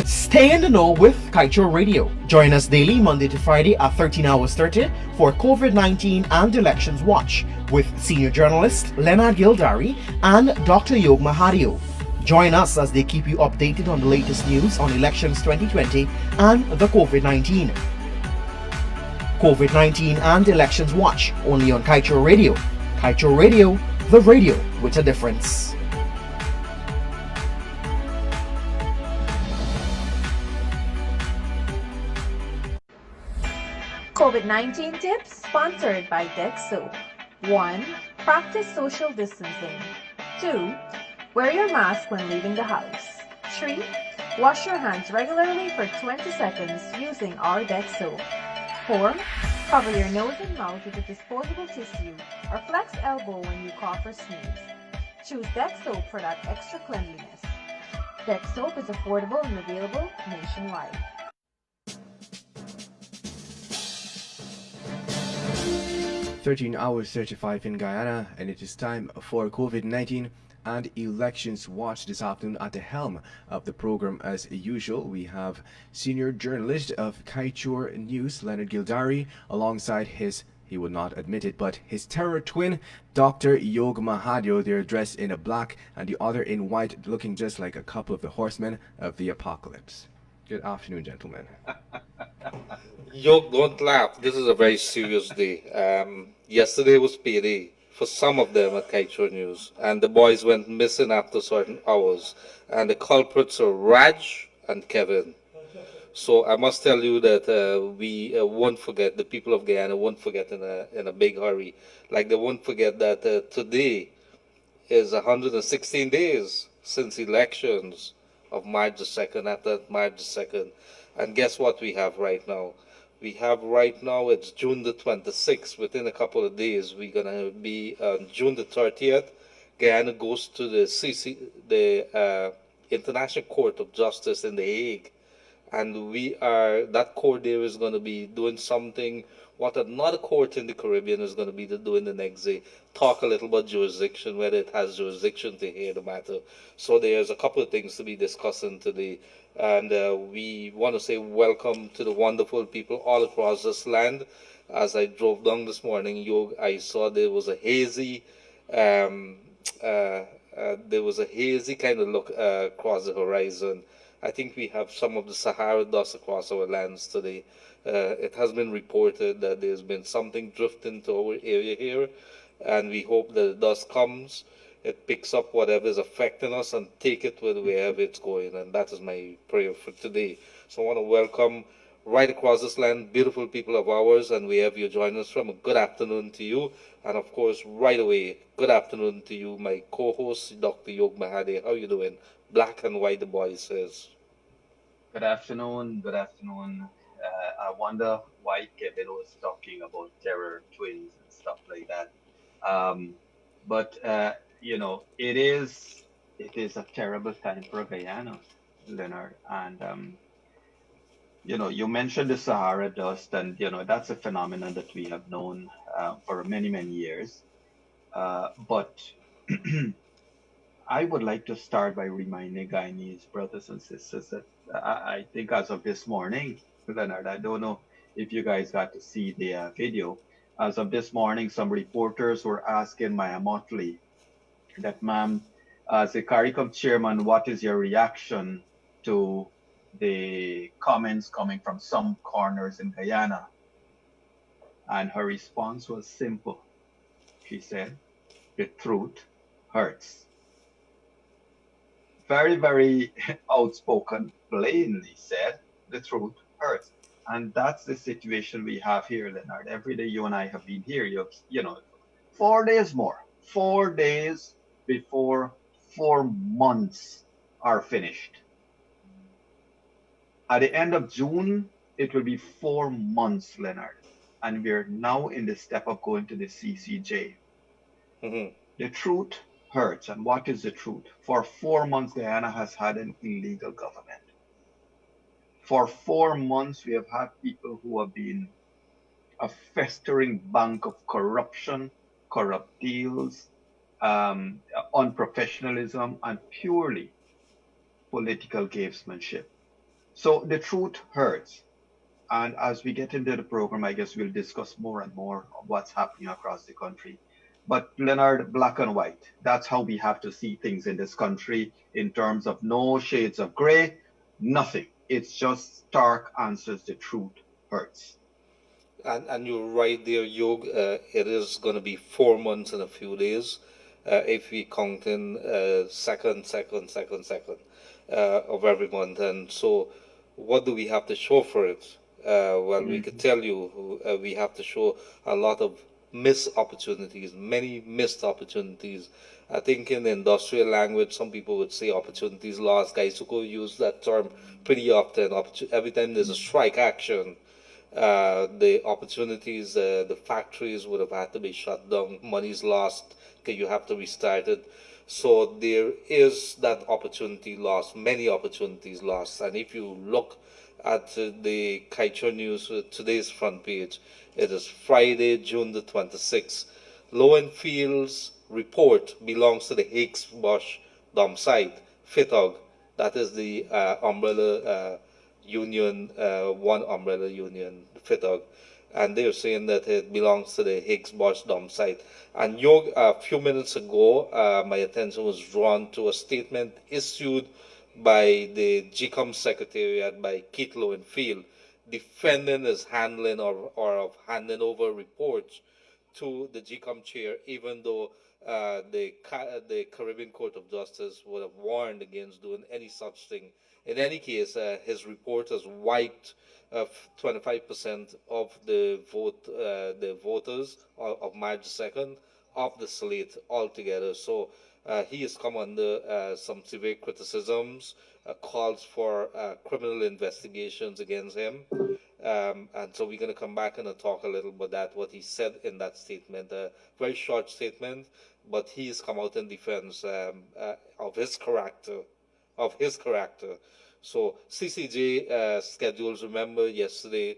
Stay in the know with Kaicho Radio. Join us daily, Monday to Friday at 13 hours 30 for COVID-19 and Elections Watch with senior journalist Leonard Gildarie and Dr. Yog Mahadeo. Join us as they keep you updated on the latest news on elections 2020 and the COVID-19. COVID-19 and Elections Watch only on Kaicho Radio. Kaicho Radio, the radio with a difference. COVID-19 tips sponsored by Dexo. 1. Practice social distancing. 2. Wear your mask when leaving the house. 3. Wash your hands regularly for 20 seconds using our Dexo. 4. Cover your nose and mouth with a disposable tissue or flex elbow when you cough or sneeze. Choose Dexo for that extra cleanliness. Dexo is affordable and available nationwide. 13 hours 35 in Guyana, and it is time for COVID-19 and Elections Watch. This afternoon at the helm of the program, as usual, we have senior journalist of Kaichur News, Leonard Gildarie, alongside his, he would not admit it, but his terror twin, Dr. Yog Mahadeo. They're dressed in a black and the other in white, looking just like a couple of the horsemen of the apocalypse. Good afternoon, gentlemen. Yo, don't laugh. This is a very serious day. Yesterday was payday for some of them at Kaichur News, and the boys went missing after certain hours. And the culprits are Raj and Kevin. So I must tell you that we won't forget, the people of Guyana won't forget in a big hurry. Like they won't forget that today is 116 days since elections of March the 2nd, after March the 2nd. And guess what we have right now? We have right now, it's June the 26th. Within a couple of days, we're going to be on June the 30th. Guyana goes to the International Court of Justice in The Hague. And that court there is going to be doing something what another court in the Caribbean is going to be doing the next day. Talk a little about jurisdiction, whether it has jurisdiction to hear the matter. So there's a couple of things to be discussing today. And we want to say welcome to the wonderful people all across this land. As I drove down this morning, I saw there was a hazy, kind of look across the horizon. I think we have some of the Sahara dust across our lands today. It has been reported that there's been something drifting to our area here, and we hope that the dust comes, it picks up whatever is affecting us and take it with wherever it's going. And that is my prayer for today. So I want to welcome right across this land beautiful people of ours, and we have you join us from. A good afternoon to you. And of course, right away, good afternoon to you, my co-host, Dr. Yog Mahadeo. How you doing? Black and white, the boy says. Good afternoon. Good afternoon. I wonder why Kevin was talking about terror twins and stuff like that. But it is a terrible time for Guyana, Leonard. And you mentioned the Sahara dust, and that's a phenomenon that we have known for many, many years. But I would like to start by reminding Guyanese brothers and sisters that I think as of this morning, Leonard, I don't know if you guys got to see the video. As of this morning, some reporters were asking Maya Motley that, ma'am, as a CARICOM chairman, what is your reaction to the comments coming from some corners in Guyana? And her response was simple. She said, the truth hurts. Very, very outspoken, plainly said, the truth hurts. And that's the situation we have here, Leonard. Every day you and I have been here, 4 days more. 4 days before 4 months are finished. At the end of June, it will be 4 months, Leonard. And we're now in the step of going to the CCJ. Mm-hmm. The truth hurts. And what is the truth? For 4 months, Guyana has had an illegal government. For 4 months, we have had people who have been a festering bank of corruption, corrupt deals, unprofessionalism, and purely political gamesmanship. So the truth hurts. And as we get into the program, I guess we'll discuss more and more of what's happening across the country. But Leonard, black and white, that's how we have to see things in this country in terms of no shades of gray, nothing. It's just stark answers. The truth hurts. And you're right there, Yog. It is going to be 4 months in a few days, if we count in of every month. And so, what do we have to show for it? Well, we could Mhm. tell you we have to show a lot of missed opportunities, many missed opportunities. I think in the industrial language, some people would say opportunities lost. Guys who use that term pretty often. Every time there's a strike action, the opportunities, the factories would have had to be shut down, money's lost, okay, you have to restart it. So there is that opportunity lost, many opportunities lost. And if you look at the Kaicho News, today's front page, it is Friday, June the 26th. Lowenfield's report belongs to the Higgs Bosch dump site, FITOG. That is the umbrella union, one umbrella union, FITOG, and they're saying that it belongs to the Higgs Bosch dump site. And Yog, a few minutes ago, my attention was drawn to a statement issued by the GCOM Secretariat by Keith Lowenfield, defending his handling or of handing over reports to the GCOM chair, even though the Caribbean Court of Justice would have warned against doing any such thing. In any case, his report has wiped 25% of the voters of March 2nd off the slate altogether. So he has come under some severe criticisms, calls for criminal investigations against him. And so we're going to come back and talk a little about that, what he said in that statement. A very short statement, but he's come out in defense of his character, So CCJ schedules, remember yesterday,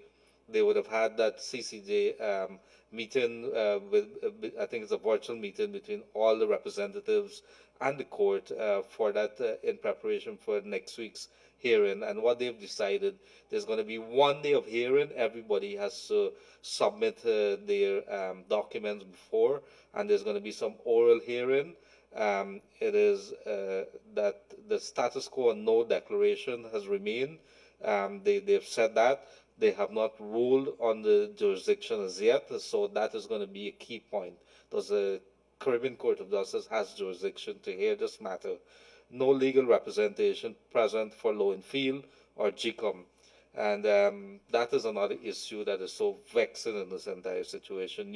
they would have had that CCJ meeting I think it's a virtual meeting between all the representatives and the court for that in preparation for next week's hearing. And what they've decided, there's going to be 1 day of hearing. Everybody has to submit their documents before, and there's going to be some oral hearing. It is that the status quo and no declaration has remained. They've said that. They have not ruled on the jurisdiction as yet, so that is going to be a key point. Does the Caribbean Court of Justice has jurisdiction to hear this matter? No legal representation present for Lowenfield or GCOM. And that is another issue that is so vexing in this entire situation.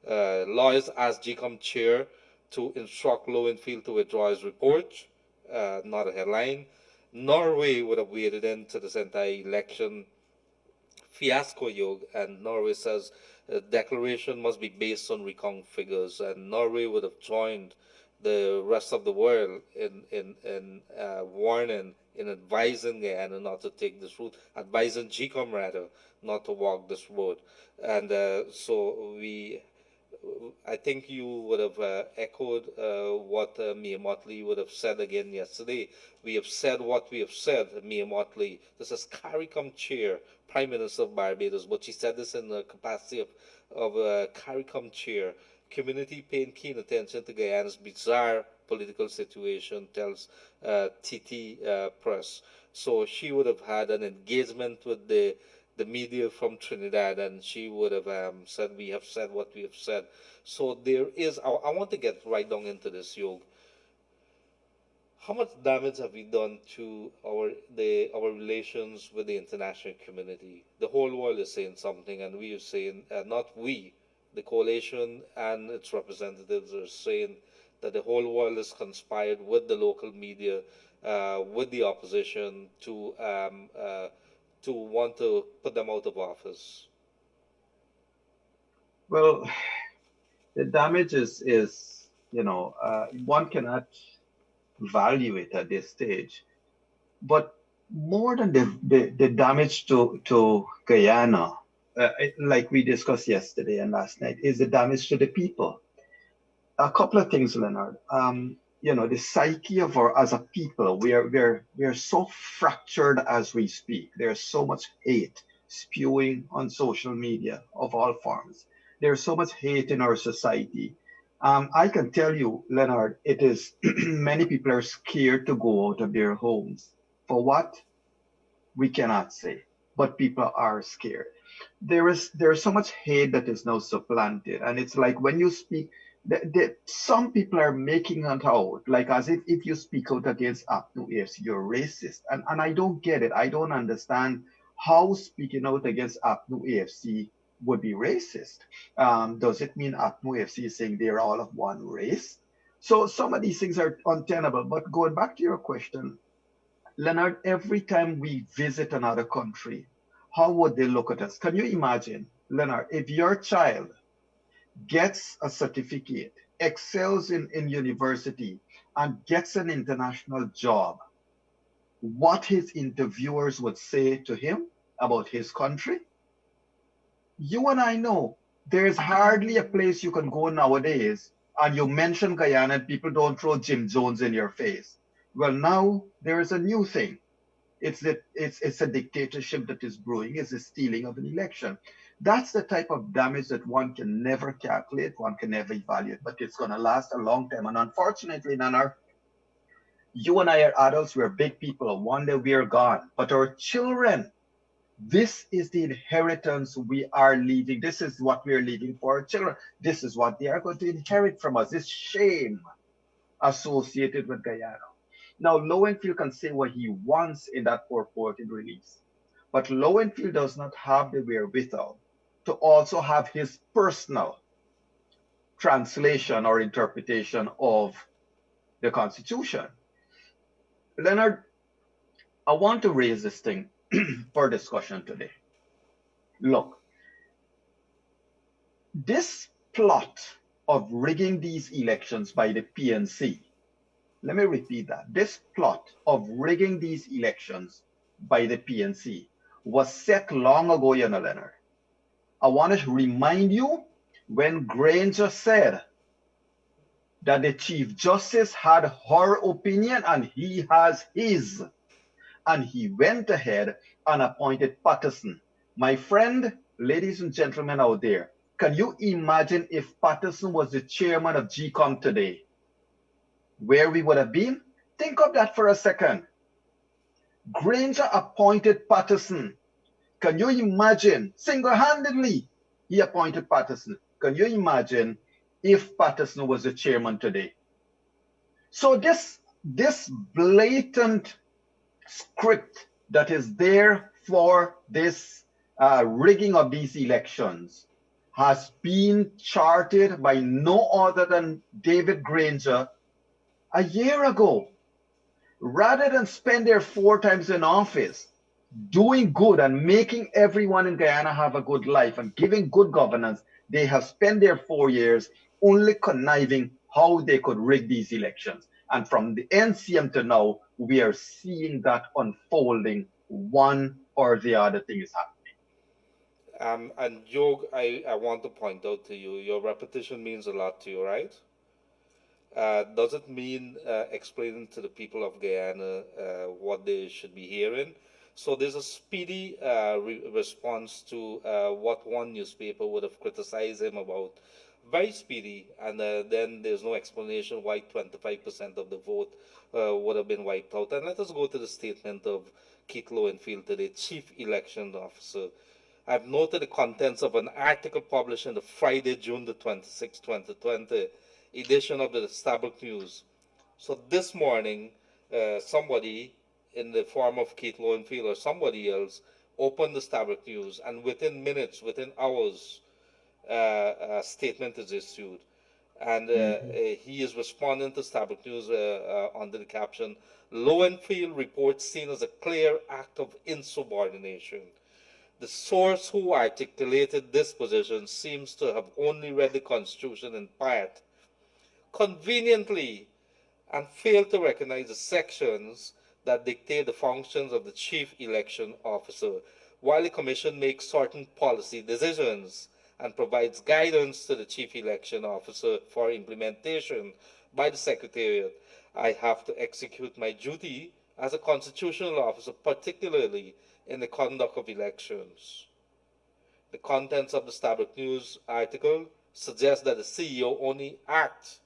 Lawyers asked GCOM chair to instruct Lowenfield to withdraw his report, not a headline. Norway would have waded into this entire election fiasco, and Norway says a declaration must be based on recount figures, and Norway would have joined the rest of the world in warning, in advising Guyana not to take this route, advising GCOM rather not to walk this road. And so I think you would have echoed what Mia Motley would have said again yesterday. We have said what we have said, Mia Motley. This is CARICOM chair, Prime Minister of Barbados, but she said this in the capacity of CARICOM chair. Community paying keen attention to Guyana's bizarre political situation, tells TT Press. So she would have had an engagement with the media from Trinidad, and she would have said, we have said what we have said. So there is, I want to get right down into this, Yog. How much damage have we done to our relations with the international community? The whole world is saying something, and we are saying, not we, the coalition and its representatives are saying that the whole world has conspired with the local media, with the opposition to want to put them out of office. Well, the damage is one cannot value it at this stage. But more than the damage to Guyana, like we discussed yesterday and last night, is the damage to the people. A couple of things, Leonard. the psyche of our as a people, we are so fractured as we speak. There's so much hate spewing on social media of all forms. There's so much hate in our society. I can tell you, Leonard, it is many people are scared to go out of their homes. For what? We cannot say, but people are scared. There is so much hate that is now supplanted, and it's like when you speak, some people are making it out like as if you speak out against Apnu AFC, you're racist, and I don't get it. I don't understand how speaking out against Apnu AFC would be racist. Does it mean Apnu AFC is saying they're all of one race? So some of these things are untenable. But going back to your question, Leonard, every time we visit another country, how would they look at us? Can you imagine, Leonard, if your child gets a certificate, excels in university, and gets an international job, what his interviewers would say to him about his country? You and I know there's hardly a place you can go nowadays and you mention Guyana and people don't throw Jim Jones in your face. Well, now there is a new thing. It's a dictatorship that is brewing. It's the stealing of an election. That's the type of damage that one can never calculate, one can never evaluate, but it's going to last a long time. And unfortunately, Nana, you and I are adults, we're big people. One day we are gone. But our children, this is the inheritance we are leaving. This is what we are leaving for our children. This is what they are going to inherit from us. This shame associated with Guyana. Now, Lowenfield can say what he wants in that purported release, but Lowenfield does not have the wherewithal to also have his personal translation or interpretation of the Constitution. Leonard, I want to raise this thing for discussion today. Look, this plot of rigging these elections by the PNC, let me repeat that. This plot of rigging these elections by the PNC was set long ago, Leonard. I want to remind you when Granger said that the Chief Justice had her opinion and he has his, and he went ahead and appointed Patterson. My friend, ladies and gentlemen out there, can you imagine if Patterson was the chairman of GCOM today? Where we would have been? Think of that for a second. Granger appointed Patterson. Can you imagine? Single-handedly, he appointed Patterson. Can you imagine if Patterson was the chairman today? So this blatant script that is there for this rigging of these elections has been charted by no other than David Granger a year ago. Rather than spend their 4 times in office doing good and making everyone in Guyana have a good life and giving good governance, they have spent their 4 years only conniving how they could rig these elections. And from the NCM to now, we are seeing that unfolding. One or the other thing is happening. And Yog, I want to point out to you, your repetition means a lot to you, right? Does it mean explaining to the people of Guyana what they should be hearing? So there's a speedy response to what one newspaper would have criticized him about. Very speedy, and then there's no explanation why 25% of the vote would have been wiped out. And let us go to the statement of Keith Lowenfield today, Chief Election Officer. I've noted the contents of an article published in the Friday, June the 26th, 2020 edition of the Stabrook News. So this morning, somebody in the form of Keith Lowenfield or somebody else opened the Stabrook News, and within minutes, within hours, a statement is issued. And he is responding to Stabrook News under the caption, Lowenfield report seen as a clear act of insubordination. The source who articulated this position seems to have only read the Constitution in part, conveniently, and failed to recognize the sections that dictate the functions of the Chief Election Officer, while the Commission makes certain policy decisions and provides guidance to the Chief Election Officer for implementation by the Secretariat. I have to execute my duty as a constitutional officer, particularly in the conduct of elections. The contents of the Starbuck News article suggest that the CEO only acts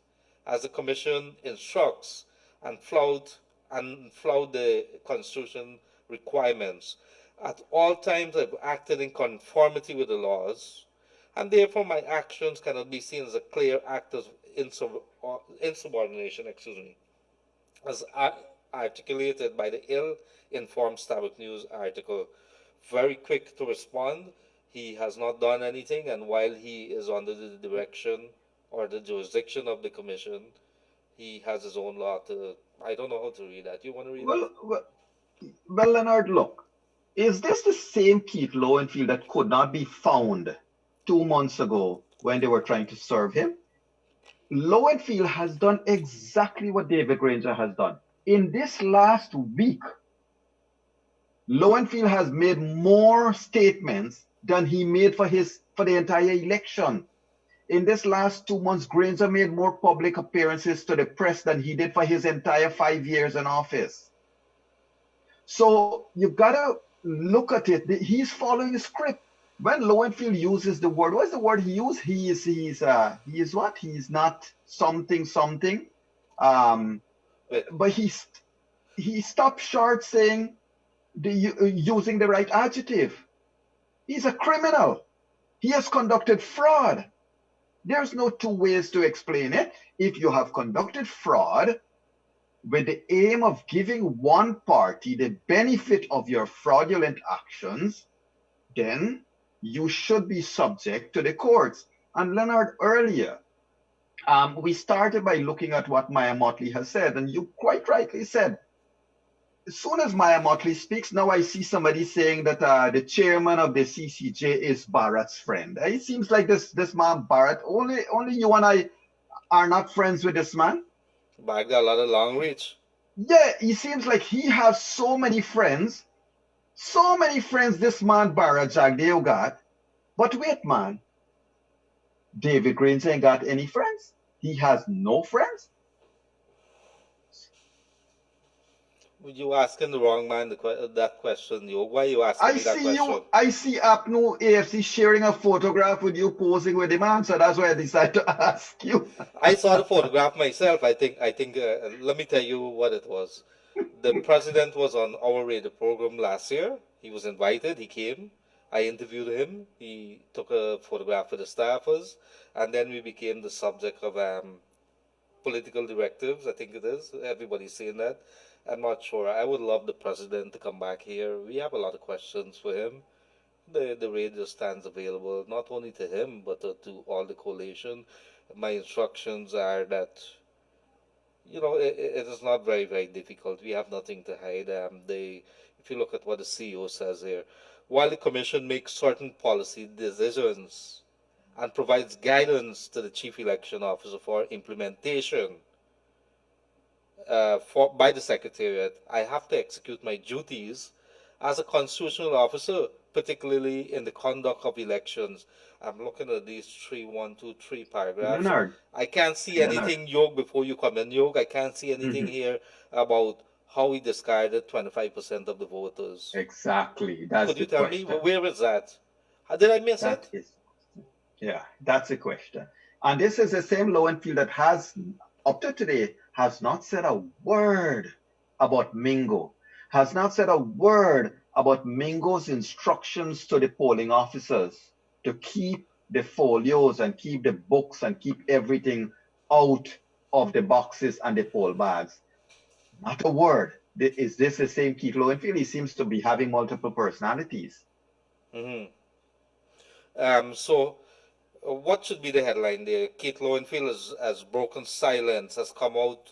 as the Commission instructs and flout the Constitution requirements. At all times, I've acted in conformity with the laws, and therefore my actions cannot be seen as a clear act of insubordination, as articulated by the ill-informed Starbuck News article. Very quick to respond. He has not done anything, and while he is under the direction or the jurisdiction of the commission, he has his own law to. I don't know how to read that. You want to read Well, that? well, well, Leonard, look, is this the same Keith Lowenfield that could not be found 2 months ago when they were trying to serve him? Lowenfield has done exactly what David Granger has done. In this last week, Lowenfield has made more statements than he made for the entire election. In this last 2 months, Granger made more public appearances to the press than he did for his entire 5 years in office. So you gotta look at it. He's following a script. When Lowenfield uses the word, what's the word he used? He is what? He's not something. But he stopped short saying using the right adjective. He's a criminal. He has conducted fraud. There's no two ways to explain it. If you have conducted fraud with the aim of giving one party the benefit of your fraudulent actions, then you should be subject to the courts. And Leonard, earlier, we started by looking at what Maya Motley has said, and you quite rightly said, as soon as Maya Motley speaks, now I see somebody saying that the chairman of the CCJ is Bharat's friend. It seems like this man Bharat, only you and I are not friends with this man. Bag got a lot of long reach. Yeah, he seems like he has so many friends this man Bharat Jagdeo got. But wait, man, David Granger ain't got any friends. He has no friends. You asking the wrong man that question, Yo. Why are you asking me that question? I see APNU AFC sharing a photograph with you posing with the man, so that's why I decided to ask you. I saw the photograph myself. I think. Let me tell you what it was. The president was on our radio program last year. He was invited. He came. I interviewed him. He took a photograph with the staffers, and then we became the subject of political directives. I think it is. Everybody's saying that. I'm not sure. I would love the president to come back here. We have a lot of questions for him. The radio stands available not only to him but to all the coalition. My instructions are that it is not very, very difficult. We have nothing to hide. If you look at what the CEO says here, while the commission makes certain policy decisions and provides guidance to the chief election officer for implementation by the Secretariat, I have to execute my duties as a constitutional officer, particularly in the conduct of elections. I'm looking at these 3 paragraphs. Leonard, I can't see anything, Yog, before you come in, Yog. I can't see anything here about how he discarded 25% of the voters. Exactly. That's Could you tell me, where is that? Did I miss it? Yeah, that's the question. And this is the same Lowenfield that has, up to today, has not said a word about Mingo, has not said a word about Mingo's instructions to the polling officers to keep the folios and keep the books and keep everything out of the boxes and the poll bags. Not a word. Is this the same Keith Lowenfield? He seems to be having multiple personalities. So what should be the headline there? Keith Lowenfield has broken silence, has come out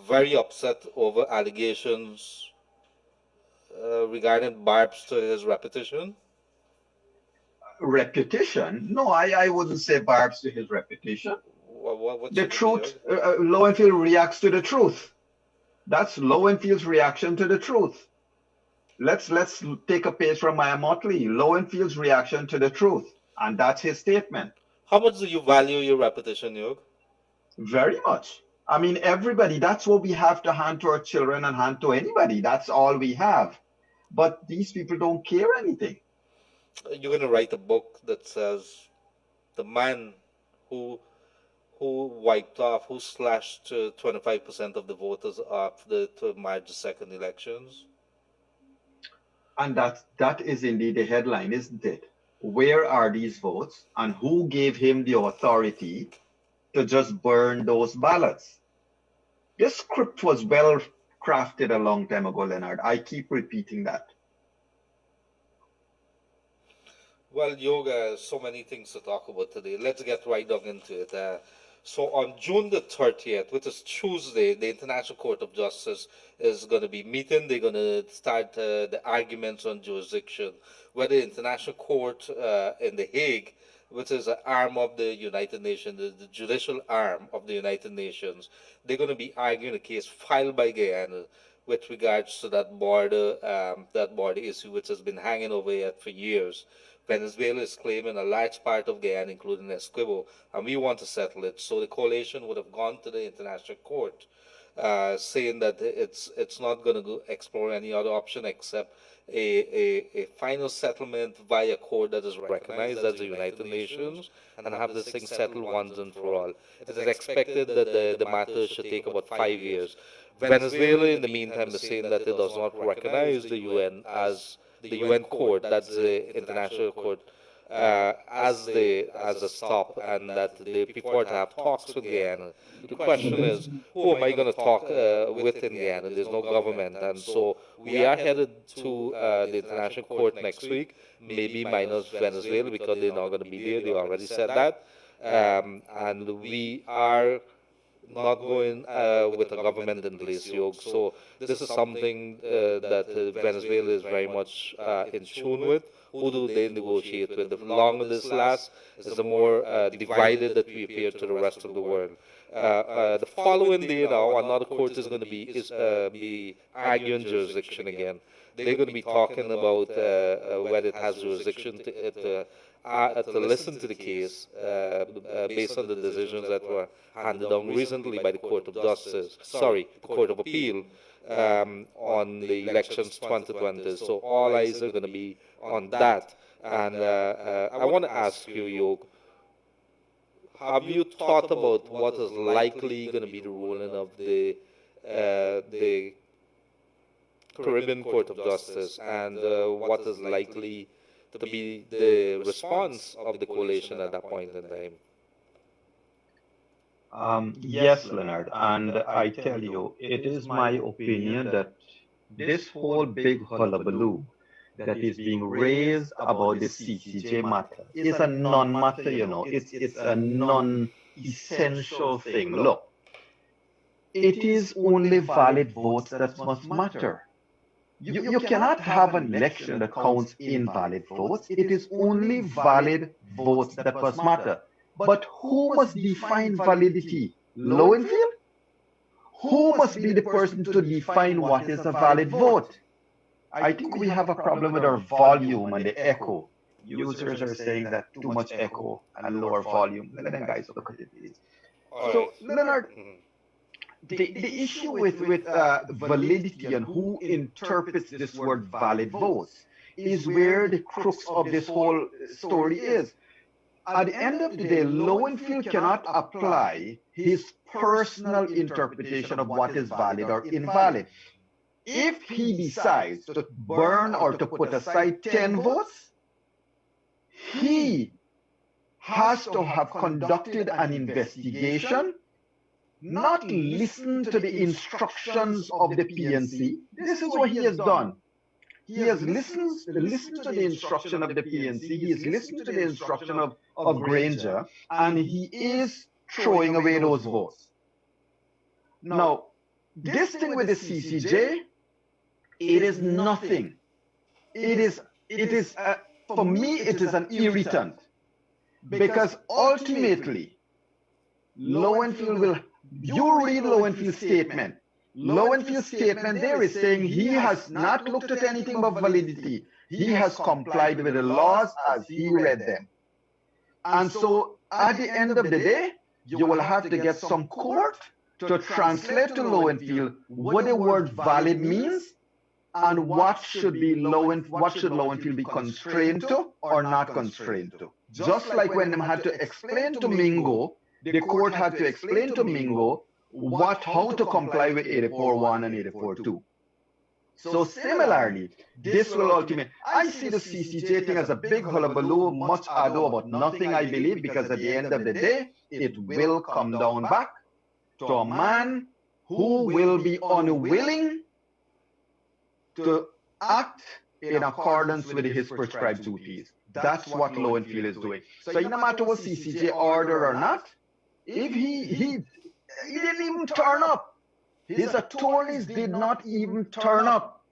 very upset over allegations regarding barbs to his reputation. Reputation? No, I wouldn't say barbs to his reputation. What the truth, Lowenfield reacts to the truth. That's Lowenfield's reaction to the truth. Let's take a page from Maya Motley. Lowenfield's reaction to the truth. And that's his statement. How much do you value your reputation, Yog? Very much. I mean, everybody, that's what we have to hand to our children and hand to anybody. That's all we have. But these people don't care anything. You're going to write a book that says the man who wiped off, who slashed 25% of the voters off to March the 2nd elections. And that is indeed the headline, isn't it? Where are these votes and who gave him the authority to just burn those ballots? This script was well crafted a long time ago, Leonard. I keep repeating that. Well, Yoga, so many things to talk about today. Let's get right down into it. So on June the 30th, which is Tuesday, the International Court of Justice is going to be meeting. They're going to start the arguments on jurisdiction, whether the International Court in The Hague, which is an arm of the United Nations, the judicial arm of the United Nations, they're going to be arguing a case filed by Guyana with regards to that border issue, which has been hanging over it for years. Venezuela is claiming a large part of Guyana, including Essequibo, and we want to settle it. So the coalition would have gone to the International Court, saying that it's not going to go explore any other option except a final settlement via court that is recognized as the United Nations and have this thing settled once and for all. It is expected that the matter should take about 5 years. Venezuela, in the meantime, is saying that it does not recognize the UN as the UN court, that's the international court, as a stop, and that they prefer to have talks with Guyana. The question is, who am I going to talk with in Guyana? There's no government, and so we are headed to the international court next week, maybe minus Venezuela because they're not going to be there. They already said that, and we are not going with a government in place, Yog. So this is something that Venezuela is very much in tune with. Who do they negotiate with? The longer this lasts, the more divided that we appear to the rest of the world. The following day now, another court is going to be arguing jurisdiction again. They're going to be talking about whether it has jurisdiction to listen to the case based on the decisions that were handed down recently by the Court of Justice, the Court of Appeal, on the elections 2020. So all eyes are going to be on that. And I want to ask you, Yog, have you thought about what is likely going to be the ruling of the Caribbean Court of Justice, and what is likely to be the response of the coalition at that point in time? Yes, Leonard, and I tell you, it is my opinion that this whole big hullabaloo that is being raised about the CCJ matter is a non-matter, it's a non-essential thing. Look, it is only valid votes that must matter. You cannot have an election that counts invalid votes. It is only valid votes that must matter. But who must define validity? Lowenfield? Who must be the person to define what is a valid vote? I think we have a problem with our volume and the echo. Users are saying that too much echo and lower volume. Let them guys look at it, please. So, Leonard, the issue with validity and who interprets this word valid votes is where the crux of this whole story is. At the end of the day, Lowenfield cannot apply his personal interpretation of what is valid or invalid. If he decides to burn or to put aside 10 votes, he has to have conducted an investigation, not listen to the instructions of the PNC. This is what he has done. He has listened to the instruction of the PNC, he has listened to the instruction of Granger, and he is throwing away those votes. Now, this thing with the CCJ, it is nothing. It is for me, it is an irritant. Because ultimately, Lowenfield will, you read Lowenfield's statement. Lowenfield's statement there is saying he has not looked at anything but validity. He has complied with the laws as he read them. And so at the end of the day, you will have to get some court to translate to low and feel what the word valid means and what should low and feel be constrained to or not constrained to. Just like when them had to explain to Mingo, the court had to explain to Mingo how to comply with 84.1 and 84.2. So similarly, this will ultimately, I see the CCJ thing as a big hullabaloo, much ado about nothing, I believe, because at the end of the day, it will come down back to a man who will be unwilling to act in accordance with his prescribed duties. That's what Low and Feel is doing. So no matter what CCJ order or not, if he didn't even turn up. His attorneys did not even turn up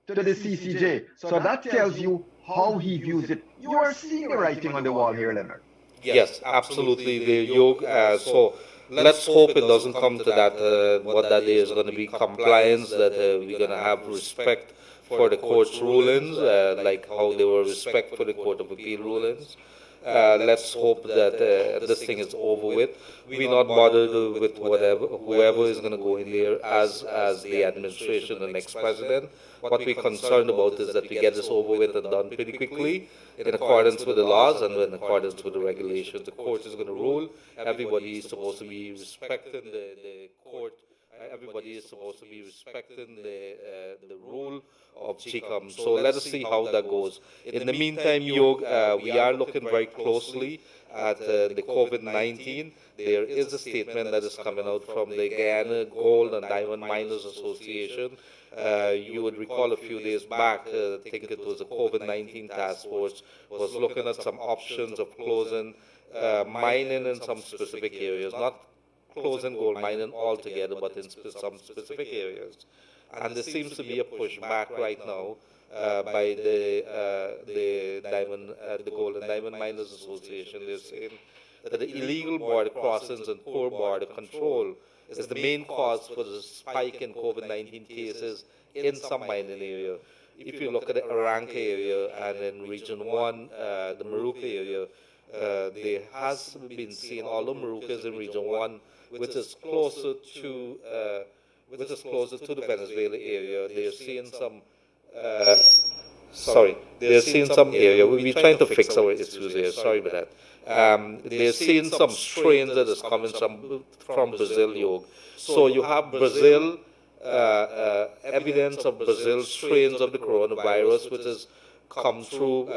to the CCJ. So that tells you how he views it. You are seeing the writing on the wall here, Leonard. Yes, absolutely. The Yog. So let's hope it doesn't come to that. What that is going to be compliance. That we're going to have respect for the court's rulings, like how they were respect for the Court of Appeal rulings. Let's hope that this thing is over with. We're not bothered with whoever is going to go in there as the administration, the next president. What we're concerned about is that we get this over with and done pretty quickly in accordance with the laws and in accordance with the regulations. The court is going to rule. Everybody is supposed to be respecting the court. Everybody is supposed to be respecting the rule of GCOM. So let us see how that goes. In the meantime, Yog, we are looking very closely at the COVID-19. There is a statement that is coming out from the Guyana Gold and Diamond Miners Association. You would recall a few days back, I think it was the COVID-19 task force, was looking at some options of closing mining in some specific areas, not closing gold mining altogether, but in some specific areas. And there seems to be a pushback right now by the Gold and Diamond Miners Association. They're saying that the illegal border crossings and poor border control is the main cause for the spike in COVID-19 cases in some mining area. If you look at the Aranca area and in Region 1, the Maruca area, there has been seen, although Maruca is in Region 1, which is closer to the Venezuela area, they're seeing some area. We're trying to fix our issues here. Sorry about that. They're seeing some strains that is coming from Brazil, Yog. So you have Brazil, evidence of Brazil strains of the coronavirus, which has come through,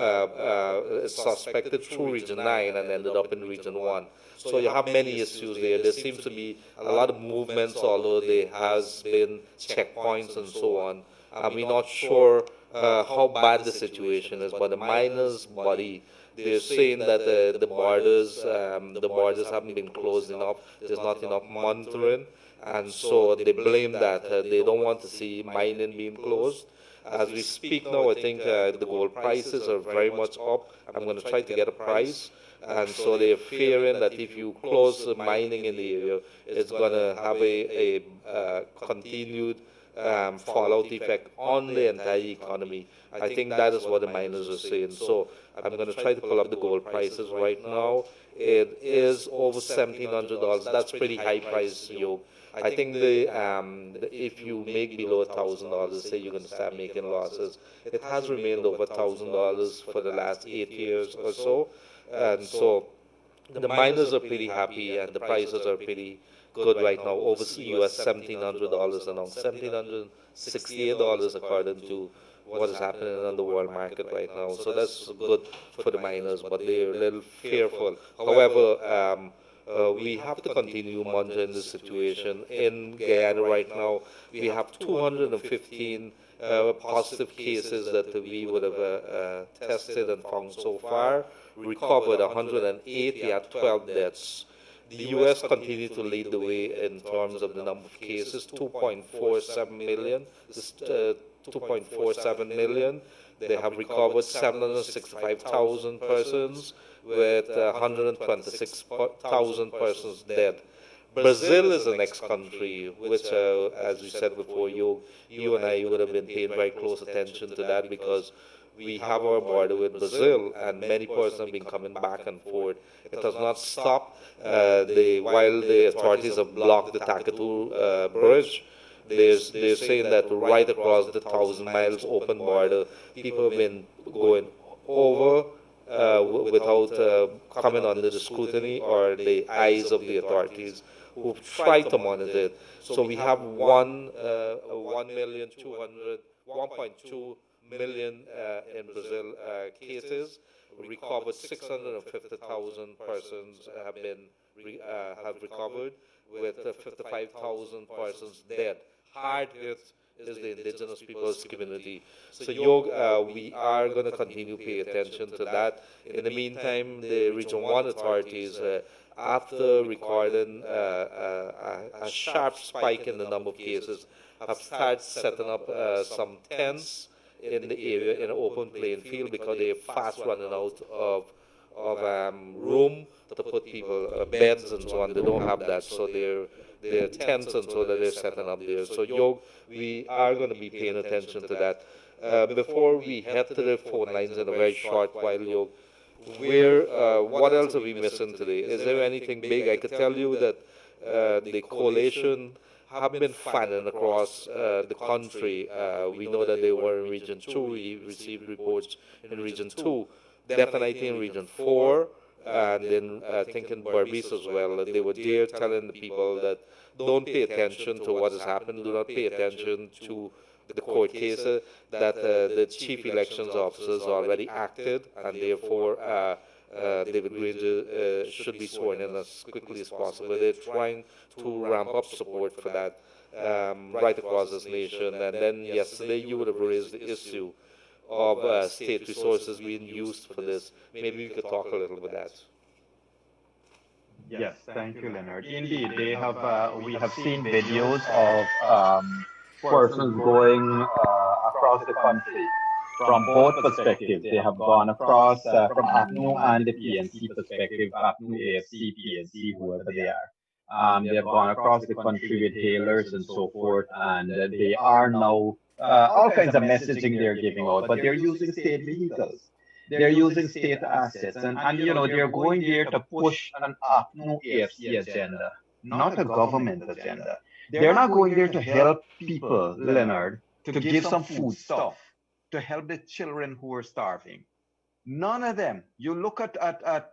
suspected through Region 9 and ended up in Region 1. So you have many issues there. There seems to be a lot of movements, although there has been checkpoints and so on. We're not sure how bad the situation is, but the miners' body, they're saying that the borders haven't been closed enough. There's not enough monitoring, and so they blame that. They don't want to see mining being closed. As we speak now, I think the gold prices are very much up. I'm going to try to get a price. And so they're fearing that if you close the mining in the area, it's going to have a continued fallout effect on the entire economy. I think that is what the miners are saying. So I'm going to try to pull up the gold prices right now. It is over $1,700. That's pretty high price, Yog. I think if you make below $1,000, say you're going to start making losses. It has remained over $1,000 for the last 8 years or so. And so the miners are pretty happy and the prices are pretty good right now. Over US $1,700 and now $1,768 according to what is happening on the world market right now. So that's good for the miners, but they're a little fearful. However, we have to continue monitoring the situation. In Guyana right now, we have 215 positive cases that we would have tested and found so far. Recovered 108, we had 12 deaths. The U.S. continued to lead the way in terms of the number of cases, 2.47 million. This 2.47 million. They have recovered 765,000 persons with 126,000 persons dead. Brazil is the next country, which, as we said before, you and I would have been paying very close attention to that because we have our border with Brazil, and many persons have been coming back and forth. It has not stopped. While the authorities have blocked the Takatu bridge, they're saying that right across the 1,000 miles open border, people have been going over without coming under the scrutiny or the eyes of the authorities who try to monitor it. So we have 1.2 million in Brazil cases. Recovered 650,000 persons have recovered, with 55,000 persons dead. Hard hit is the indigenous peoples community. So we are going to continue to pay attention to that. In the meantime, the Region 1 authorities, after recording a sharp spike in the number of cases, have started setting up some tents in the area in an open playing field because they're fast running out of room to put people beds and so on. They don't have that, so they're tents and so that they're setting up there. So we are going to be paying attention to that. Before we head to the phone lines in a very short while, what else are we missing today? Is there anything big? I could tell you that the coalition have been fanning across the country. We know that they were in Region 2. We received reports in Region 2, definitely in Region 4, and then I think in Berbice as well. They were there telling the people that don't pay attention to what has happened, do not pay attention to the court case, that the chief elections officers already acted, and therefore David Granger should be sworn in as quickly as possible. They're trying to ramp up support for that right across this nation. And then yesterday you would have raised the issue of state resources being used for this. Maybe we could talk a little bit about that. Yes, thank you, Leonard. Indeed, they have. We have seen videos of persons going across the country from both perspectives. They have gone across from APNU and the PNC perspective, APNU, AFC, PNC, whoever they are. They have gone across the country with hailers and so forth, and they are now all kinds of messaging they're giving out, but they're using state vehicles. They're using state assets, and they're going there to push an APNU AFC agenda, not a government agenda. They're not going there to help people, Leonard, to give some food stuff, to help the children who are starving. None of them. You look at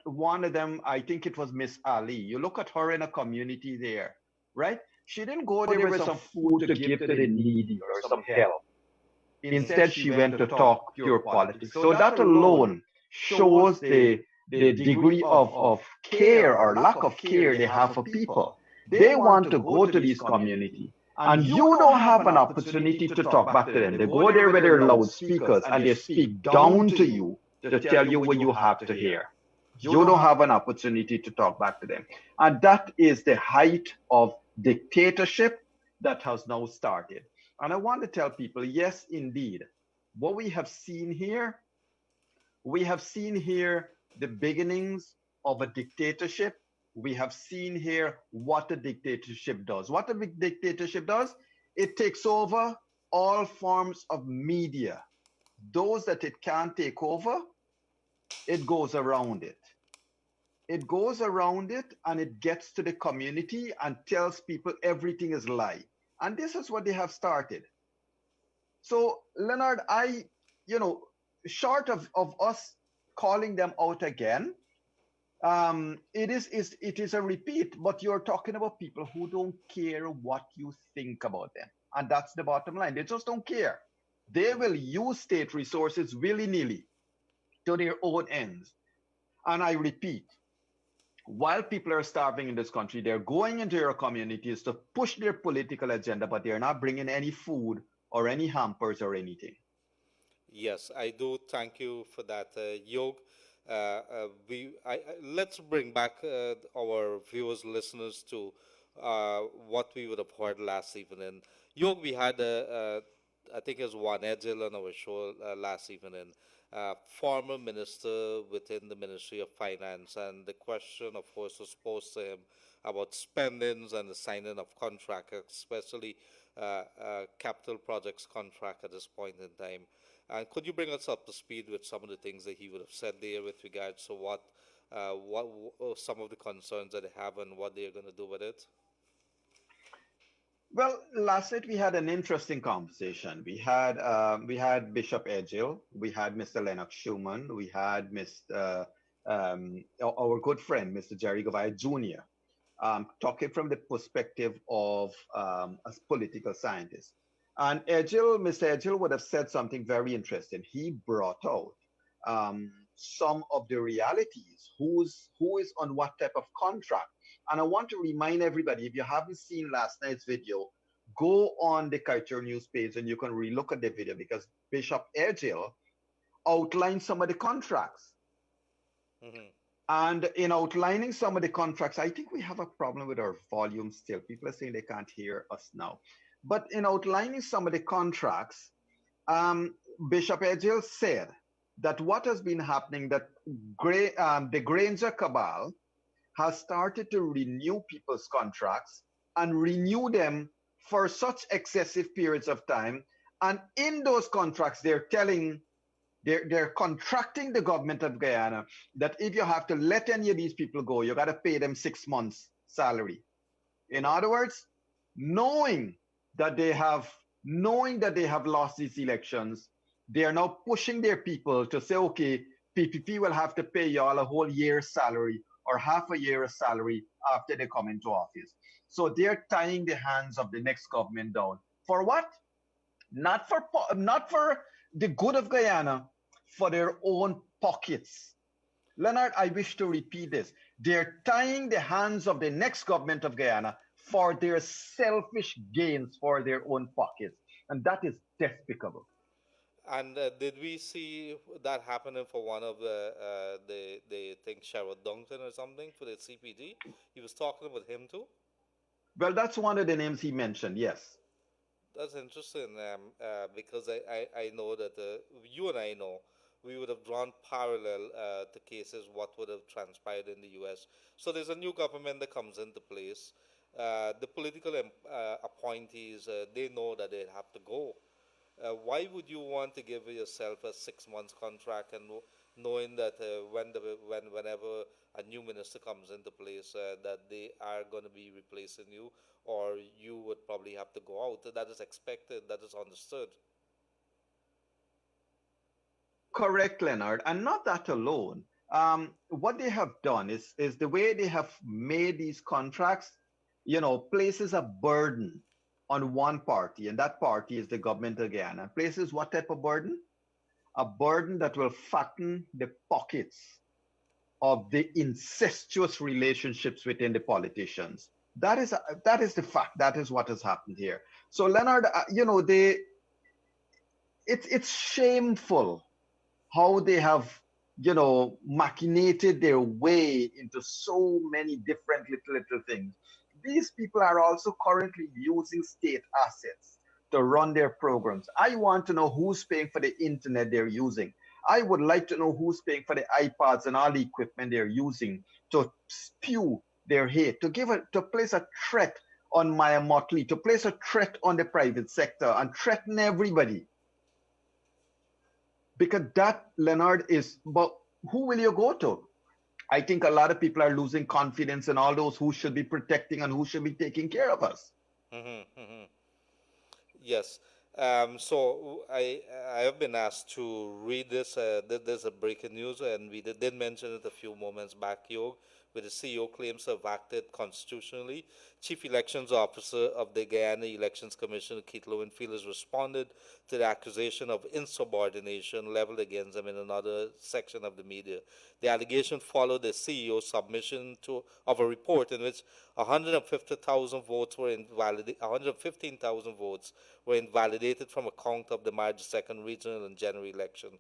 one of them, I think it was Miss Ali. You look at her in a community there, right? She didn't go there with some food to give to the needy or some help. Instead, she went to talk pure politics. So that alone shows the degree of care or lack of care they have for people. They want to go to these communities, and you don't have an opportunity to talk back to them. They go there with their loudspeakers and they speak down to you to tell you what you have to hear. You don't have an opportunity to talk back to them. And that is the height of dictatorship that has now started. And I want to tell people, yes, indeed, what we have seen here the beginnings of a dictatorship. We have seen here what a dictatorship does. What a dictatorship does, it takes over all forms of media. Those that it can't take over, it goes around it. It goes around it and it gets to the community and tells people everything is lie. And this is what they have started. So, Leonard, short of us calling them out again, it is a repeat, but you're talking about people who don't care what you think about them. And that's the bottom line. They just don't care. They will use state resources willy-nilly to their own ends. And I repeat, while people are starving in this country, they're going into your communities to push their political agenda, but they're not bringing any food or any hampers or anything. Yes, I do. Thank you for that, Yog. Let's bring back our viewers, listeners to what we would have heard last evening. Yog, we had, I think it was Juan Edgel on our show last evening, former minister within the Ministry of Finance, and the question, of course, was posed to him about spendings and the signing of contracts, especially capital projects contract at this point in time. And could you bring us up to speed with some of the things that he would have said there with regards to some of the concerns that they have and what they're going to do with it? Well, last night we had an interesting conversation. We had Bishop Edghill, we had Mr. Lennox Schumann, we had our good friend Mr. Jerry Govaya Jr. Talking from the perspective of a political scientist. And Mr. Edghill would have said something very interesting. He brought out some of the realities, who is on what type of contract. And I want to remind everybody, if you haven't seen last night's video, go on the Culture News page and you can relook at the video, because Bishop Edghill outlined some of the contracts. Mm-hmm. And in outlining some of the contracts, I think we have a problem with our volume still. People are saying they can't hear us now. But in outlining some of the contracts, Bishop Edghill said that what has been happening, that the Granger cabal has started to renew people's contracts and renew them for such excessive periods of time. And in those contracts, they're contracting the government of Guyana that if you have to let any of these people go, you got to pay them 6 months' salary. In other words, knowing that they have lost these elections, they are now pushing their people to say, okay, PPP will have to pay y'all a whole year's salary or half a year's salary after they come into office. So they're tying the hands of the next government down. For what? Not for the good of Guyana, for their own pockets. Leonard, I wish to repeat this. They're tying the hands of the next government of Guyana for their selfish gains, for their own pockets. And that is despicable. And did we see that happening for one of the think Sherrod Duncan or something for the CPD? He was talking about him too. Well, that's one of the names he mentioned, yes. That's interesting, because I know that you and I know we would have drawn parallel to cases what would have transpired in the U.S. So there's a new government that comes into place. The political appointees, they know that they have to go. Why would you want to give yourself a 6 months contract and knowing that whenever a new minister comes into place, that they are going to be replacing you, or you would probably have to go out? That is expected. That is understood. Correct, Leonard. And not that alone. What they have done is the way they have made these contracts, places a burden on one party, and that party is the government again. And places what type of burden? A burden that will fatten the pockets of the incestuous relationships within the politicians. That is the fact. That is what has happened here. So, Leonard, it's shameful how they have, machinated their way into so many different little things. These people are also currently using state assets to run their programs. I want to know who's paying for the internet they're using. I would like to know who's paying for the iPads and all the equipment they're using to spew their hate, to place a threat on Maya Motley, to place a threat on the private sector and threaten everybody. Because that, Leonard, but who will you go to? I think a lot of people are losing confidence in all those who should be protecting and who should be taking care of us. Mm-hmm, mm-hmm. Yes. So I have been asked to read this. There's a breaking news, and we did mention it a few moments back, Yog, where the CEO claims to have acted constitutionally. Chief Elections Officer of the Guyana Elections Commission, Keith Lowenfield, has responded to the accusation of insubordination leveled against him in another section of the media. The allegation followed the CEO's submission of a report in which 150,000 votes were invalidated. 115,000 votes were invalidated from a count of the March 2nd regional and general election.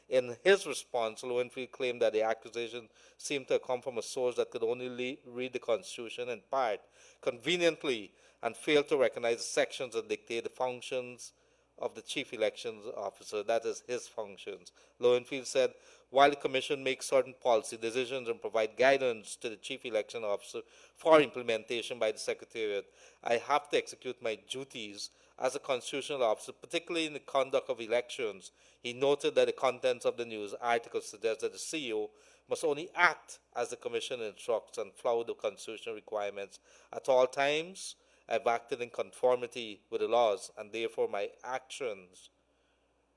In his response, Lowenfield claimed that the accusation seemed to have come from a source that could only read the Constitution in part, conveniently, and failed to recognize the sections that dictate the functions of the Chief Elections Officer, that is, his functions. Lowenfield said, while the Commission makes certain policy decisions and provide guidance to the Chief Election Officer for implementation by the Secretariat, I have to execute my duties as a constitutional officer, particularly in the conduct of elections, he noted that the contents of the news article suggests that the CEO must only act as the Commission instructs and follow the constitutional requirements at all times. I've acted in conformity with the laws, and therefore my actions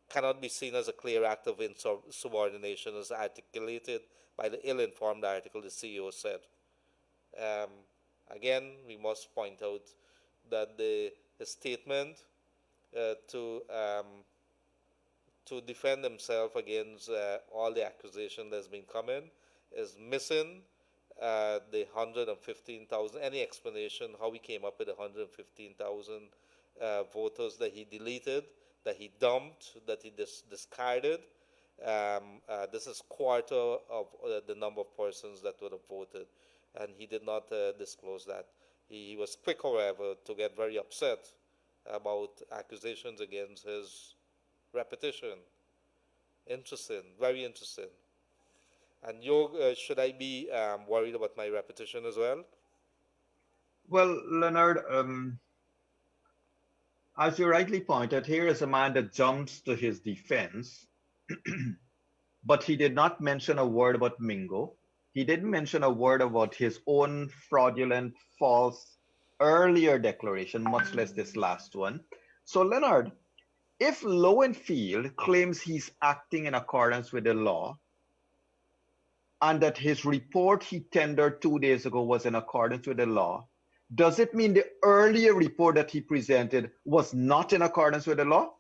cannot be seen as a clear act of insubordination as articulated by the ill-informed article, the CEO said. Um, Again, we must point out that the statement to defend himself against all the accusation that's been coming is missing the 115,000, any explanation how he came up with 115,000 voters that he deleted, that he dumped, that he discarded. This is quarter of the number of persons that would have voted, and he did not disclose that. He was quick, however, to get very upset about accusations against his repetition. Interesting, very interesting. And Yog, should I be worried about my repetition as well? Well, Leonard, as you rightly pointed, here is a man that jumps to his defense, but he did not mention a word about Mingo. He didn't mention a word about his own fraudulent, false earlier declaration, much less this last one. So, Leonard, if Lowenfield claims he's acting in accordance with the law and that his report he tendered 2 days ago was in accordance with the law, does it mean the earlier report that he presented was not in accordance with the law?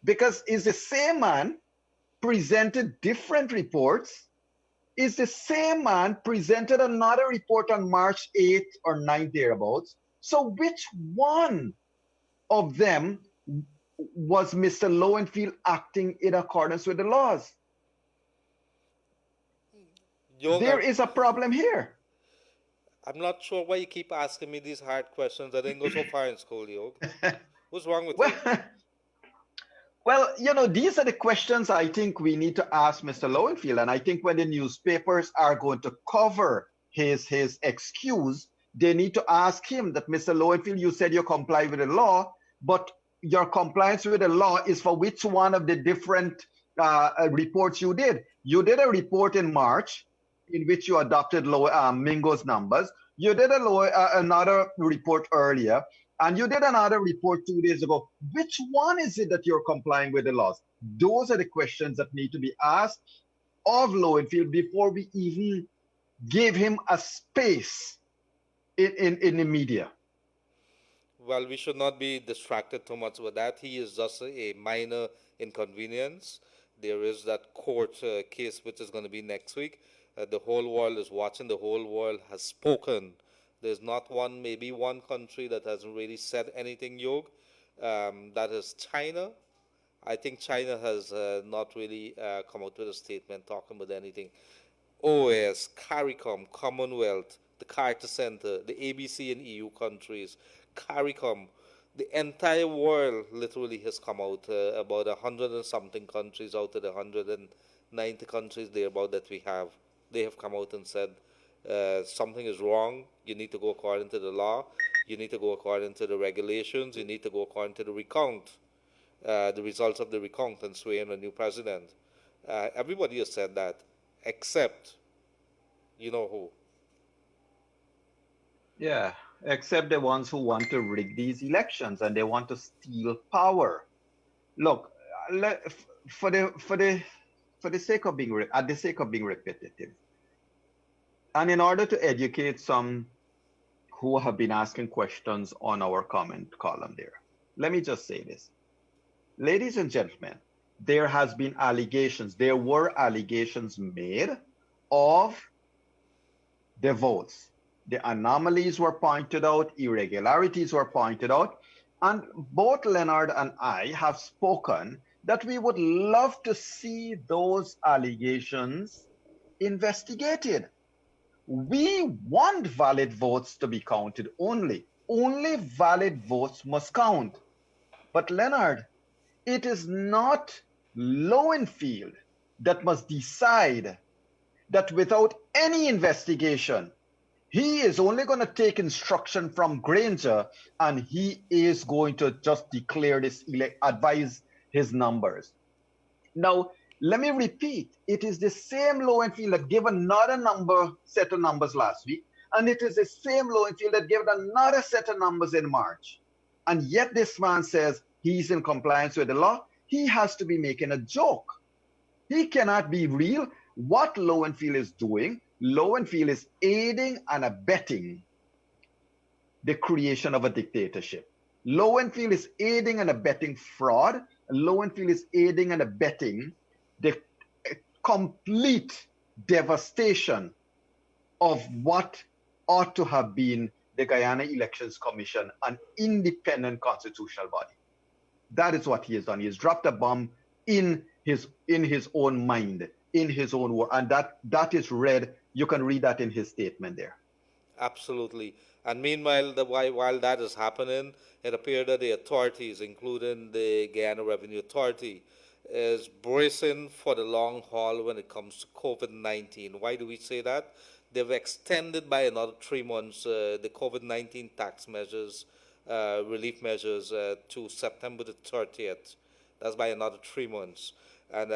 Because is the same man presented different reports? Is the same man presented another report on March 8th or 9th thereabouts? So which one of them was Mr. Lowenfield acting in accordance with the laws? There is a problem here. I'm not sure why you keep asking me these hard questions. I didn't go so far in school, Yog. What's wrong with you? Well, you know, these are the questions I think we need to ask Mr. Lowenfield. And I think when the newspapers are going to cover his excuse, they need to ask him that, Mr. Lowenfield, you said you comply with the law, but your compliance with the law is for which one of the different reports you did? You did a report in March in which you adopted Mingo's numbers. You did another report earlier, and you did another report 2 days ago. Which one is it that you're complying with the laws? Those are the questions that need to be asked of Lowenfield before we even give him a space in the media. Well, we should not be distracted too much with that. He is just a minor inconvenience. There is that court case which is going to be next week. The whole world is watching. The whole world has spoken. There's not one, maybe one country that hasn't really said anything, Yog. That is China. I think China has not really come out with a statement talking about anything. OAS, CARICOM, Commonwealth, the Carter Center, the ABC and EU countries, CARICOM, the entire world literally has come out, about 100 and something countries out of the 190 countries thereabout that we have. They have come out and said something is wrong. You need to go according to the law. You need to go according to the regulations. You need to go according to the recount, the results of the recount, and swear in a new president. Everybody has said that, except you know who. Yeah, except the ones who want to rig these elections and they want to steal power. Look, for the sake of being repetitive, and in order to educate some who have been asking questions on our comment column there, let me just say this. Ladies and gentlemen, there were allegations made of the votes. The anomalies were pointed out, irregularities were pointed out, and both Leonard and I have spoken that we would love to see those allegations investigated. We want valid votes to be counted only. Only valid votes must count. But Leonard, it is not Lowenfield that must decide that without any investigation, He is only going to take instruction from Granger, and he is going to just declare this, advise his numbers. Now, let me repeat, it is the same Lowenfield that gave another set of numbers last week, and it is the same Lowenfield that gave another set of numbers in March. And yet this man says he's in compliance with the law. He has to be making a joke. He cannot be real. What Lowenfield is doing, Lowenfield is aiding and abetting the creation of a dictatorship. Lowenfield is aiding and abetting fraud. Lowenfield is aiding and abetting the complete devastation of what ought to have been the Guyana Elections Commission, an independent constitutional body. That is what he has done. He has dropped a bomb in his own mind, in his own word, and that is read. You can read that in his statement there. Absolutely. And meanwhile, while that is happening, it appeared that the authorities, including the Guyana Revenue Authority, is bracing for the long haul when it comes to COVID-19. Why do we say that? They've extended by another 3 months the COVID-19 tax measures, relief measures to September the 30th. That's by another 3 months. And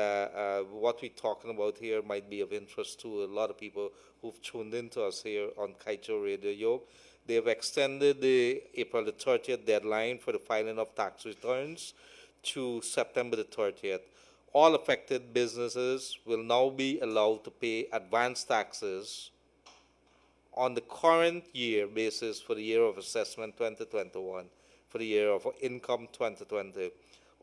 what we're talking about here might be of interest to a lot of people who've tuned into us here on Kaito Radio Yog. They've extended the April the 30th deadline for the filing of tax returns to September the 30th. All affected businesses will now be allowed to pay advance taxes on the current year basis for the year of assessment 2021, for the year of income 2020.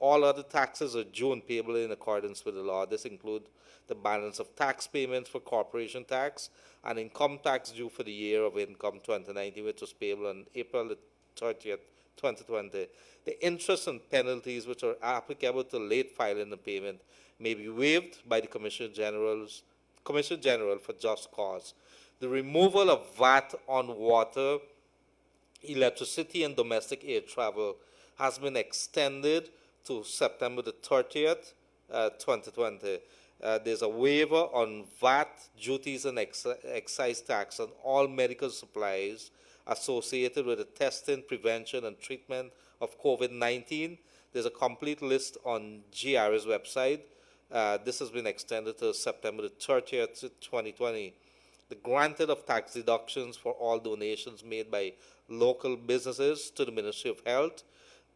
All other taxes are due and payable in accordance with the law. This includes the balance of tax payments for corporation tax and income tax due for the year of income 2019, which was payable on April 30th, 2020. The interest and penalties which are applicable to late filing and payment may be waived by the Commissioner General for just cause. The removal of VAT on water, electricity, and domestic air travel has been extended to September the 30th, 2020. There's a waiver on VAT, duties, and excise tax on all medical supplies associated with the testing, prevention, and treatment of COVID-19. There's a complete list on GR's website. This has been extended to September the 30th, 2020. The granted of tax deductions for all donations made by local businesses to the Ministry of Health,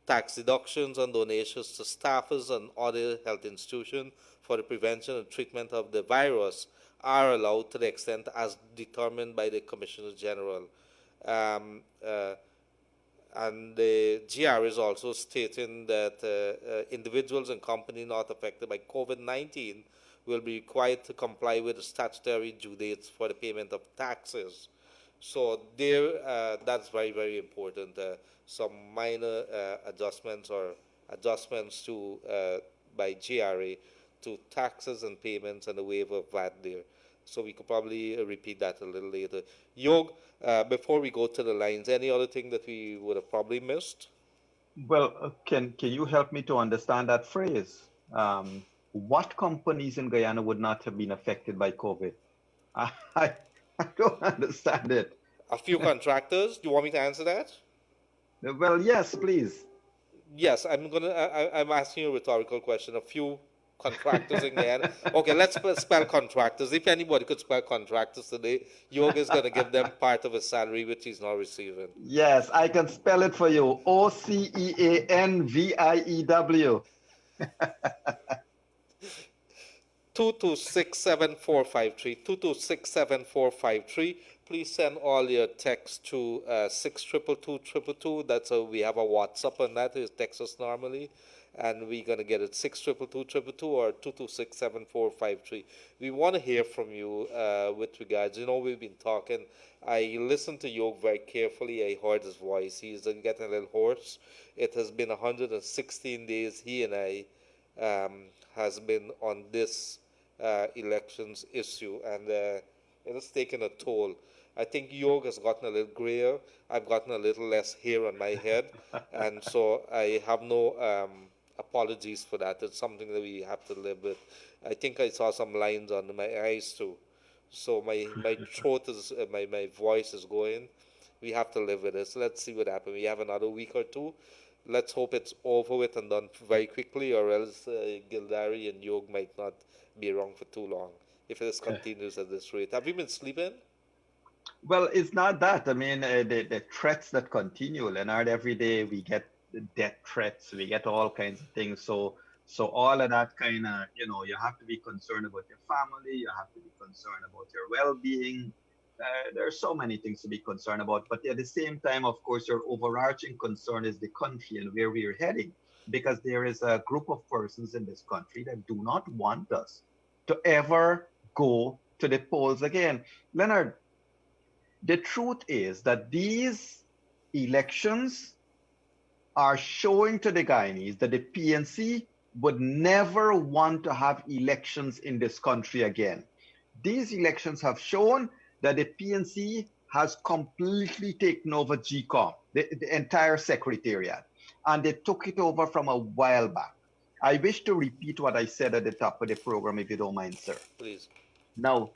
tax deductions on donations to staffers and other health institutions for the prevention and treatment of the virus are allowed to the extent as determined by the Commissioner General. And the GR is also stating that individuals and companies not affected by COVID-19 will be required to comply with the statutory due dates for the payment of taxes. So there, that's very, very important. Some minor adjustments to by GRA to taxes and payments and the waiver of VAT there. So we could probably repeat that a little later. Yog, before we go to the lines, any other thing that we would have probably missed? Well, can you help me to understand that phrase? What companies in Guyana would not have been affected by COVID? I don't understand it. A few contractors. Do you want me to answer that? Well, yes, please. Yes, I'm asking you a rhetorical question. A few contractors in Guyana. Okay, let's spell contractors. If anybody could spell contractors today, Yoga is going to give them part of his salary, which he's not receiving. Yes, I can spell it for you. OCEANVIEW. 2267453. 2267453. Please send all your texts to 6222222. That's we have a WhatsApp on that. You text us normally, and we're gonna get it 6222222 or 2267453. We want to hear from you with regards. You know, we've been talking. I listened to Yog very carefully. I heard his voice. He's getting a little hoarse. It has been 116 days. He and I has been on this elections issue, and it has taken a toll. I think Yog has gotten a little grayer. I've gotten a little less hair on my head, and so I have no apologies for that. It's something that we have to live with. I think I saw some lines under my eyes too. So my throat is my voice is going. We have to live with this. Let's see what happens. We have another week or two. Let's hope it's over with and done very quickly, or else Gildarie and Yog might not be around for too long if this continues at this rate. Have you been sleeping? Well, it's not that. I mean, the threats that continue, Leonard, every day we get death threats, we get all kinds of things. So all of that kind of, you have to be concerned about your family, you have to be concerned about your well-being. There are so many things to be concerned about. But at the same time, of course, your overarching concern is the country and where we are heading, because there is a group of persons in this country that do not want us to ever go to the polls again. Leonard, the truth is that these elections are showing to the Guyanese that the PNC would never want to have elections in this country again. These elections have shown that the PNC has completely taken over GCOM, the entire secretariat, and they took it over from a while back. I wish to repeat what I said at the top of the program, if you don't mind, sir. Please. Now,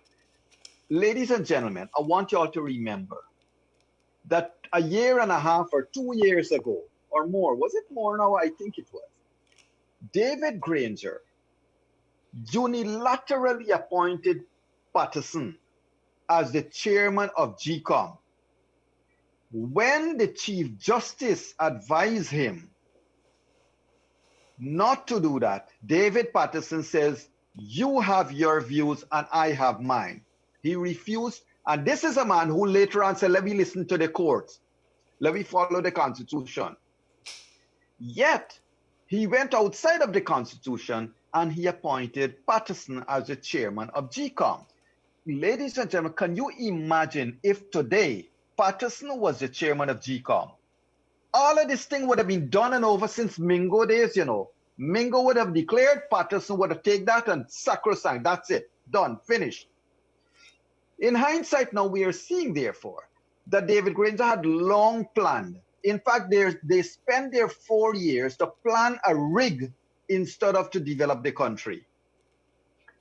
ladies and gentlemen, I want you all to remember that a year and a half or 2 years ago, or more, was it more now? I think it was. David Granger unilaterally appointed Patterson as the chairman of GCOM. When the Chief Justice advised him not to do that, David Patterson says, "You have your views and I have mine." He refused, and this is a man who later on said, "Let me listen to the courts. Let me follow the Constitution." Yet, he went outside of the Constitution and he appointed Patterson as the chairman of GCOM. Ladies and gentlemen, can you imagine if today Patterson was the chairman of GCOM? All of this thing would have been done and over since Mingo days, Mingo would have declared, Patterson would have taken that and sacrosanct. That's it. Done. Finished. In hindsight, now we are seeing, therefore, that David Granger had long planned. In fact, they spent their 4 years to plan a rig instead of to develop the country.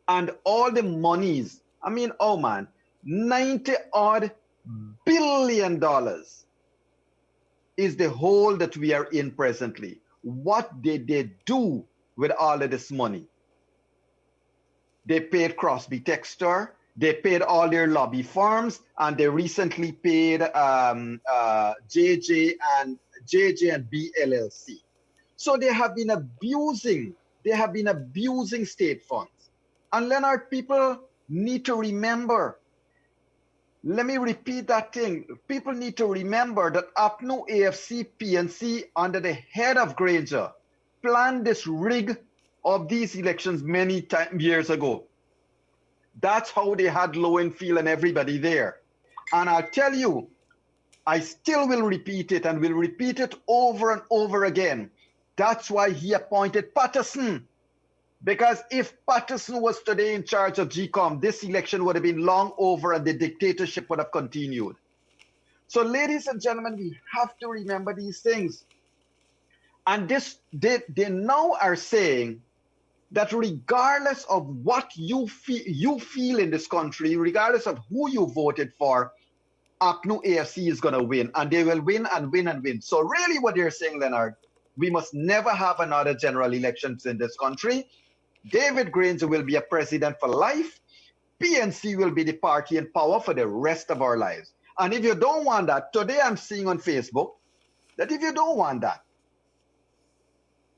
And all the monies, $90-odd billion is the hole that we are in presently. What did they do with all of this money? They paid Crosby Textor, they paid all their lobby firms, and they recently paid JJ and B LLC. So they have been abusing state funds. And Leonard, people need to remember, let me repeat that thing. People need to remember that APNU, AFC, PNC, under the head of Granger, planned this rig of these elections many years ago. That's how they had Lowenfield and everybody there. And I'll tell you, I still will repeat it and will repeat it over and over again. That's why he appointed Patterson. Because if Patterson was today in charge of GCOM, this election would have been long over and the dictatorship would have continued. So ladies and gentlemen, we have to remember these things. And they now are saying that regardless of what you feel in this country, regardless of who you voted for, APNU AFC is going to win, and they will win and win and win. So really what they're saying, Leonard, we must never have another general elections in this country. David Granger will be a president for life. PNC will be the party in power for the rest of our lives. And if you don't want that, today I'm seeing on Facebook that if you don't want that,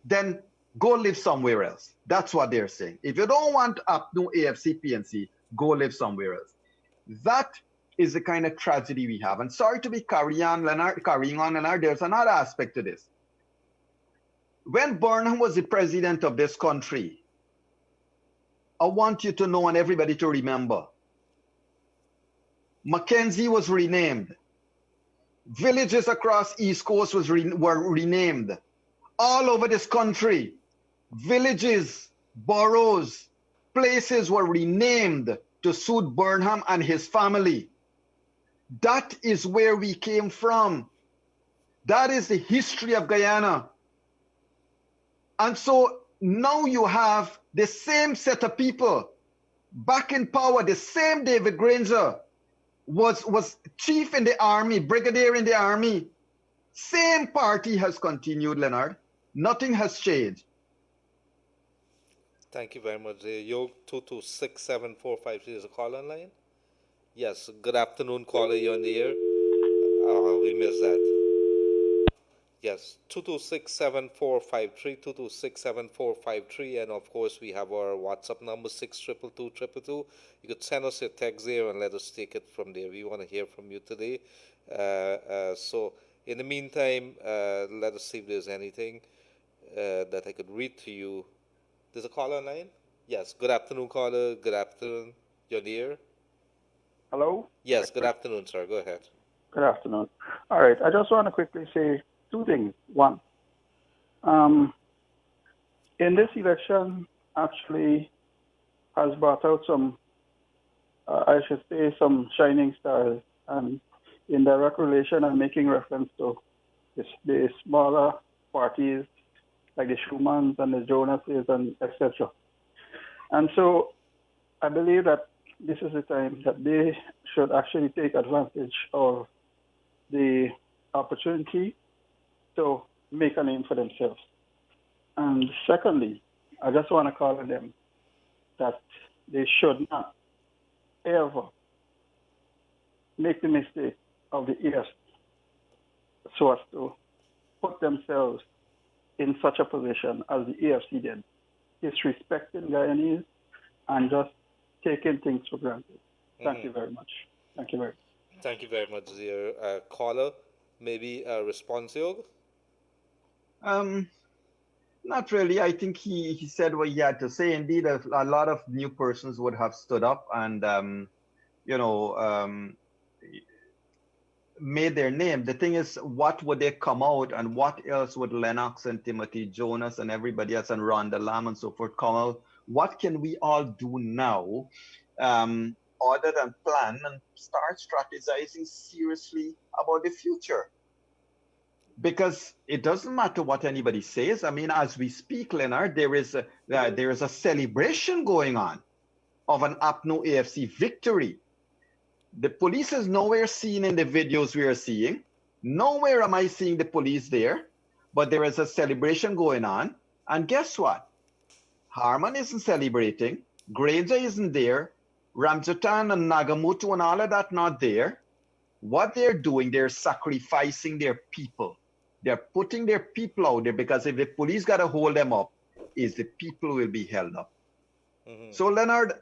then go live somewhere else. That's what they're saying. If you don't want APNU, AFC, PNC, go live somewhere else. That is the kind of tragedy we have. And sorry to be carrying on, Leonard, there's another aspect to this. When Burnham was the president of this country, I want you to know and everybody to remember, Mackenzie was renamed. Villages across East Coast were renamed. All over this country, villages, boroughs, places were renamed to suit Burnham and his family. That is where we came from. That is the history of Guyana. And so now you have the same set of people back in power. The same David Granger was chief in the army, brigadier in the army. Same party has continued, Leonard. Nothing has changed. Thank you very much. Yog 2267453 is a call online. Yes, good afternoon, caller. You're on the air. We missed that. Yes, 2267453, 2267453, and of course we have our WhatsApp number 6222222. You could send us your text there and let us take it from there. We want to hear from you today. So in the meantime, let us see if there's anything that I could read to you. There's a caller online? Yes, good afternoon, caller. Good afternoon. You're there? Hello? Yes, good afternoon, sir. Go ahead. Good afternoon. All right, I just want to quickly say two things. One, in this election, actually has brought out some, I should say, some shining stars. And in direct relation, I'm making reference to the smaller parties like the Schumans and the Jonases and etc. And so I believe that this is the time that they should actually take advantage of the opportunity to make a name for themselves. And secondly, I just want to call on them that they should not ever make the mistake of the ears so as to put themselves in such a position as the AFC did, disrespecting Guyanese and just taking things for granted. Thank you very much. Thank you very much. Thank you very much, dear caller. Maybe a response, Yog? Not really. I think he said what he had to say. Indeed, a lot of new persons would have stood up and, made their name. The thing is, what would they come out and what else would Lennox and Timothy Jonas and everybody else and Rhonda Lamb and so forth come out? What can we all do now other than plan and start strategizing seriously about the future? Because it doesn't matter what anybody says. I mean, as we speak, Leonard, there is a celebration going on of an APNO AFC victory. The police is nowhere seen in the videos we are seeing. Nowhere am I seeing the police there, but there is a celebration going on. And guess what? Harman isn't celebrating. Granger isn't there. Ramjatan and Nagamutu and all of that not there. What they're doing, they're sacrificing their people. They're putting their people out there because if the police got to hold them up, is the people will be held up. So, Leonard,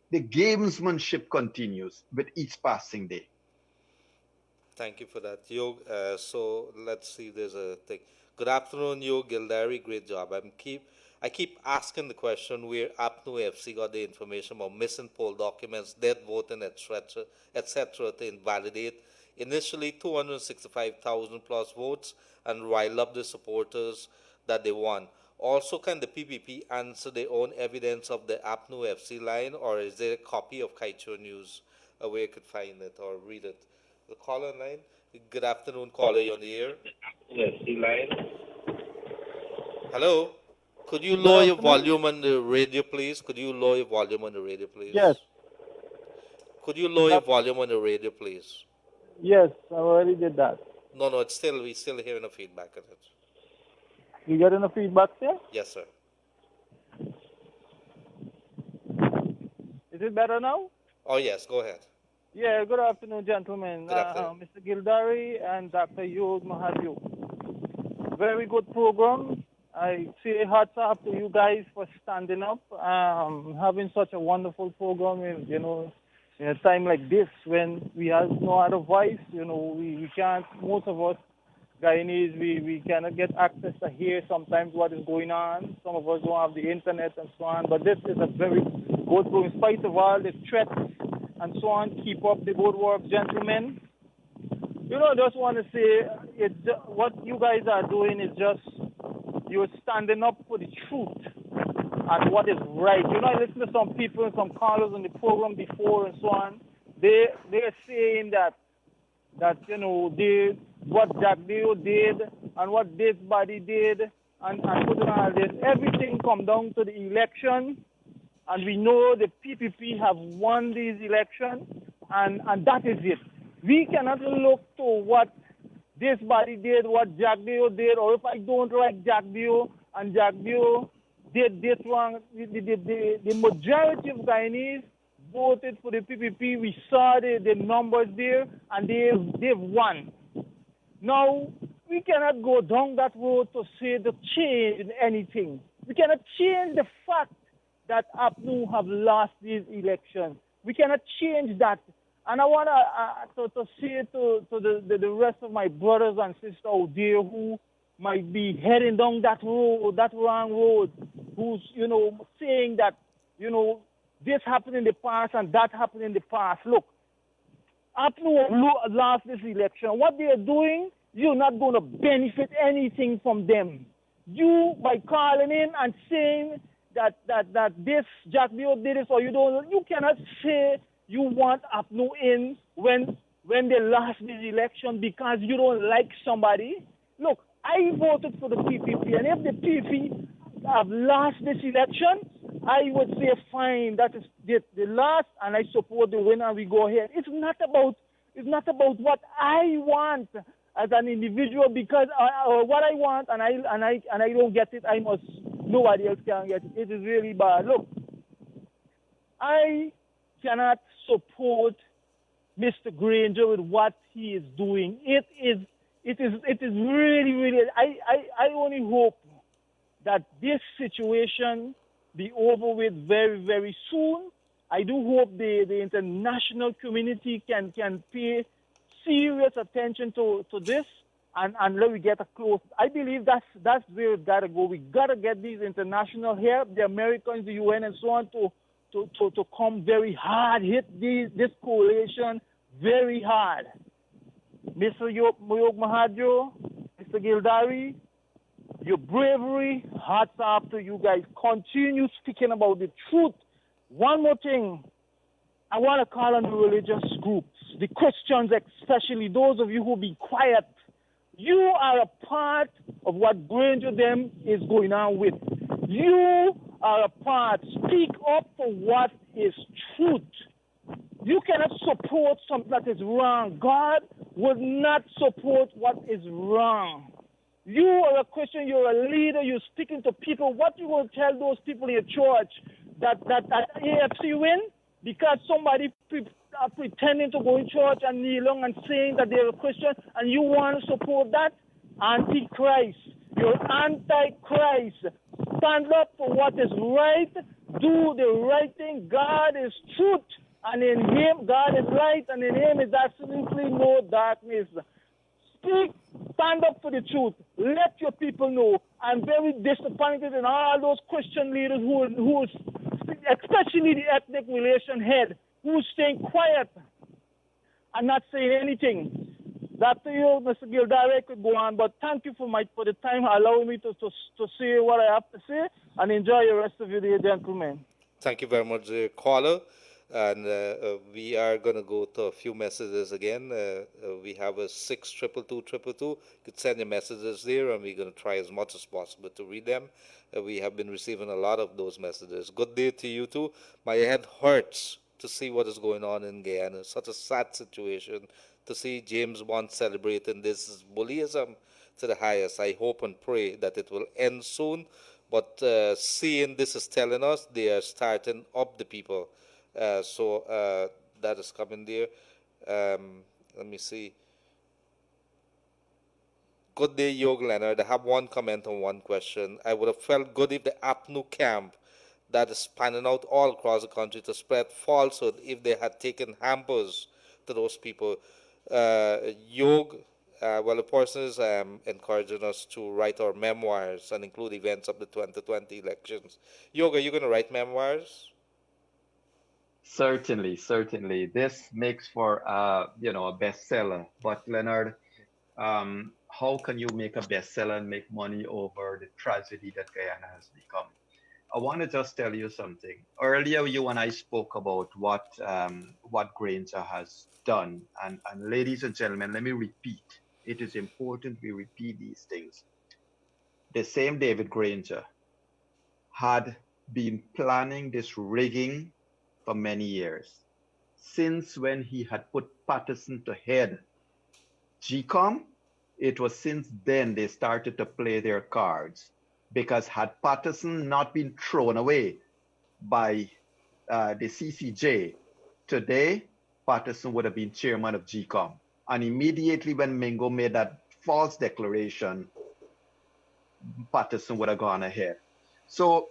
the gamesmanship continues with each passing day. Thank you for that, Yog. So let's see if there's a thing. Good afternoon, Yog Gildarie. Great job. I keep asking the question where APNO FC got the information about missing poll documents, dead voting, etc. to invalidate initially 265,000 plus votes and rile up the supporters that they won. Also, can the PPP answer their own evidence of the APNO FC line, or is there a copy of Kaicho News where you could find it or read it? The caller line. Good afternoon, caller. You're on the air. FC line. Hello. Could you lower your volume on the radio, please? Could you lower your volume on the radio, please? Yes. Could you lower your volume on the radio, please? Yes, I already did that. No, we're still hearing a feedback on it. You getting the feedback there? Yes, sir. Is it better now? Oh, yes, go ahead. Yeah, good afternoon, gentlemen. Good afternoon. Mr. Gildarie and Dr. Yog Mahadeo. Very good program. I say hats off to you guys for standing up, having such a wonderful program, in a time like this when we have no other voice, we can't, most of us Guyanese, we cannot get access to hear sometimes what is going on. Some of us don't have the internet and so on, but this is a very good program. In spite of all the threats and so on, keep up the good work, gentlemen. I just want to say, what you guys are doing is just, you're standing up for the truth and what is right. I listen to some people and some callers on the program before and so on. They're saying that what Jagdeo did and what this body did and putting all this, everything come down to the election and we know the PPP have won these elections, and that is it. We cannot look to what this body did, what Jack Deo did, or if I don't like Jack Deo and Jack Deo did this wrong. The majority of Guyanese voted for the PPP. We saw the numbers there, and they've won. Now, we cannot go down that road to say to change anything. We cannot change the fact that APNU have lost these elections. We cannot change that. And I want to say to the rest of my brothers and sisters out there who might be heading down that road, that wrong road, who's, saying that, this happened in the past and that happened in the past. Look, APNU lost this election. What they are doing, you're not going to benefit anything from them. You, by calling in and saying that this Jack Deo did this, or you cannot say you want APNU in when they lost this election because you don't like somebody. Look, I voted for the PPP, and if the PPP have lost this election, I would say fine, that is the last, and I support the winner. We go ahead. It's not about what I want as an individual, because what I want and I don't get it. Nobody else can get it. It is really bad. Look, I cannot support Mr. Granger with what he is doing. It is really, really. I only hope that this situation be over with very, very soon. I do hope the international community can pay serious attention to this and let we get a close. I believe that's where it gotta go. We gotta get these international help, the Americans, the UN, and so on to come very hard, hit this coalition very hard. Mr. Yog Mahadeo, Mr. Gildarie, your bravery, hats off to you guys. Continue speaking about the truth. One more thing, I want to call on the religious groups, the Christians especially, those of you who be quiet. You are a part of what Granger them is going on with. You are a part. Speak up for what is truth. You cannot support something that is wrong. God would not support what is wrong. You are a Christian, you're a leader, you're speaking to people. What you will tell those people in your church that AFC win because somebody are pretending to go in church and kneel down and saying that they're a Christian, and you want to support that? Antichrist. You're antichrist. Stand up for what is right. Do the right thing. God is truth, and in him, God is light, and in him is absolutely no darkness. Speak, stand up for the truth. Let your people know. I'm very disappointed in all those Christian leaders who especially the ethnic relation head, who's staying quiet and not saying anything. Dr. You, Mr. Gildarie, could go on, but thank you for the time allowing me to say what I have to say, and enjoy the rest of your day, gentlemen. Thank you very much, caller. And we are going to go to a few messages again. We have a 6222222. You could send your messages there, and we're going to try as much as possible to read them. We have been receiving a lot of those messages. Good day to you too. My head hurts to see what is going on in Guyana. Such a sad situation to see James Bond celebrating this is bullyism to the highest. I hope and pray that it will end soon. But seeing this is telling us they are starting up the people. So that is coming there. Let me see. Good day, Yog Leonard. I have one comment on one question. I would have felt good if the APNU camp that is spanning out all across the country to spread falsehood if they had taken hampers to those people. Yog, well, the person is encouraging us to write our memoirs and include events of the 2020 elections. Yog, are you going to write memoirs? Certainly. This makes for a bestseller. But Leonard, how can you make a bestseller and make money over the tragedy that Guyana has become? I want to just tell you something. Earlier, you and I spoke about what Granger has done, and ladies and gentlemen, let me repeat. It is important we repeat these things. The same David Granger had been planning this rigging for many years. Since when he had put Patterson to head GCOM, it was since then they started to play their cards. Because had Patterson not been thrown away by the CCJ, today Patterson would have been chairman of GCOM. And immediately when Mingo made that false declaration, Patterson would have gone ahead. So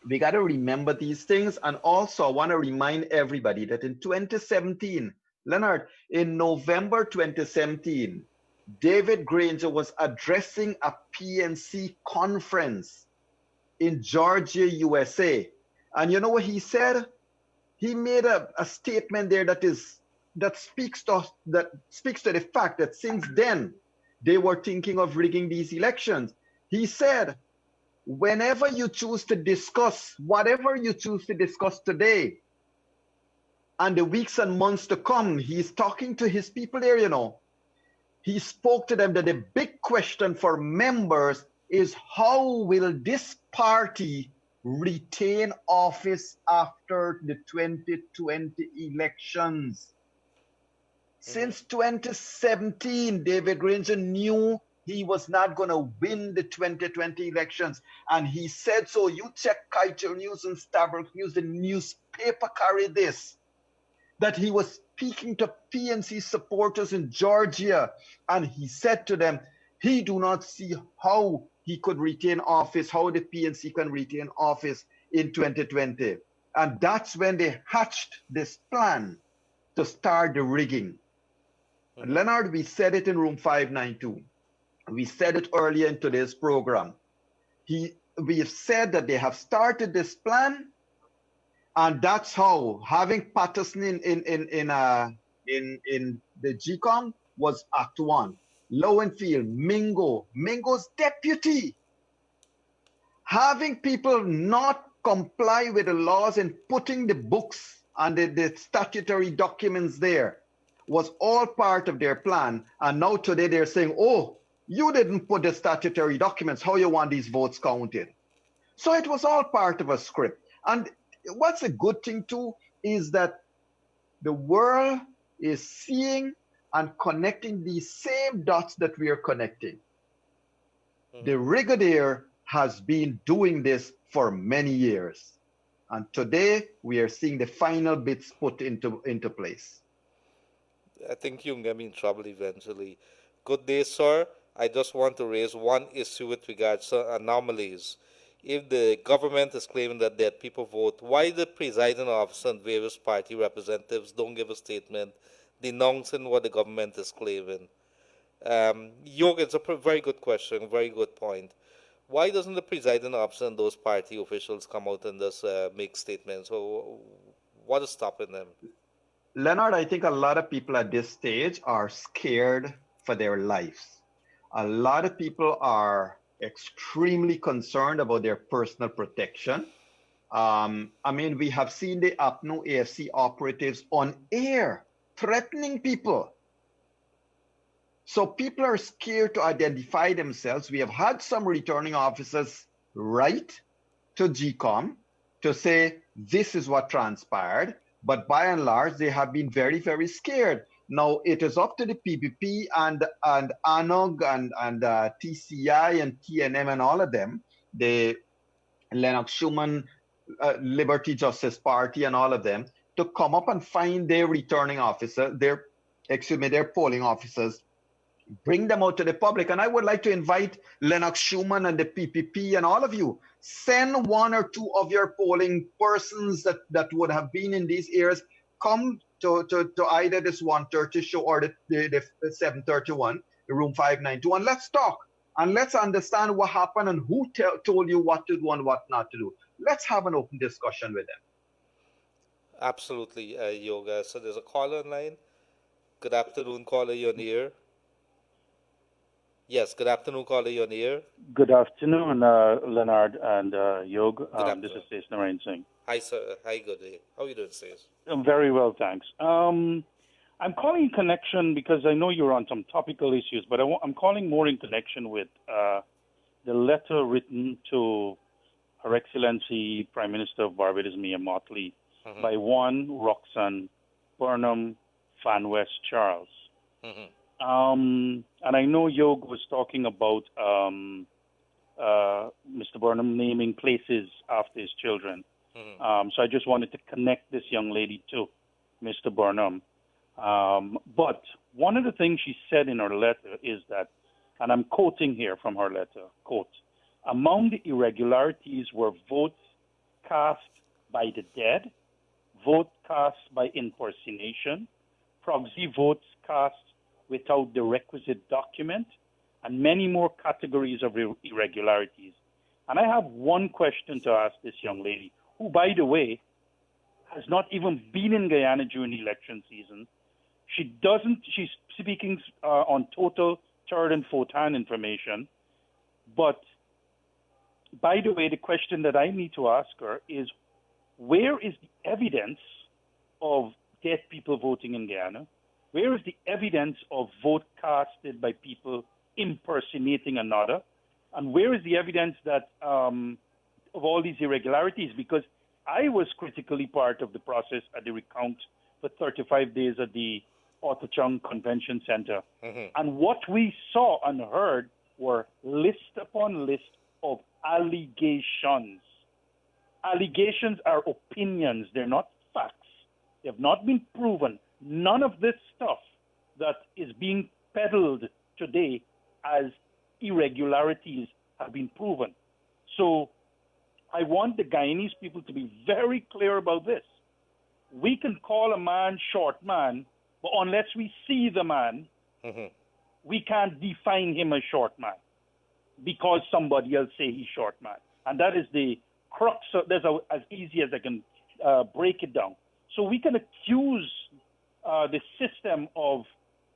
we got to remember these things. And also, I want to remind everybody that in 2017, Leonard, in November 2017, David Granger was addressing a PNC conference in Georgia, USA. And you know what he said? He made a statement there that speaks to the fact that since then they were thinking of rigging these elections. He said, whenever you choose to discuss, whatever you choose to discuss today and the weeks and months to come, he's talking to his people there, you know. He spoke to them that the big question for members is how will this party retain office after the 2020 elections? Since 2017, David Granger knew he was not going to win the 2020 elections. And he said so. You check Kaiser News and Starbuck News, the newspaper carried this, that he was speaking to PNC supporters in Georgia. And he said to them, he do not see how he could retain office, how the PNC can retain office in 2020. And that's when they hatched this plan to start the rigging. And Leonard, we said it in room 592. We said it earlier in today's program. We have said that they have started this plan, and that's how having Patterson in the GCOM was Act 1. Lowenfield, Mingo's deputy. Having people not comply with the laws and putting the books and the statutory documents there was all part of their plan. And now today they're saying, oh, you didn't put the statutory documents, how you want these votes counted? So it was all part of a script. And what's a good thing too is that the world is seeing and connecting these same dots that we are connecting. The Brigadier has been doing this for many years. And today we are seeing the final bits put into place. I think you'll get me in trouble eventually. Good day, sir. I just want to raise one issue with regards to anomalies. If the government is claiming that dead people vote, why the presiding officer and various party representatives don't give a statement denouncing what the government is claiming? Yog, it's a very good question, very good point. Why doesn't the presiding officer and those party officials come out and just make statements? So what is stopping them? Leonard, I think a lot of people at this stage are scared for their lives. A lot of people are extremely concerned about their personal protection. I mean, we have seen the APNO AFC operatives on air threatening people. So people are scared to identify themselves. We have had some returning officers write to GCOM to say, this is what transpired. But by and large, they have been very, very scared. Now, it is up to the PPP and ANOG and TCI and TNM and all of them, the Lennox Schumann Liberty Justice Party and all of them, to come up and find their returning officer, their polling officers, bring them out to the public. And I would like to invite Lennox Schumann and the PPP and all of you, send one or two of your polling persons that would have been in these areas, come to either this 1:30 show or the 7:31, the room 592, and let's talk. And let's understand what happened and who told you what to do and what not to do. Let's have an open discussion with them. Absolutely, Yoga. So there's a caller online. Good afternoon, caller, you're on the air. Yes, good afternoon, caller, you're on the air. Good afternoon, Leonard and Yog. This is Sej Narayan Singh. Hi, sir. Hi, good day. How are you doing, Sej? I'm very well, thanks. I'm calling in connection because I know you're on some topical issues, but I'm calling more in connection with the letter written to Her Excellency Prime Minister of Barbados, Mia Motley, Mhm. by one Roxanne Burnham Fan West Charles. Mhm. And I know Yog was talking about Mr. Burnham naming places after his children. Mhm. So I just wanted to connect this young lady to Mr. Burnham. But one of the things she said in her letter is that, and I'm quoting here from her letter, quote, among the irregularities were votes cast by the dead, vote cast by impersonation, proxy votes cast without the requisite document, and many more categories of irregularities. And I have one question to ask this young lady, who, by the way, has not even been in Guyana during the election season. She's speaking on total third and fourth hand information. But by the way, the question that I need to ask her is, where is the evidence of dead people voting in Guyana? Where is the evidence of vote casted by people impersonating another? And where is the evidence that of all these irregularities? Because I was critically part of the process at the recount for 35 days at the Otachong Convention Center. Mhm. And what we saw and heard were list upon list of allegations. Allegations are opinions. They're not facts. They have not been proven. None of this stuff that is being peddled today as irregularities have been proven. So I want the Guyanese people to be very clear about this. We can call a man short man, but unless we see the man, Mhm. we can't define him as short man because somebody else say he's short man. And that is the crux of, that's as easy as I can break it down. So we can accuse the system of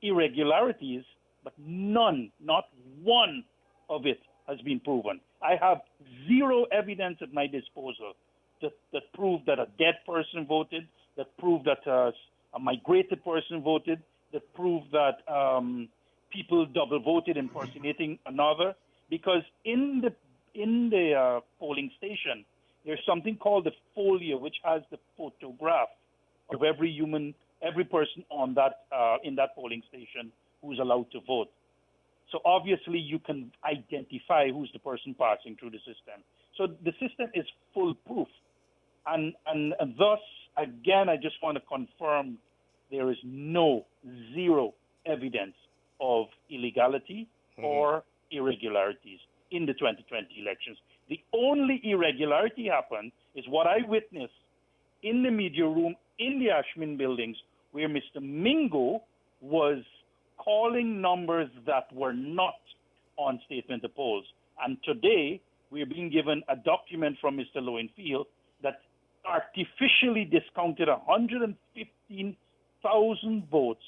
irregularities, but none, not one of it has been proven. I have zero evidence at my disposal that prove that a dead person voted, that prove that a migrated person voted, that prove that people double voted impersonating another. Because in the polling station, there's something called the folio, which has the photograph of every person on that in that polling station who's allowed to vote. So obviously you can identify who's the person passing through the system. So the system is foolproof. And thus, again, I just want to confirm there is zero evidence of illegality or irregularities in the 2020 elections. The only irregularity happened is what I witnessed in the media room in the Ashmin buildings, where Mr. Mingo was calling numbers that were not on statement of polls. And today, we're being given a document from Mr. Lowenfield that artificially discounted 115,000 votes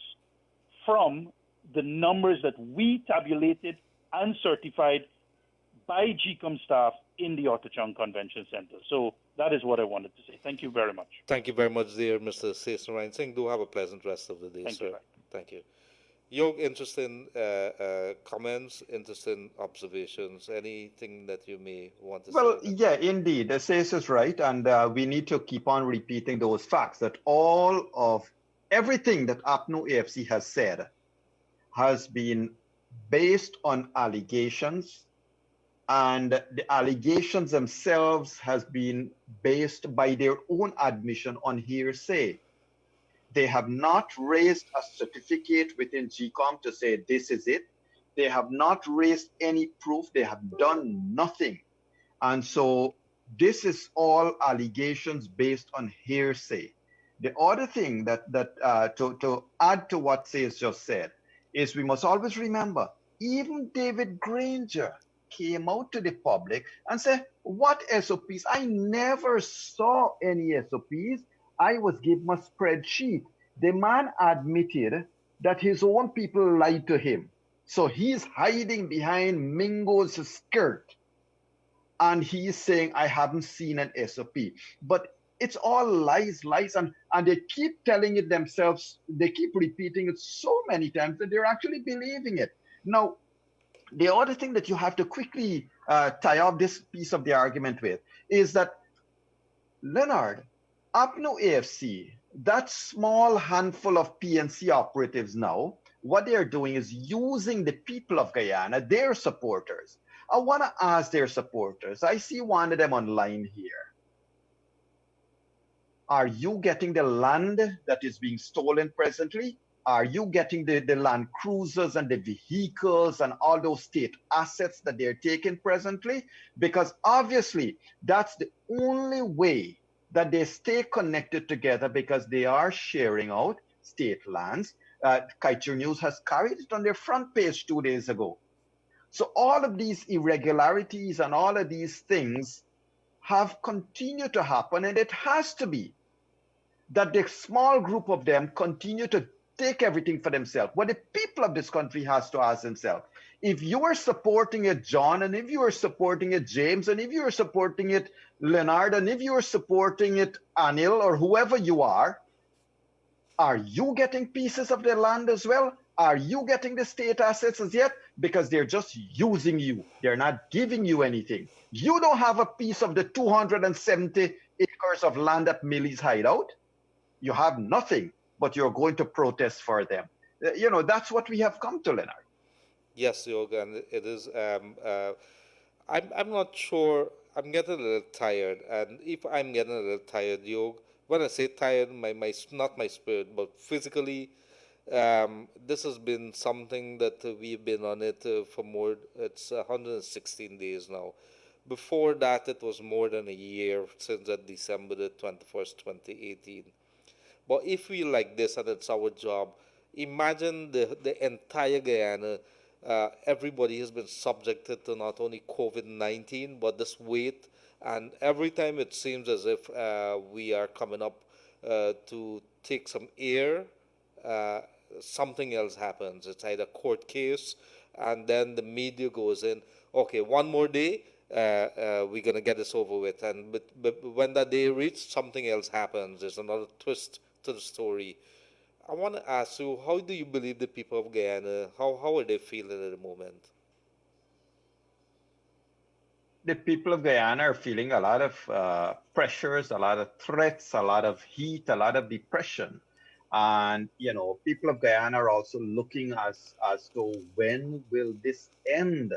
from the numbers that we tabulated and certified by GCOM staff in the Otachong Convention Center. So that is what I wanted to say. Thank you very much. Thank you very much, dear Mr. Sesnarayan Singh. Do have a pleasant rest of the day, Thank sir. you. Thank you. Yog, interesting comments, interesting observations. Anything that you may want to Well, say? yeah, indeed. The Says is right. And we need to keep on repeating those facts that all of everything that APNO AFC has said has been based on allegations. And the allegations themselves has been based by their own admission on hearsay. They have not raised a certificate within GCOM to say this is it. They have not raised any proof. They have done nothing. And so this is all allegations based on hearsay. The other thing that to add to what Says just said is we must always remember, even David Granger came out to the public and said, what SOPs? I never saw any SOPs. I was given a spreadsheet. The man admitted that his own people lied to him. So he's hiding behind Mingo's skirt. And he's saying, I haven't seen an SOP. But it's all lies, and they keep telling it themselves. They keep repeating it so many times that they're actually believing it. Now, the other thing that you have to quickly tie up this piece of the argument with is that, Leonard, Apno AFC, that small handful of PNC operatives now, what they're doing is using the people of Guyana, their supporters. I want to ask their supporters, I see one of them online here. Are you getting the land that is being stolen presently? Are you getting the land cruisers and the vehicles and all those state assets that they're taking presently? Because obviously that's the only way that they stay connected together, because they are sharing out state lands. Kaiju News has carried it on their front page 2 days ago. So all of these irregularities and all of these things have continued to happen, and it has to be that the small group of them continue to take everything for themselves. What the people of this country has to ask themselves, if you are supporting it, John, and if you are supporting it, James, and if you are supporting it, Leonard, and if you are supporting it, Anil, or whoever you are you getting pieces of their land as well? Are you getting the state assets as yet? Because they're just using you. They're not giving you anything. You don't have a piece of the 270 acres of land at Millie's hideout. You have nothing, but you're going to protest for them. That's what we have come to, Leonard. Yes, Yoga, and it is. I'm not sure. I'm getting a little tired, and if I'm getting a little tired, Yoga, when I say tired, my not my spirit, but physically, this has been something that we've been on it for more. It's 116 days now. Before that, it was more than a year since that December the 21st, 2018. But if we like this and it's our job, imagine the entire Guyana. Everybody has been subjected to not only COVID-19, but this weight. And every time it seems as if we are coming up to take some air, something else happens. It's either court case, and then the media goes in, okay, one more day, we're going to get this over with. But when that day reaches, something else happens. There's another twist to the story. I want to ask you, how do you believe the people of Guyana, how are they feeling at the moment? The people of Guyana are feeling a lot of pressures, a lot of threats, a lot of heat, a lot of depression. And, people of Guyana are also looking as to when will this end?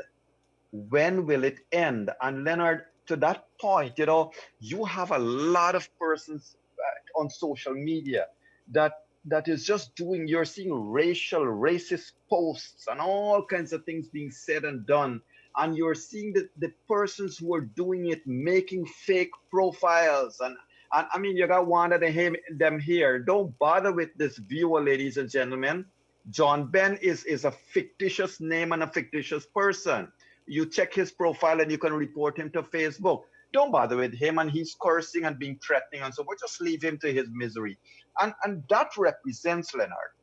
When will it end? And Leonard, to that point, you have a lot of persons on social media that is just you're seeing racist posts and all kinds of things being said and done. And you're seeing the persons who are doing it making fake profiles. And I mean, you got one of them here. Don't bother with this viewer, ladies and gentlemen. John Ben is a fictitious name and a fictitious person. You check his profile and you can report him to Facebook. Don't bother with him, and he's cursing and being threatening and so forth. Just leave him to his misery. And that represents, Leonard.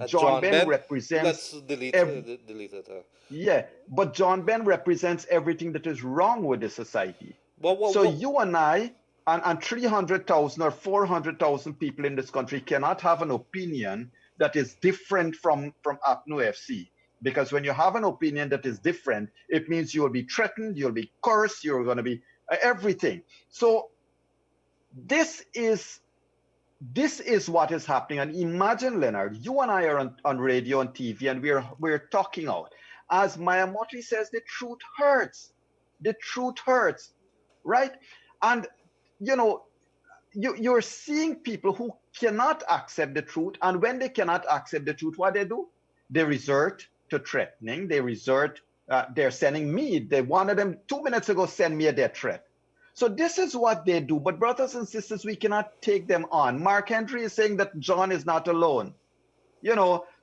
John Ben represents. Let's delete it. Yeah, but John Ben represents everything that is wrong with the society. So you and I and 300,000 or 400,000 people in this country cannot have an opinion that is different from APNU FC. Because when you have an opinion that is different, it means you will be threatened, you'll be cursed, you're going to be everything. So this is what is happening. And imagine, Leonard, you and I are on radio and TV, and we're talking out. As Maya Motley says, the truth hurts. The truth hurts, right? And you're seeing people who cannot accept the truth, and when they cannot accept the truth, what they do? They resort to threatening. They're sending me. They wanted them 2 minutes ago send me a death threat. So this is what they do. But brothers and sisters, we cannot take them on. Mark Henry is saying that John is not alone.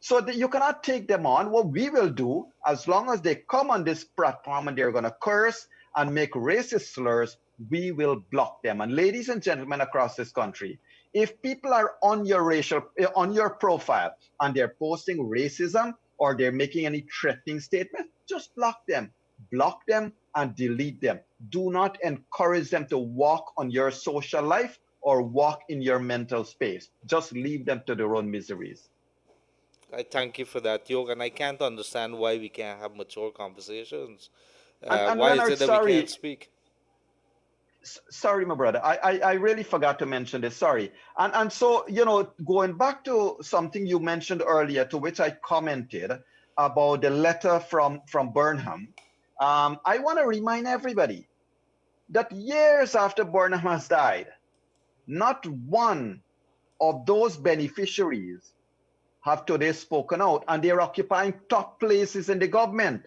So you cannot take them on. What we will do, as long as they come on this platform and they're going to curse and make racist slurs, we will block them. And ladies and gentlemen across this country, if people are on your profile and they're posting racism or they're making any threatening statement, just block them. Block them and delete them. Do not encourage them to walk on your social life or walk in your mental space. Just leave them to their own miseries. I thank you for that, Yog, and I can't understand why we can't have mature conversations. And Why is Leonard, it that we can't sorry, speak? sorry, my brother. I really forgot to mention this. Sorry. And so, going back to something you mentioned earlier, to which I commented about the letter from Burnham, I want to remind everybody that years after Burnham has died, not one of those beneficiaries have today spoken out, and they're occupying top places in the government.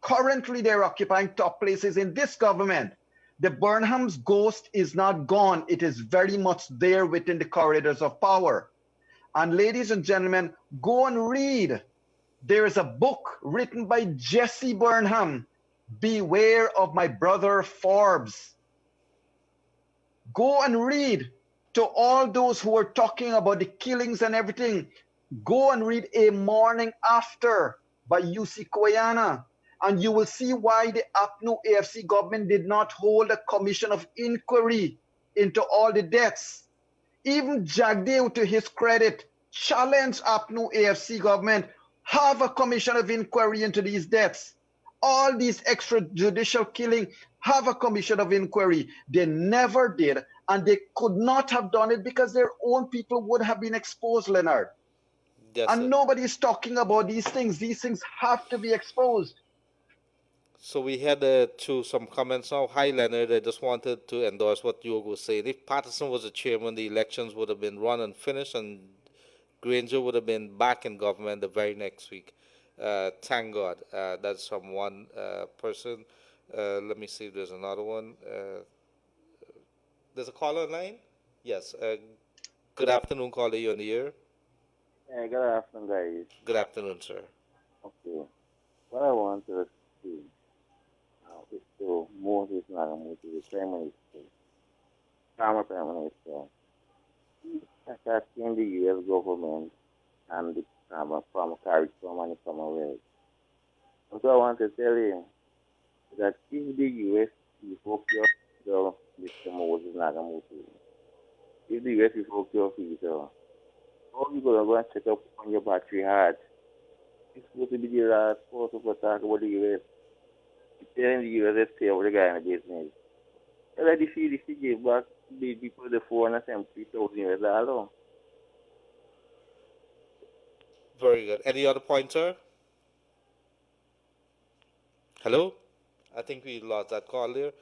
Currently, they're occupying top places in this government. The Burnham's ghost is not gone. It is very much there within the corridors of power. And ladies and gentlemen, go and read. There is a book written by Jesse Burnham, Beware of My Brother Forbes. Go and read. To all those who are talking about the killings and everything, go and read A Morning After by UC Koyana, and you will see why the APNU AFC government did not hold a commission of inquiry into all the deaths. Even Jagdeo, to his credit, challenged APNU AFC government, have a commission of inquiry into these deaths. All these extrajudicial killing, have a commission of inquiry. They never did, and they could not have done it because their own people would have been exposed, Leonard. Yes, And sir. nobody's talking about these things. These things have to be exposed. So we had some comments now. Hi, Leonard. I just wanted to endorse what Yog was saying. If Patterson was the chairman, the elections would have been run and finished, and Granger would have been back in government the very next week. Thank God. That's from one person. Let me see if there's another one. There's a caller online? Yes. Good afternoon, caller. You on the air? Yeah, good afternoon, guys. Good afternoon, sir. Okay. What I want to see is to Moses Nagamuti, the Prime Minister, former Prime Minister, attacking the U.S. government and the from CARICOM and the Commonwealth. And so I want to tell you that if the U.S. people kill Mr. Moses Nagamuti, if the U.S. people kill Peter, how you going to go and check up on your battery hard? It's supposed to be the last person to talk about the U.S. You're telling the U.S. to stay over the guy in the business. Tell the CDC give back the people the $473,000. Very good. Any other pointer? Hello? I think we lost that call there.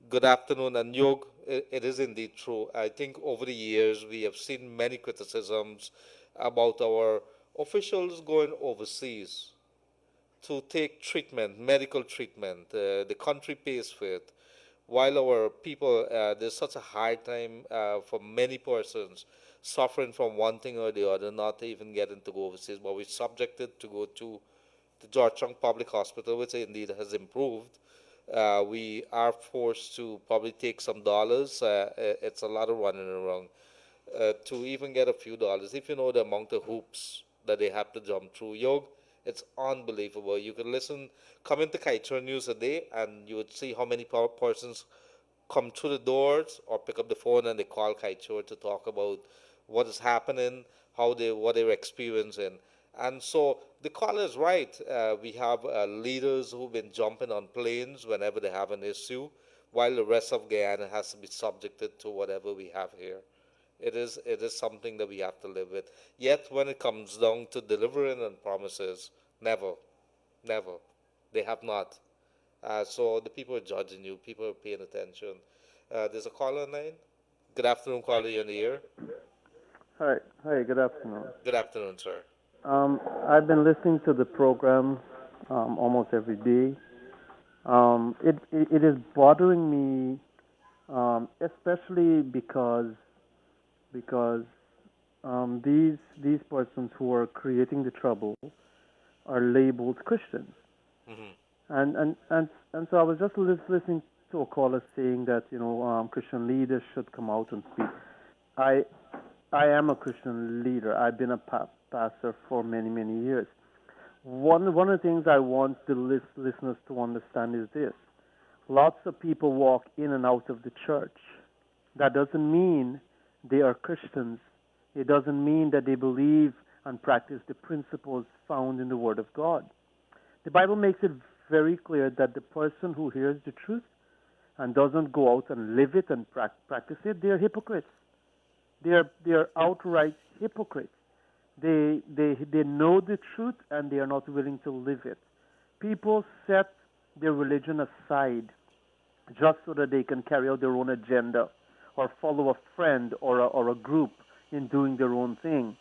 Good afternoon. And Yog, it is indeed true. I think over the years we have seen many criticisms about our officials going overseas to take treatment, medical treatment. The country pays for it. While our people, there's such a hard time for many persons suffering from one thing or the other, not even getting to go overseas, but we're subjected to go to the Georgetown Public Hospital, which indeed has improved. We are forced to probably take some dollars. It's a lot of running around to even get a few dollars. If you know the amount of hoops that they have to jump through, Yog, it's unbelievable. You could come into Kaichur News a day, and you would see how many persons come through the doors or pick up the phone and they call Kaichur to talk about what is happening, what they're experiencing. And so the caller is right. We have leaders who've been jumping on planes whenever they have an issue, while the rest of Guyana has to be subjected to whatever we have here. It is something that we have to live with. Yet when it comes down to delivering on promises, never. They have not. So the people are judging you. People are paying attention. There's a caller online. Good afternoon, caller. You're in the air. Hi, good afternoon. Good afternoon, sir. I've been listening to the program almost every day. It is bothering me, especially because these persons who are creating the trouble are labeled Christians. Mm-hmm. And so I was just listening to a caller saying that Christian leaders should come out and speak. I am a Christian leader. I've been a pastor for many years. One of the things I want the listeners to understand is this: lots of people walk in and out of the church. That doesn't mean they are Christians. It doesn't mean that they believe and practice the principles found in the Word of God. The Bible makes it very clear that the person who hears the truth and doesn't go out and live it and practice it, they're hypocrites. They're outright hypocrites. They know the truth and they are not willing to live it. People set their religion aside just so that they can carry out their own agenda or follow a friend or a group in doing their own thing.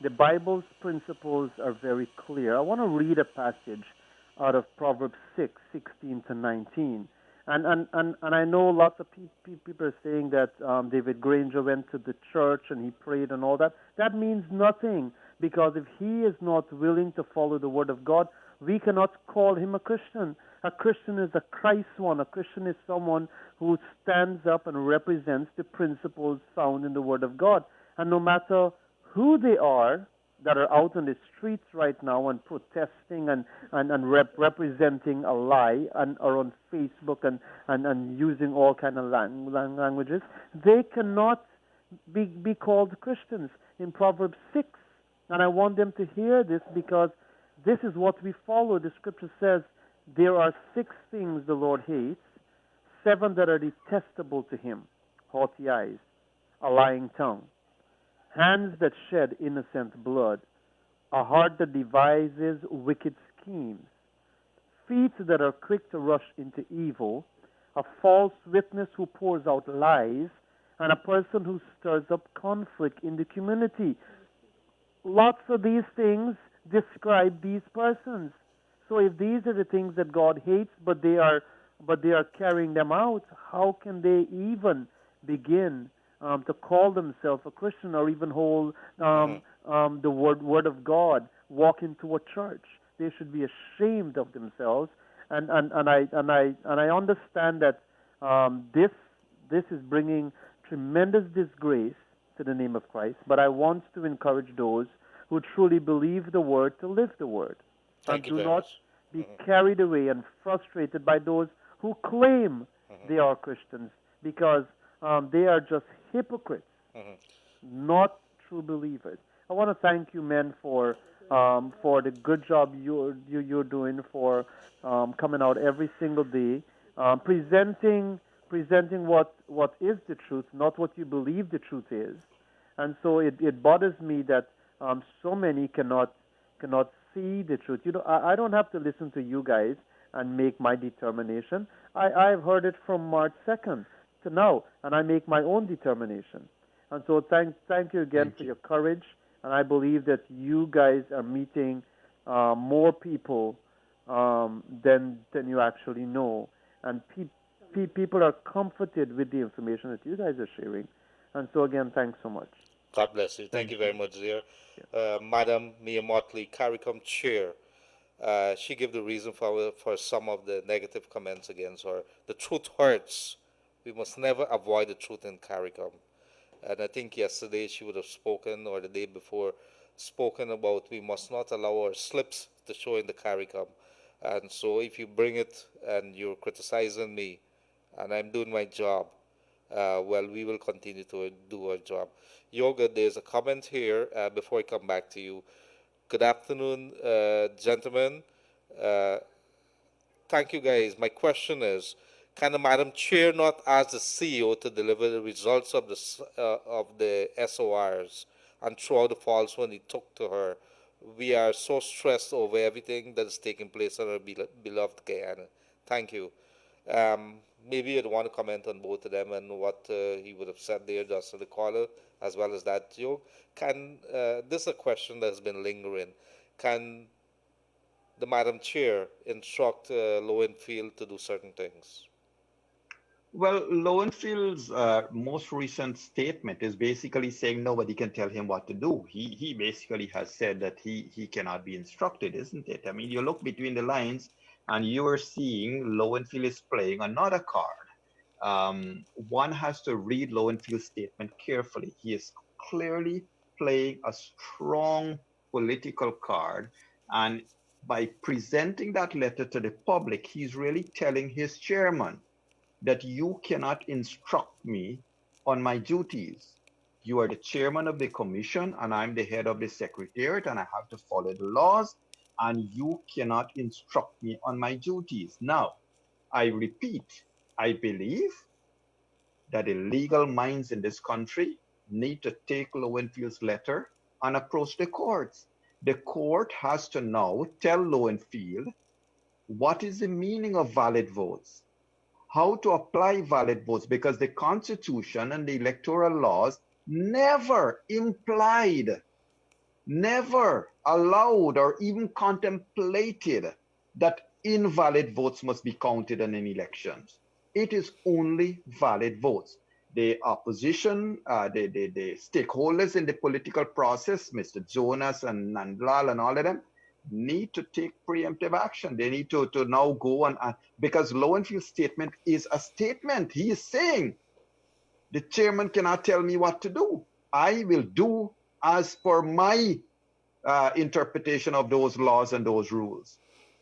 The Bible's principles are very clear. I want to read a passage out of Proverbs 6:16 to 19. And I know lots of people are saying that David Granger went to the church and he prayed and all that. That means nothing, because if he is not willing to follow the Word of God, we cannot call him a Christian. A Christian is a Christ one. A Christian is someone who stands up and represents the principles found in the Word of God. And no matter who they are that are out on the streets right now and protesting and representing a lie and are on Facebook and using all kind of languages, they cannot be called Christians in Proverbs 6. And I want them to hear this, because this is what we follow. The scripture says there are 6 things the Lord hates, 7 that are detestable to him: haughty eyes, a lying tongue, hands that shed innocent blood, a heart that devises wicked schemes, feet that are quick to rush into evil, a false witness who pours out lies, and a person who stirs up conflict in the community. Lots of these things describe these persons. So if these are the things that God hates, but they are carrying them out, how can they even begin to call themselves a Christian, or even hold the word of God, walk into a church? They should be ashamed of themselves. And I understand that this is bringing tremendous disgrace to the name of Christ. But I want to encourage those who truly believe the Word to live the Word, and do not be carried away and frustrated by those who claim they are Christians, because they are just hypocrites, not true believers. I want to thank you, men, for the good job you're doing, for coming out every single day, presenting what is the truth, not what you believe the truth is. And so it bothers me that so many cannot see the truth. You know, I don't have to listen to you guys and make my determination. I've heard it from March 2nd to now, and I make my own determination. And so thank you again for your courage. And I believe that you guys are meeting more people than you actually know. And people are comforted with the information that you guys are sharing. And so again, thanks so much. God bless you. Thank you very much, dear. Madam Mia Motley, CARICOM chair, she gave the reason for some of the negative comments against her. The truth hurts. We must never avoid the truth in CARICOM. And I think yesterday she would have spoken, or the day before, spoken about we must not allow our slips to show in the CARICOM. And so if you bring it and you're criticizing me and I'm doing my job, well, we will continue to do our job. Yoga, there's a comment here before I come back to you. Good afternoon, gentlemen. Thank you, guys. My question is, can the Madam Chair not ask the CEO to deliver the results of the SORs and throw out the false one he took to her? We are so stressed over everything that is taking place in our beloved Guyana. Thank you. Maybe you'd want to comment on both of them and what he would have said there, just to the caller, as well as that, Joe. This is a question that's been lingering. Can the Madam Chair instruct Lowenfield to do certain things? Well, Lowenfield's most recent statement is basically saying nobody can tell him what to do. He basically has said that he cannot be instructed, isn't it? I mean, you look between the lines and you are seeing Lowenfield is playing another card. One has to read Lowenfield's statement carefully. He is clearly playing a strong political card, and by presenting that letter to the public, he's really telling his chairman that you cannot instruct me on my duties. You are the chairman of the commission and I'm the head of the secretariat, and I have to follow the laws. and you cannot instruct me on my duties. Now, I repeat, I believe that the legal minds in this country need to take Lowenfield's letter and approach the courts. The court has to now tell Lowenfield what is the meaning of valid votes, how to apply valid votes, because the Constitution and the electoral laws never implied, never allowed, or even contemplated that invalid votes must be counted in elections. It is only valid votes. The opposition, the stakeholders in the political process, Mr. Jonas and Nandlal and all of them, need to take preemptive action. They need to now go on, because Lowenfield's statement is a statement. He is saying, the chairman cannot tell me what to do. I will do as per my interpretation of those laws and those rules.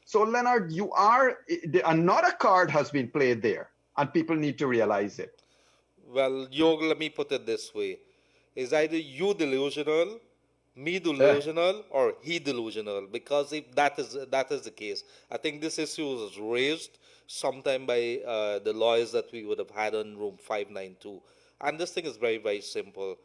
So Leonard, another card has been played there, and people need to realize it. Well, Yog, let me put it this way. Is either you delusional, me delusional, or he delusional? Because if that is the case, I think this issue was raised sometime by the lawyers that we would have had in room 592. And this thing is very, very simple.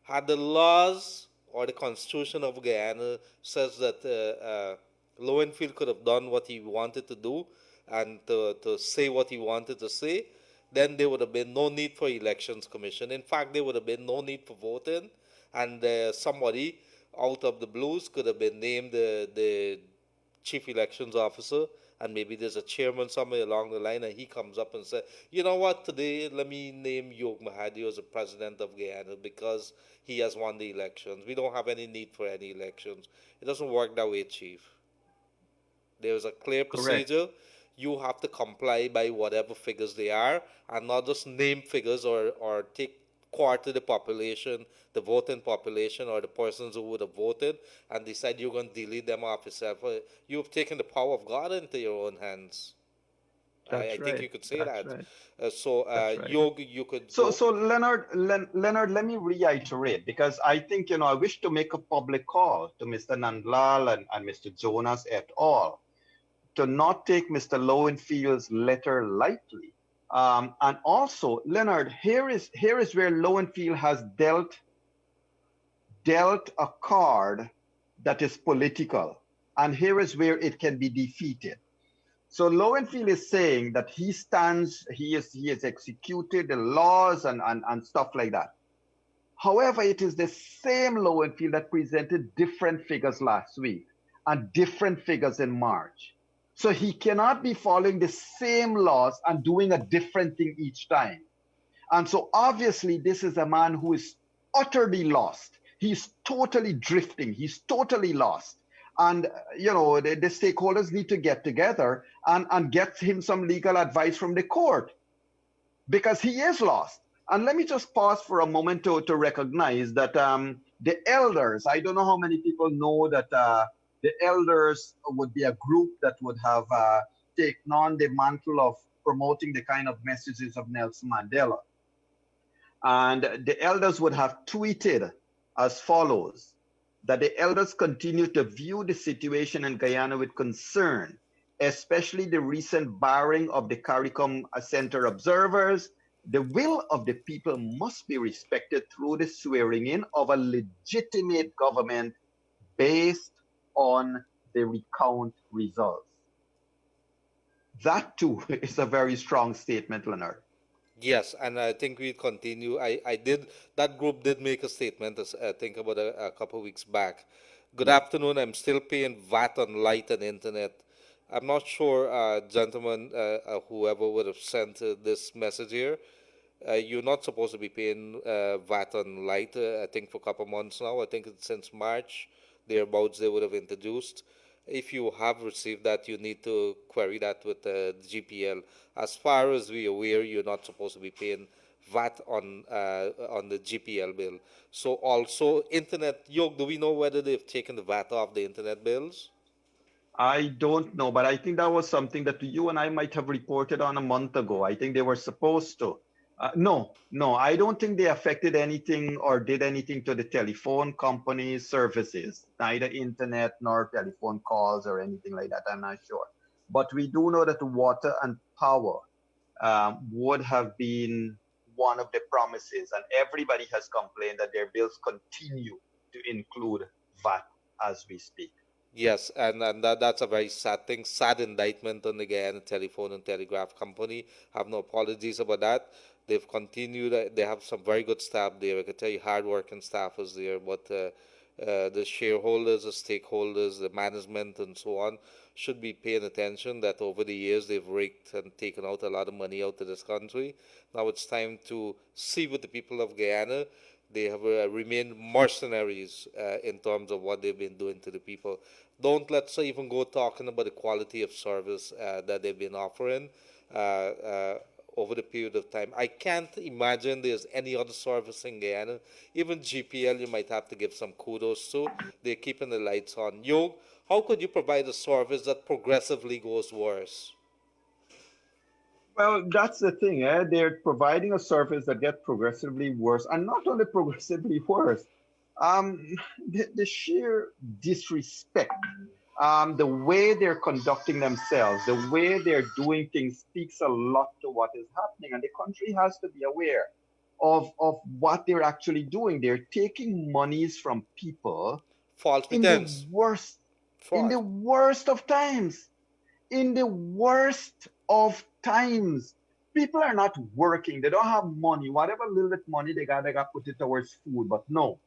Had the laws or the Constitution of Guyana says that Lowenfield could have done what he wanted to do and to say what he wanted to say, then there would have been no need for elections commission. In fact, there would have been no need for voting, and somebody out of the blues could have been named the chief elections officer, and maybe there's a chairman somewhere along the line, and he comes up and says, you know what, today let me name Yog Mahadeo as the president of Guyana because he has won the elections. We don't have any need for any elections. It doesn't work that way, Chief. There's a clear procedure. Correct. You have to comply by whatever figures they are, and not just name figures or take quarter the population, the voting population, or the persons who would have voted, and decide you're going to delete them off yourself. You've taken the power of God into your own hands. I think you could say that. Right. Yog, you could. So Leonard, let me reiterate, because I think, I wish to make a public call to Mr. Nandlal and Mr. Jonas et al. To not take Mr. Lowenfield's letter lightly. And also, Leonard, here is where Lowenfield has dealt a card that is political, and here is where it can be defeated. So Lowenfield is saying that he has executed the laws and stuff like that. However, it is the same Lowenfield that presented different figures last week and different figures in March. So he cannot be following the same laws and doing a different thing each time. And so obviously this is a man who is utterly lost. He's totally drifting. He's totally lost. And, the stakeholders need to get together and get him some legal advice from the court, because he is lost. And let me just pause for a moment to recognize that the elders, I don't know how many people know that the elders would be a group that would have taken on the mantle of promoting the kind of messages of Nelson Mandela. And the elders would have tweeted as follows, that the elders continue to view the situation in Guyana with concern, especially the recent barring of the CARICOM Center observers. The will of the people must be respected through the swearing in of a legitimate government based on the recount results. That too is a very strong statement, Leonard. Yes, and I think we continue. That group did make a statement, I think about a couple of weeks back. Good afternoon, I'm still paying VAT on light and internet. I'm not sure, gentlemen, whoever would have sent this message here, you're not supposed to be paying VAT on light, I think for a couple of months now. I think it's since March, thereabouts they would have introduced. If you have received that, you need to query that with the GPL. As far as we're aware, you're not supposed to be paying VAT on the GPL bill. So also, internet, Yog, do we know whether they've taken the VAT off the internet bills? I don't know, but I think that was something that you and I might have reported on a month ago. I think they were supposed to. No, I don't think they affected anything or did anything to the telephone company's services, neither internet nor telephone calls or anything like that. I'm not sure. But we do know that water and power would have been one of the promises, and everybody has complained that their bills continue to include VAT as we speak. Yes, and that's a very sad thing, sad indictment on the Guyana Telephone and Telegraph Company. Have no apologies about that. They've continued, they have some very good staff there. I can tell you, hardworking staff is there, but the shareholders, the stakeholders, the management, and so on should be paying attention that over the years they've raked and taken out a lot of money out of this country. Now it's time to see with the people of Guyana. They have remained mercenaries in terms of what they've been doing to the people. Don't let's even go talking about the quality of service that they've been offering uh, uh, over the period of time. I can't imagine there's any other service in Guyana. Even GPL, you might have to give some kudos to. They're keeping the lights on. Yog, how could you provide a service that progressively goes worse? Well, that's the thing, eh? They're providing a service that gets progressively worse, and not only progressively worse, um, the sheer disrespect, the way they're conducting themselves, the way they're doing things speaks a lot to what is happening, and the country has to be aware of what they're actually doing. They're taking monies from people False in the pretense. worst, in False. the worst of times, in the worst of times. People are not working. They don't have money. Whatever little bit money they got put it towards food. But no,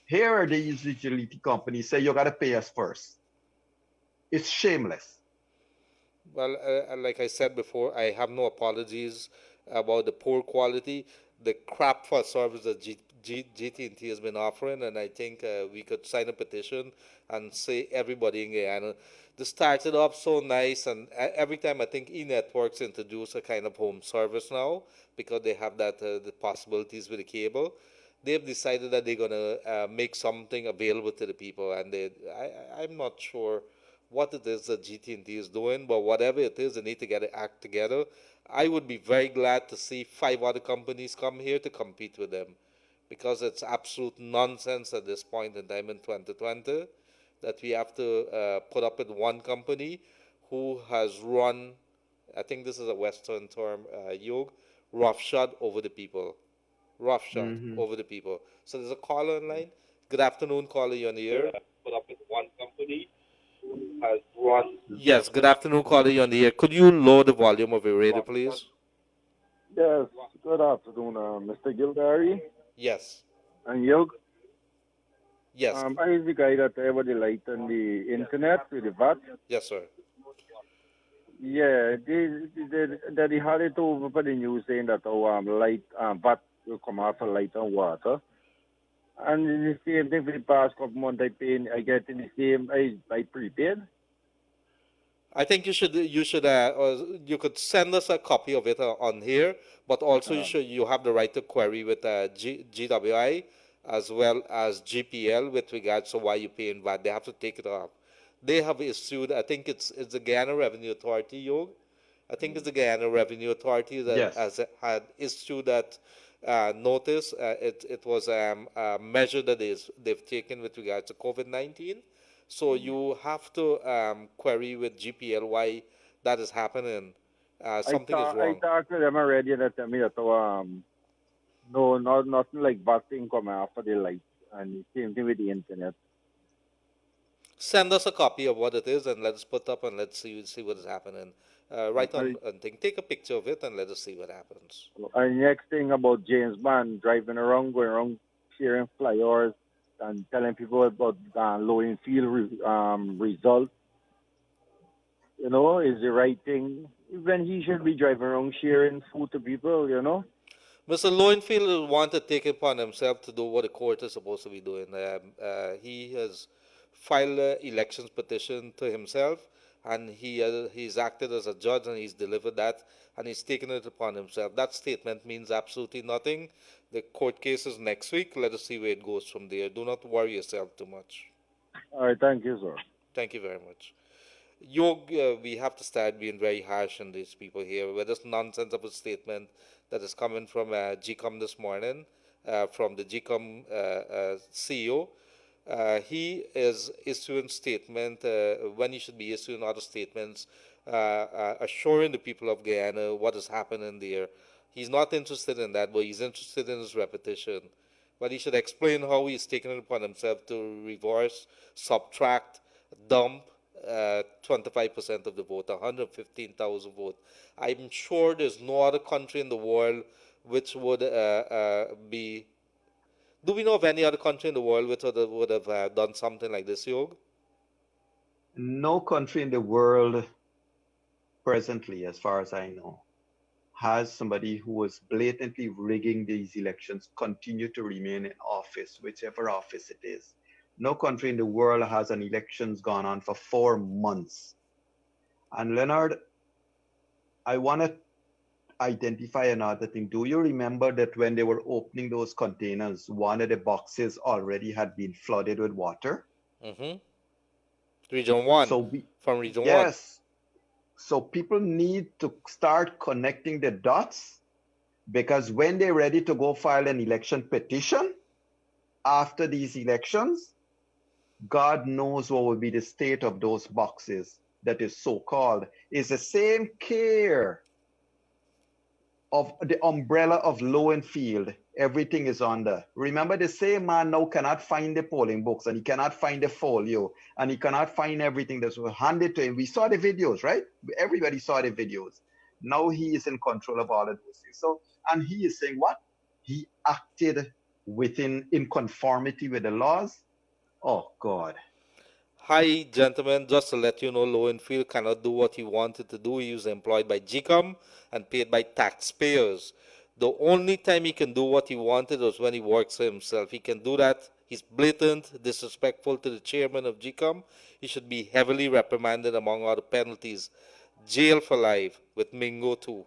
here are these utility companies say you got to pay us first. It's shameless. Well, like I said before, I have no apologies about the poor quality, the crap for service that GT&T has been offering, and I think we could sign a petition and say everybody in Guyana. This started off so nice, and every time I think E-Networks introduce a kind of home service now because they have that the possibilities with the cable. They've decided that they're gonna make something available to the people, and I'm not sure what it is that GT&T is doing, but whatever it is, they need to get it act together. I would be very glad to see five other companies come here to compete with them, because it's absolute nonsense at this point in time in 2020 that we have to put up with one company who has run, I think this is a Western term, Yog, roughshod over the people. Roughshod Hmm. over the people. So there's a caller online. Good afternoon, caller, you're on the air. Put up with one company has run. Yes, good afternoon, caller, you're on the air. Could you lower the volume of your radio, please? Yes, good afternoon, Mr. Gildarie Yes, and Yog. yes, I is the guy that ever the light on the internet with the VAT. yes, sir. Yeah, they had it over for the news saying that light VAT will come off for light and water. And the same thing for the past couple months I get in the same I prepaid. I think you could send us a copy of it on here, but also you have the right to query with GWI as well as GPL with regards to why you're paying VAT. They have to take it off. They have issued, I think it's the Guyana Revenue Authority, Yog. I think it's the Guyana Revenue Authority that Yes. has had issued that notice. It was a measure that they've taken with regards to COVID-19. So you have to query with GPL why that is happening. Something is I wrong. talked to them already and they tell me that no, nothing like VAT thing come after the light and the same thing with the internet. Send us a copy of what it is and let's put up and let's see what is happening. Write on a thing, take a picture of it and let us see what happens. And next thing about James Bond driving around, going around sharing flyers and telling people about low in field results. You know, is the right thing. When he should be driving around sharing food to people, you know. Mr. Lowenfield will want to take it upon himself to do what the court is supposed to be doing. He has filed an elections petition to himself, and he's acted as a judge, and he's delivered that, and he's taken it upon himself. That statement means absolutely nothing. The court case is next week. Let us see where it goes from there. Do not worry yourself too much. All right, thank you, sir. Thank you very much. Yog, we have to start being very harsh on these people here with this nonsense of a statement that is coming from GCOM this morning, from the GCOM CEO. He is issuing statement when he should be issuing other statements, assuring the people of Guyana what is happening there. He's not interested in that, but he's interested in his repetition. But he should explain how he's taken it upon himself to reverse, subtract, dump 25% of the vote, 115,000 votes. I'm sure there's no other country in the world which would be. Do we know of any other country in the world which would have done something like this, Yog? No country in the world presently, as far as I know, has somebody who is blatantly rigging these elections continue to remain in office, whichever office it is. No country in the world has an elections gone on for 4 months. And Leonard, I want to identify another thing. Do you remember that when they were opening those containers, one of the boxes already had been flooded with water? Mm-hmm. Region 1. From Region 1. Yes. So people need to start connecting the dots, because when they're ready to go file an election petition after these elections, God knows what will be the state of those boxes that is so-called. It's the same care of the umbrella of Lowenfield. Everything is under. Remember, the same man now cannot find the polling books, and he cannot find the folio, and he cannot find everything that was handed to him. We saw the videos, right? Everybody saw the videos. Now he is in control of all of those things. So, and he is saying what? He acted in conformity with the laws. Oh, God. Hi, gentlemen. Just to let you know, Lowenfield cannot do what he wanted to do. He was employed by GCOM and paid by taxpayers. The only time he can do what he wanted was when he works for himself. He can do that. He's blatant, disrespectful to the chairman of GCOM. He should be heavily reprimanded, among other penalties. Jail for life with Mingo too.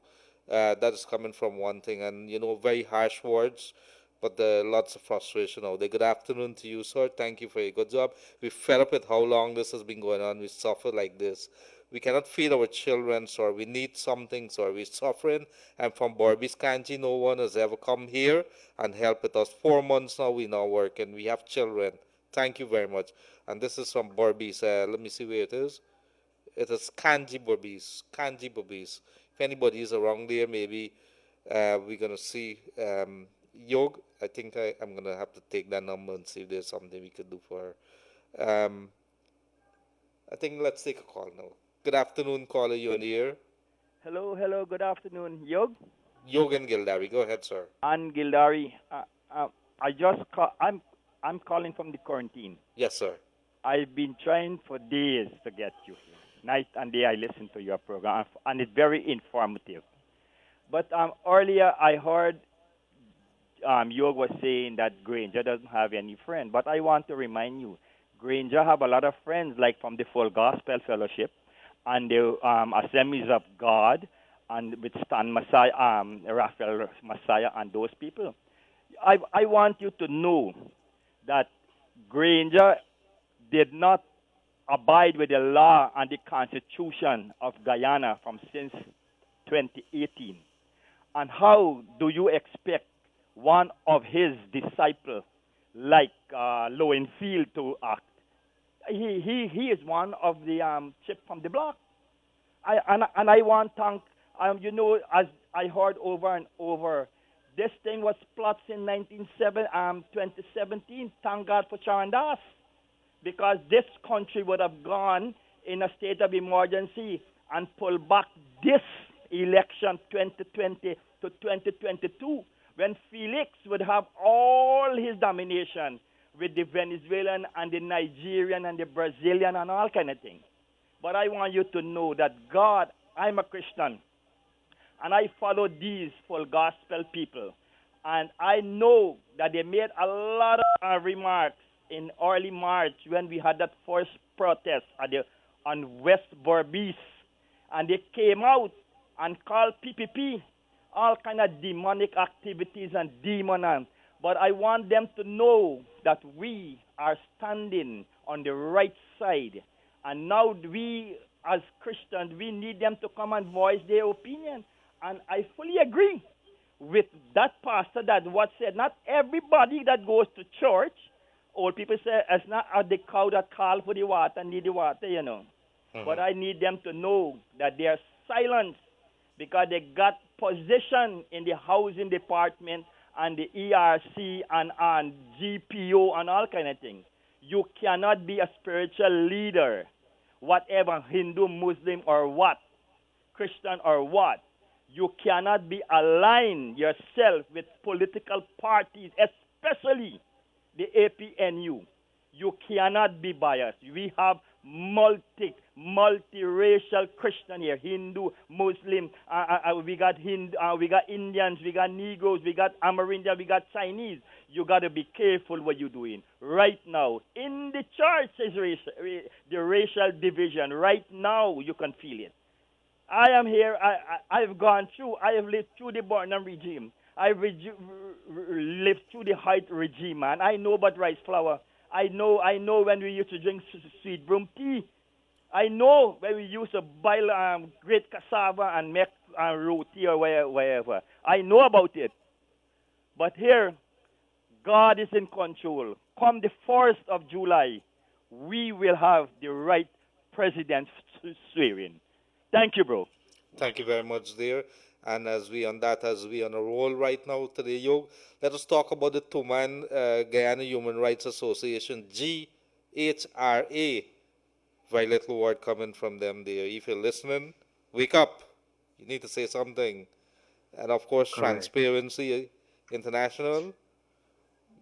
That is coming from one thing. And, very harsh words. But lots of frustration out there. Good afternoon to you, sir. Thank you for your good job. We're fed up with how long this has been going on. We suffer like this. We cannot feed our children, sir. We need something, sir. We're suffering. And from Borby's Kanji, no one has ever come here and helped with us. 4 months now, we now work, and we have children. Thank you very much. And this is from Borby's. Let me see where it is. It is Kanji Borby's. Kanji Borby's. If anybody is around there, maybe we're going to see... Yog, I think I'm going to have to take that number and see if there's something we could do for her. I think let's take a call now. Good afternoon, caller. You in the air? Hello, good afternoon. Yog? Yog and Gildarie. Go ahead, sir. And Gildarie. I'm calling from the quarantine. Yes, sir. I've been trying for days to get you here. Night and day I listen to your program, and it's very informative. But earlier I heard Yog was saying that Granger doesn't have any friend, but I want to remind you, Granger have a lot of friends, like from the Full Gospel Fellowship and the Assemblies of God, and with Stan Messiah, Raphael Messiah, and those people. I want you to know that Granger did not abide with the law and the Constitution of Guyana from since 2018. And how do you expect one of his disciples, like Lowenfield, to act? He is one of the chip from the block. I want to thank, as I heard over and over, this thing was plots in 2017. Thank God for Charandas, because this country would have gone in a state of emergency and pulled back this election 2020 to 2022. When Felix would have all his domination with the Venezuelan and the Nigerian and the Brazilian and all kind of things. But I want you to know that God, I'm a Christian, and I follow these Full Gospel people. And I know that they made a lot of remarks in early March when we had that first protest on West Berbice. And they came out and called PPP all kind of demonic activities and demon. But I want them to know that we are standing on the right side. And now we as Christians, we need them to come and voice their opinion. And I fully agree with that pastor that what said, not everybody that goes to church, old people say, it's not the cow that call for the water, need the water, you know. But I need them to know that they are silenced because they got position in the housing department and the ERC and GPO and all kind of things. You cannot be a spiritual leader, whatever, Hindu, Muslim, or what, Christian or what. You cannot be aligned yourself with political parties, especially the APNU. You cannot be biased. We have multiracial Christian here, Hindu, Muslim, we got Indians, we got Negroes, we got Amerindia, we got Chinese. You got to be careful what you're doing. Right now, in the church is the racial division. Right now, you can feel it. I am here, I've gone through, I have lived through the Burnham regime. I've lived through the Height regime, man. I know about rice flour. I know when we used to drink sweet broom tea. I know when we used to boil great cassava and make roti or wherever. I know about it. But here, God is in control. Come the 1st of July, we will have the right president swearing. Thank you, bro. Thank you very much there. And as we on a roll right now today, Yog, let us talk about the two-man Guyana Human Rights Association, GHRA. Very little word coming from them there. If you're listening, wake up. You need to say something. And of course, Correct. Transparency International.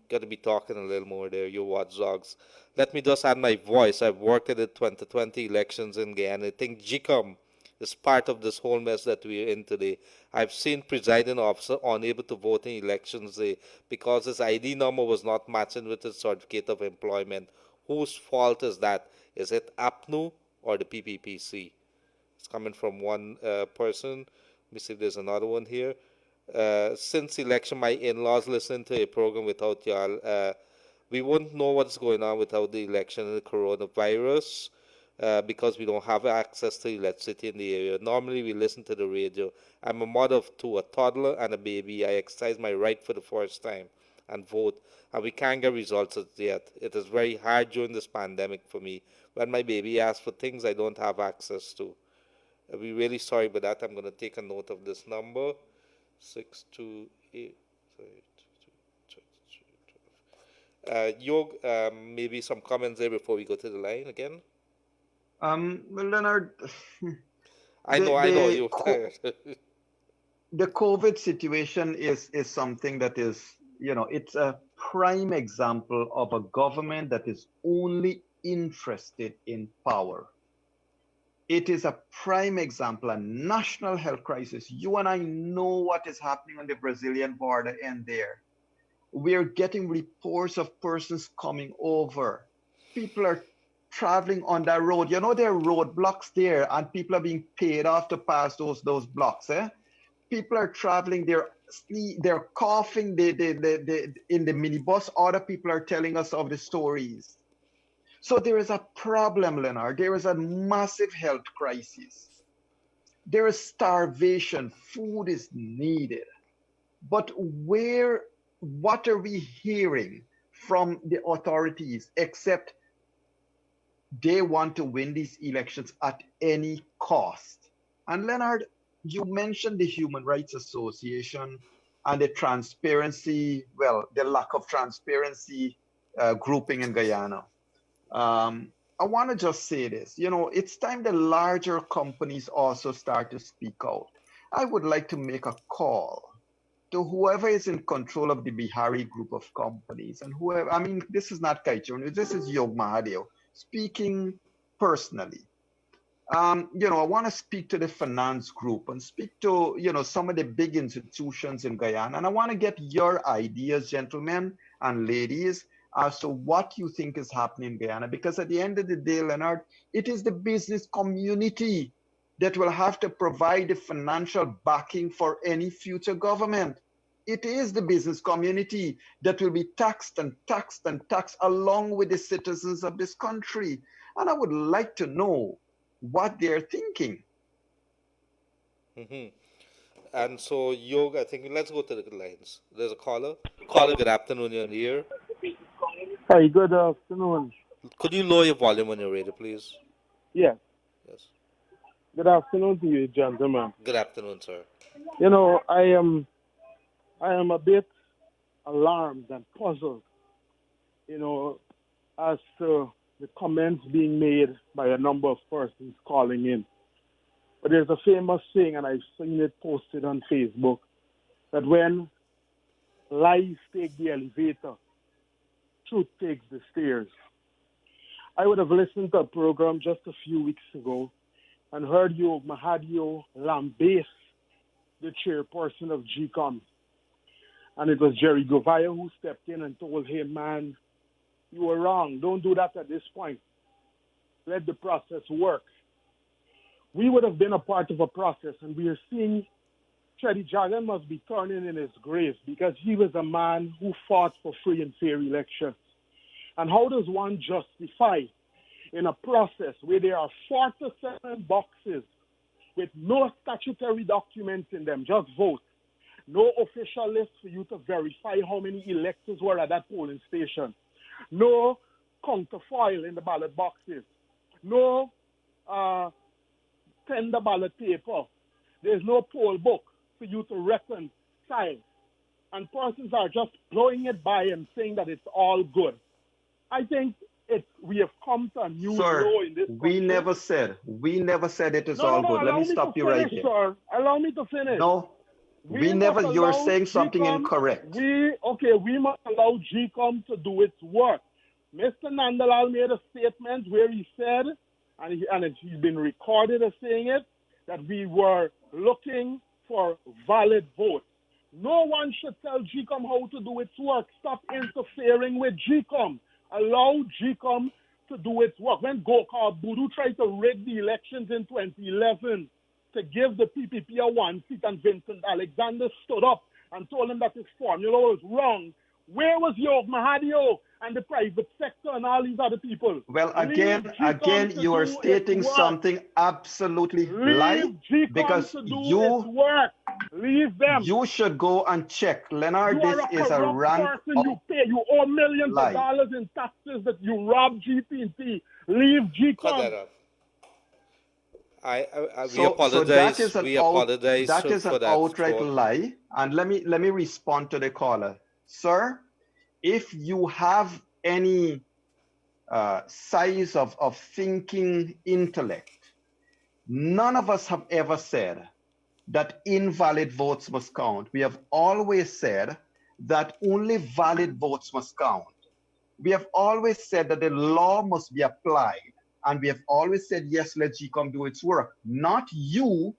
Got to be talking a little more there, you watchdogs. Let me just add my voice. I've worked at the 2020 elections in Guyana. I think GCOM is part of this whole mess that we're in today. I've seen presiding officer unable to vote in elections because his ID number was not matching with his certificate of employment. Whose fault is that? Is it APNU or the PPPC? It's coming from one person. Let me see if there's another one here. Since election, my in-laws listen to a program without y'all. We wouldn't know what's going on without the election and the coronavirus. Because we don't have access to electricity in the area. Normally, we listen to the radio. I'm a mother of two, a toddler and a baby. I exercise my right for the first time and vote, and we can't get results yet. It is very hard during this pandemic for me when my baby asks for things I don't have access to. We're really sorry about that. I'm going to take a note of this number, 628. Yog, maybe some comments there before we go to the line again. Well, Leonard, I know you're tired. The COVID situation is something that is, it's a prime example of a government that is only interested in power. It is a prime example, a national health crisis. You and I know what is happening on the Brazilian border and there. We're getting reports of persons coming over. People are traveling on that road. There are roadblocks there, and people are being paid off to pass those blocks. People are traveling, they're coughing in the minibus. Other people are telling us of the stories. So there is a problem, Leonard. There is a massive health crisis. There is starvation. Food is needed. But what are we hearing from the authorities except they want to win these elections at any cost? And Leonard, you mentioned the Human Rights Association and the transparency, the lack of transparency grouping in Guyana. I want to just say this, it's time the larger companies also start to speak out. I would like to make a call to whoever is in control of the Bihari group of companies and whoever, this is not Kaichur, this is Yog Mahadeo speaking personally. I want to speak to the finance group and speak to, some of the big institutions in Guyana. And I want to get your ideas, gentlemen and ladies, as to what you think is happening in Guyana. Because at the end of the day, Leonard, it is the business community that will have to provide the financial backing for any future government. It is the business community that will be taxed and taxed and taxed along with the citizens of this country. And I would like to know what they're thinking. Hmm. And so, Yog, I think let's go to the lines. There's a caller. Caller, good afternoon. You're in the air. Hi, good afternoon. Could you lower your volume on your radio, please? Yes, Yes. good afternoon to you, gentlemen. Good afternoon, sir. You know, I am a bit alarmed and puzzled, you know, as to the comments being made by a number of persons calling in. But there's a famous saying, and I've seen it posted on Facebook, that when lies take the elevator, truth takes the stairs. I would have listened to a program just a few weeks ago and heard Yog Mahadeo lambaste the chairperson of GCOM. And it was Jerry Govaya who stepped in and told him, man, you were wrong. Don't do that at this point. Let the process work. We would have been a part of a process, and we are seeing Teddy Jagan must be turning in his grave because he was a man who fought for free and fair elections. And how does one justify in a process where there are 47 boxes with no statutory documents in them, just vote, no official list for you to verify how many electors were at that polling station, no counterfoil in the ballot boxes, no tender ballot paper, there's no poll book for you to reconcile, and persons are just blowing it by and saying that it's all good. I think we have come to a new low in this country. We never said it is all good. Let me stop you right there. Sir. Allow me to finish. No, we never, you're saying something GCOM, incorrect. We must allow GCOM to do its work. Mr. Nandalal made a statement where he said, and he's been recorded as saying it, that we were looking for valid votes. No one should tell GCOM how to do its work. Stop interfering with GCOM. Allow GCOM to do its work. When Gokar Budu tried to rig the elections in 2011 to give the PPP a one seat, and Vincent Alexander stood up and told him that his formula was wrong, where was Yog Mahadeo and the private sector and all these other people? Well, again, you are stating something absolutely lie, because Leave them. You should go and check. Leonard, this is a rant person. You owe millions of dollars in taxes that you robbed GP&T. Leave GCOM. We apologize. We apologize. That is an outright lie. And let me respond to the caller. Sir, if you have any size of thinking intellect, none of us have ever said that invalid votes must count. We have always said that only valid votes must count. We have always said that the law must be applied. And we have always said, yes, let GCOM do its work, not you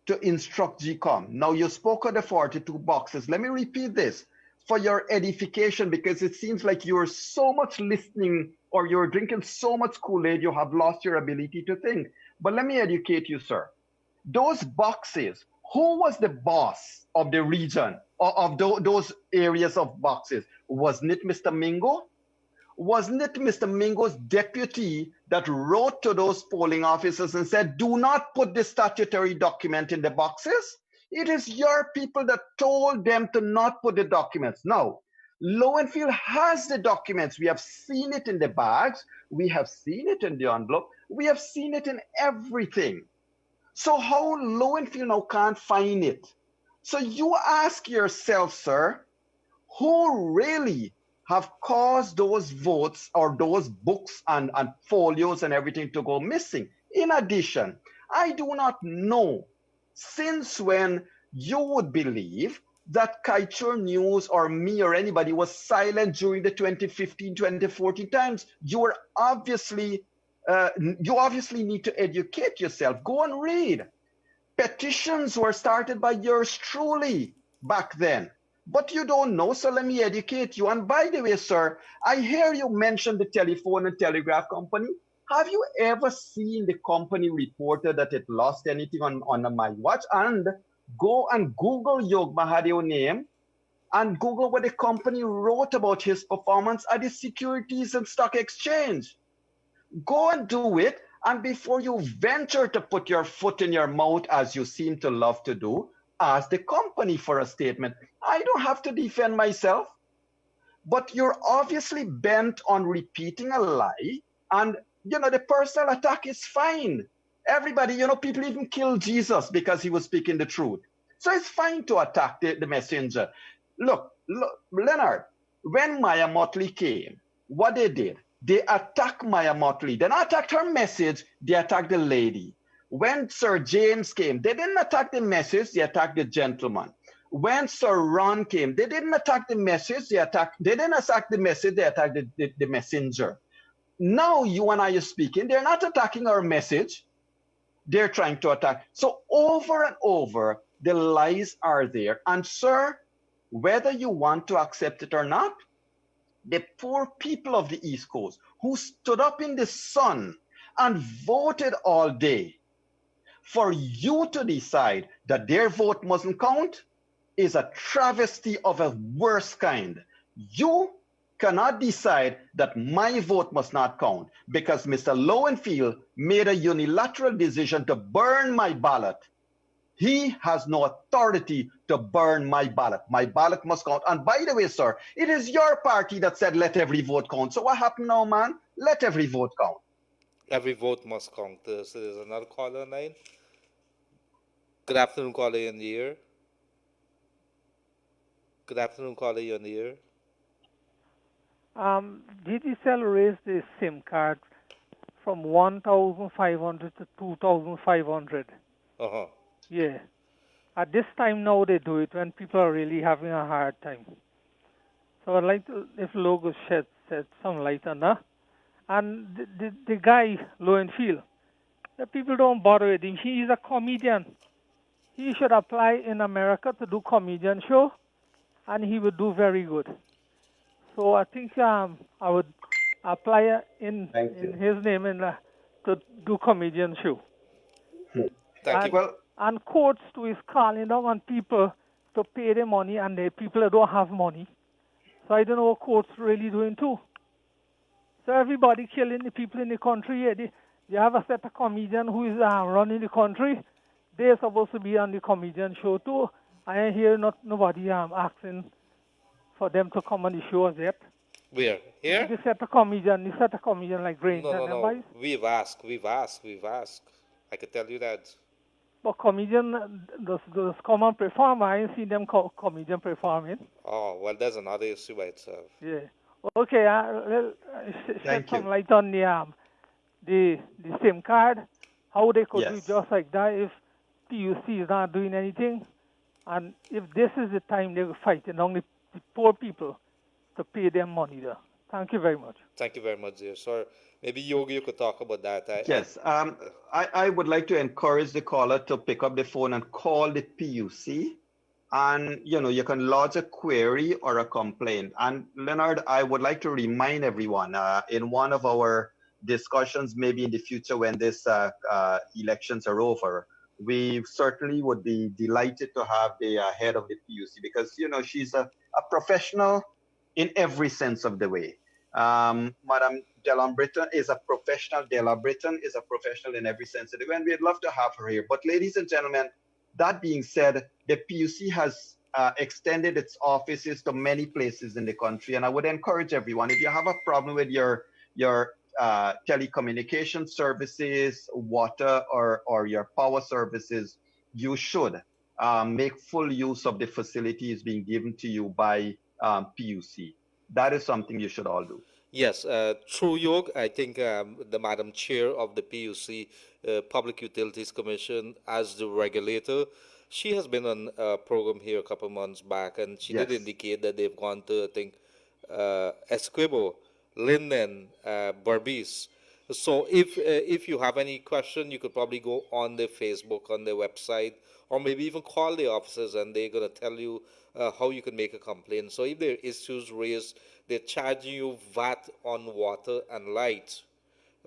to instruct GCOM. Now, you spoke of the 42 boxes. Let me repeat this for your edification, because it seems like you're so much listening or you're drinking so much Kool-Aid, you have lost your ability to think. But let me educate you, sir. Those boxes, who was the boss of the region, or of those areas of boxes? Wasn't it Mr. Mingo? Wasn't it Mr. Mingo's deputy that wrote to those polling officers and said, do not put the statutory document in the boxes? It is your people that told them to not put the documents. Now, Lowenfield has the documents. We have seen it in the bags. We have seen it in the envelope. We have seen it in everything. So how Lowenfield now can't find it? So you ask yourself, sir, who really have caused those votes or those books and folios and everything to go missing? In addition, I do not know since when you would believe that Kaichur News or me or anybody was silent during the 2015, 2014 times. You obviously need to educate yourself. Go and read. Petitions were started by yours truly back then. But you don't know, so let me educate you. And by the way, sir, I hear you mention the telephone and telegraph company. Have you ever seen the company reported that it lost anything on my watch? And go and Google Yog Mahadeo name and Google what the company wrote about his performance at the Securities and Stock Exchange. Go and do it And before you venture to put your foot in your mouth, as you seem to love to do, ask the company for a statement. I don't have to defend myself, but you're obviously bent on repeating a lie. And, the personal attack is fine. Everybody, people even killed Jesus because he was speaking the truth. So it's fine to attack the messenger. Look, Leonard, when Maya Motley came, what they did, they attacked Maya Motley. They not attacked her message, they attacked the lady. When Sir James came, they didn't attack the message, they attacked the gentleman. When Sir Ron came, they didn't attack the message, they didn't attack the message, they attacked the messenger. Now you and I are speaking, they're not attacking our message, they're trying to attack. So over and over, the lies are there. And sir, whether you want to accept it or not, the poor people of the East Coast who stood up in the sun and voted all day for you to decide that their vote mustn't count is a travesty of a worst kind. You cannot decide that my vote must not count because Mr. Lowenfield made a unilateral decision to burn my ballot. He has no authority to burn my ballot. My ballot must count. And by the way, sir, it is your party that said let every vote count. So what happened now, man? Let every vote count. Every vote must count. So there's another caller line. Good afternoon, caller in the air. Good afternoon, caller in the air. Digicel raised the SIM card from 1,500 to 2,500. Uh-huh. Yeah. At this time now they do it when people are really having a hard time. So I'd like to, if Logo shed some light on that. And the guy, Lowenfield, the people don't bother with him. He is a comedian. He should apply in America to do comedian show, and he would do very good. So I think I would apply in his name to do comedian show. Thank you. And courts too is calling down on people to pay their money, and the people that don't have money. So I don't know what courts really doing too. So everybody killing the people in the country. Yeah, they have a set of comedian who is running the country. They're supposed to be on the comedian show too. I ain't hear nobody asking for them to come on the show as yet. Where? Here? They set a comedian like Brains No. boys. We've asked. I can tell you that. But comedian does come and perform. I ain't seen them comedian performing. Oh, well, there's another issue by itself. Yeah. Okay, shed some light on the SIM card, how they could do just like that if PUC is not doing anything, and if this is the time they will fight among the poor people to pay them money there. Thank you very much. Thank you very much, dear sir. Maybe Yogi, you could talk about that. Yes, I would like to encourage the caller to pick up the phone and call the PUC. And, you can lodge a query or a complaint. And Leonard, I would like to remind everyone in one of our discussions, maybe in the future when this elections are over, we certainly would be delighted to have the head of the PUC because, she's a professional in every sense of the way. Madam Delon Britton is a professional. Della Britton is a professional in every sense of the way. And we'd love to have her here. But ladies and gentlemen, that being said, the PUC has extended its offices to many places in the country, and I would encourage everyone, if you have a problem with your telecommunication services, water, or your power services, you should make full use of the facilities being given to you by PUC. That is something you should all do. Yes, through Yog, I think the Madam Chair of the PUC, Public Utilities Commission, as the regulator, she has been on a program here a couple of months back, and she did indicate that they've gone to, I think, Esquibo, Linden, Berbice. So if you have any question, you could probably go on their Facebook, on their website, or maybe even call the officers, and they're going to tell you how you can make a complaint. So if there are issues raised, they're charging you VAT on water and light,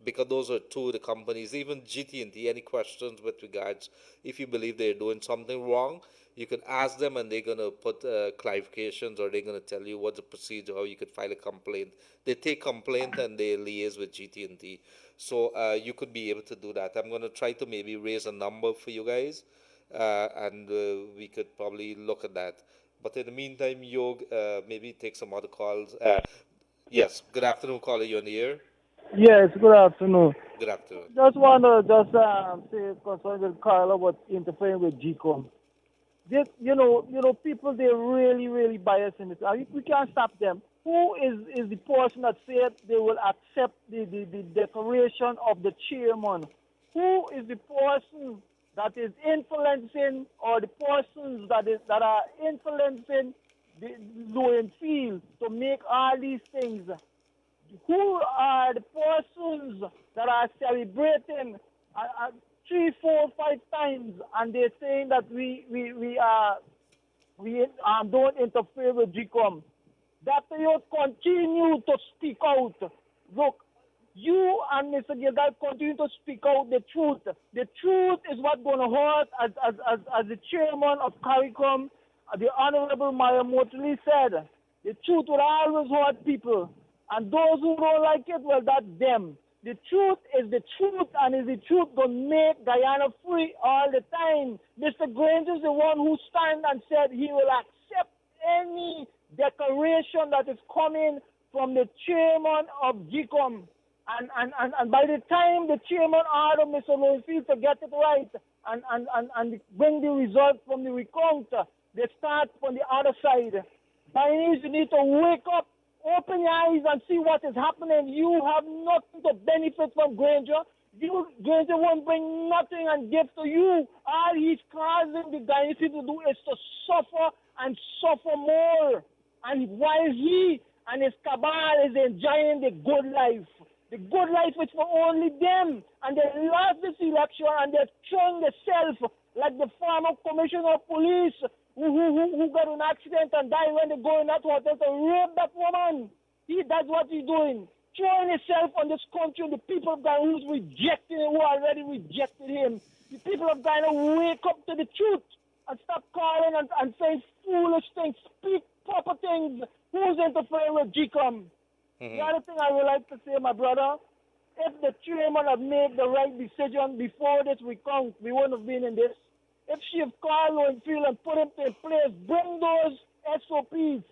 because those are two of the companies. Even GT&T, any questions with regards, if you believe they're doing something wrong, You could ask them, and they're gonna put clarifications, or they're gonna tell you what's the procedure, how you could file a complaint. They take complaint and they liaise with GT&T. So you could be able to do that. I'm gonna try to maybe raise a number for you guys, and we could probably look at that. But in the meantime, Yog, maybe take some other calls. Yes, good afternoon, caller. You on the air? Yes, good afternoon. Good afternoon. Just want to just say concerning with Carla about interfering with GCOM. This, people they're really, really biased in this. We can't stop them. Who is the person that said they will accept the declaration of the chairman? Who is the person that is influencing, or the persons that are influencing the Lowen Field to make all these things? Who are the persons that are celebrating 3, 4, 5 times, and they're saying that we don't interfere with GCOM? That you continue to speak out. Look, you and Mr. Gildarie continue to speak out the truth. The truth is what's going to hurt, as the chairman of CARICOM, the Honorable Maya Motuli said. The truth will always hurt people. And those who don't like it, well, that's them. The truth is the truth, and is the truth going to make Guyana free all the time? Mr. Granger is the one who stand and said he will accept any declaration that is coming from the chairman of GCOM. And by the time the chairman ordered Mr. Lowenfield to get it right and bring the result from the recount, they start from the other side. Guyanese, you need to wake up. Open your eyes and see what is happening. You have nothing to benefit from Granger. Granger won't bring nothing and give to you. All he's causing the Guyanese people to do is to suffer and suffer more. And while he and his cabal is enjoying the good life. The good life is for only them. And they lost this election, and they're throwing themselves like the former commissioner of police who got an accident and died when they go in that hotel to rape that woman. That's what he's doing. Throwing himself on this country, the people of Ghana who's rejecting him, who already rejected him. The people of Ghana wake up to the truth and stop calling and saying foolish things. Speak proper things. Who's interfering with GCOM? The other thing I would like to say, my brother, if the chairman had made the right decision before this recount, we wouldn't have been in this. If she have called Lowenfield and put him in place, bring those SOPs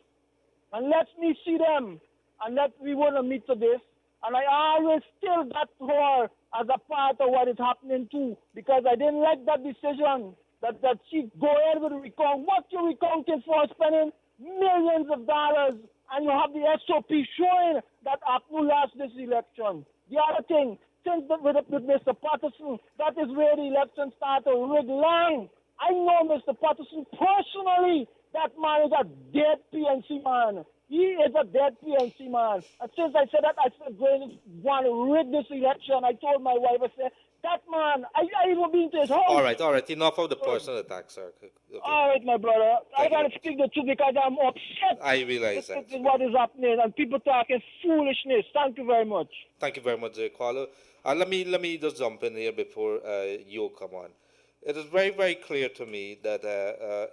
and let me see them, and that we wouldn't meet to this. And I always still got her as a part of what is happening too, because I didn't like that decision that she go ahead with the recount. What you recounting for, spending millions of dollars, and you have the SOP showing that APNU lost this election. The other thing, since with Mr. Patterson, that is where the election started rig long. I know Mr. Patterson personally. That man is a dead PNC man. He is a dead PNC man. And since I said that, I said, Grace want to rig this election. I told my wife, I said, that man, I even been to his home. All right. Enough of the personal attacks, sir. Okay. All right, my brother. I got to speak the truth because I'm upset. I realize that. With what is happening and people talking foolishness. Thank you very much. Thank you very much, caller. Let me just jump in here before you come on. It is very, very clear to me that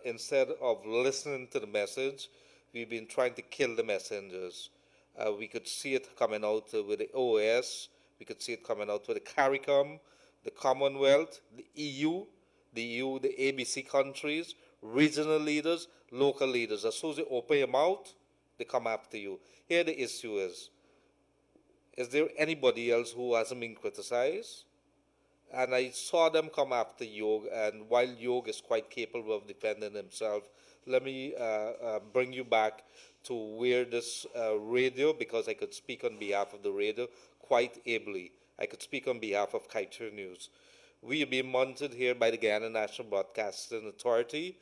instead of listening to the message, we've been trying to kill the messengers. We could see it coming out with the OAS. We could see it coming out with the CARICOM, the Commonwealth, the EU, the ABC countries, regional leaders, local leaders. As soon as you open your mouth, they come after you. Here the issue is there anybody else who hasn't been criticized? And I saw them come after Yog, and while Yog is quite capable of defending himself, let me bring you back to where this radio, because I could speak on behalf of the radio quite ably. I could speak on behalf of Kaiser News. We are being monitored here by the Guyana National Broadcasting Authority.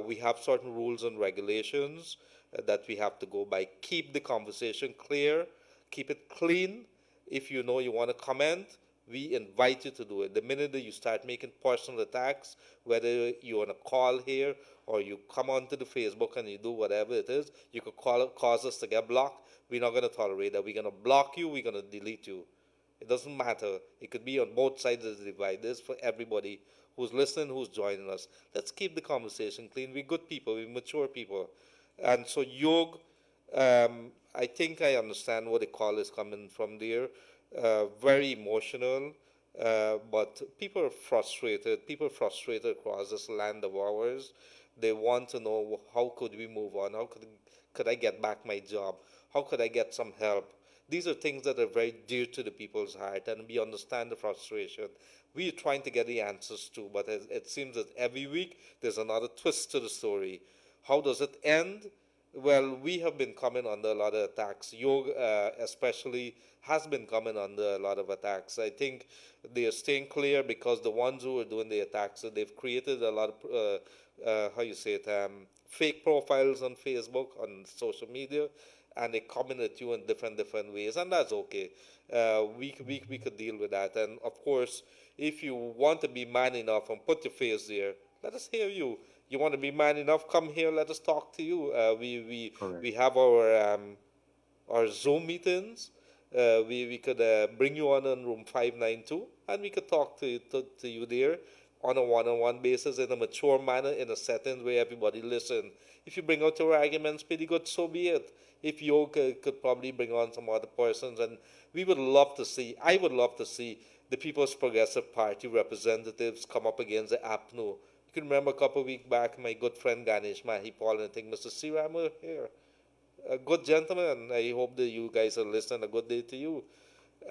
We have certain rules and regulations that we have to go by. Keep the conversation clear. Keep it clean. If you know you want to comment, we invite you to do it. The minute that you start making personal attacks, whether you're on a call here or you come onto the Facebook and you do whatever it is, you could cause us to get blocked. We're not going to tolerate that. We're going to block you. We're going to delete you. It doesn't matter. It could be on both sides of the divide. This is for everybody who's listening, who's joining us. Let's keep the conversation clean. We're good people. We're mature people. And so Yog, I think I understand what the call is coming from there. Very emotional, but people are frustrated. People are frustrated across this land of ours. They want to know, how could we move on? How could I get back my job? How could I get some help? These are things that are very dear to the people's heart, and we understand the frustration. We are trying to get the answers too, but it seems that every week there's another twist to the story. How does it end? Well, we have been coming under a lot of attacks. Yog, especially, has been coming under a lot of attacks. I think they are staying clear because the ones who are doing the attacks, they've created a lot of, how you say it, fake profiles on Facebook, on social media, and they comment at you in different ways, and that's okay. We could deal with that. And of course, if you want to be man enough and put your face there, let us hear you. You want to be man enough? Come here. Let us talk to you. We have our Zoom meetings. We could bring you on in room 592, and we could talk to you there on a one-on-one basis in a mature manner, in a setting where everybody listen. If you bring out your arguments, pretty good, so be it. If you could probably bring on some other persons, and we would love to see, I would love to see the People's Progressive Party representatives come up against the APNU. You can remember a couple of weeks back, my good friend Ganesh Mahipal, and I think Mr. Siram were here. A good gentleman. I hope that you guys are listening. A good day to you.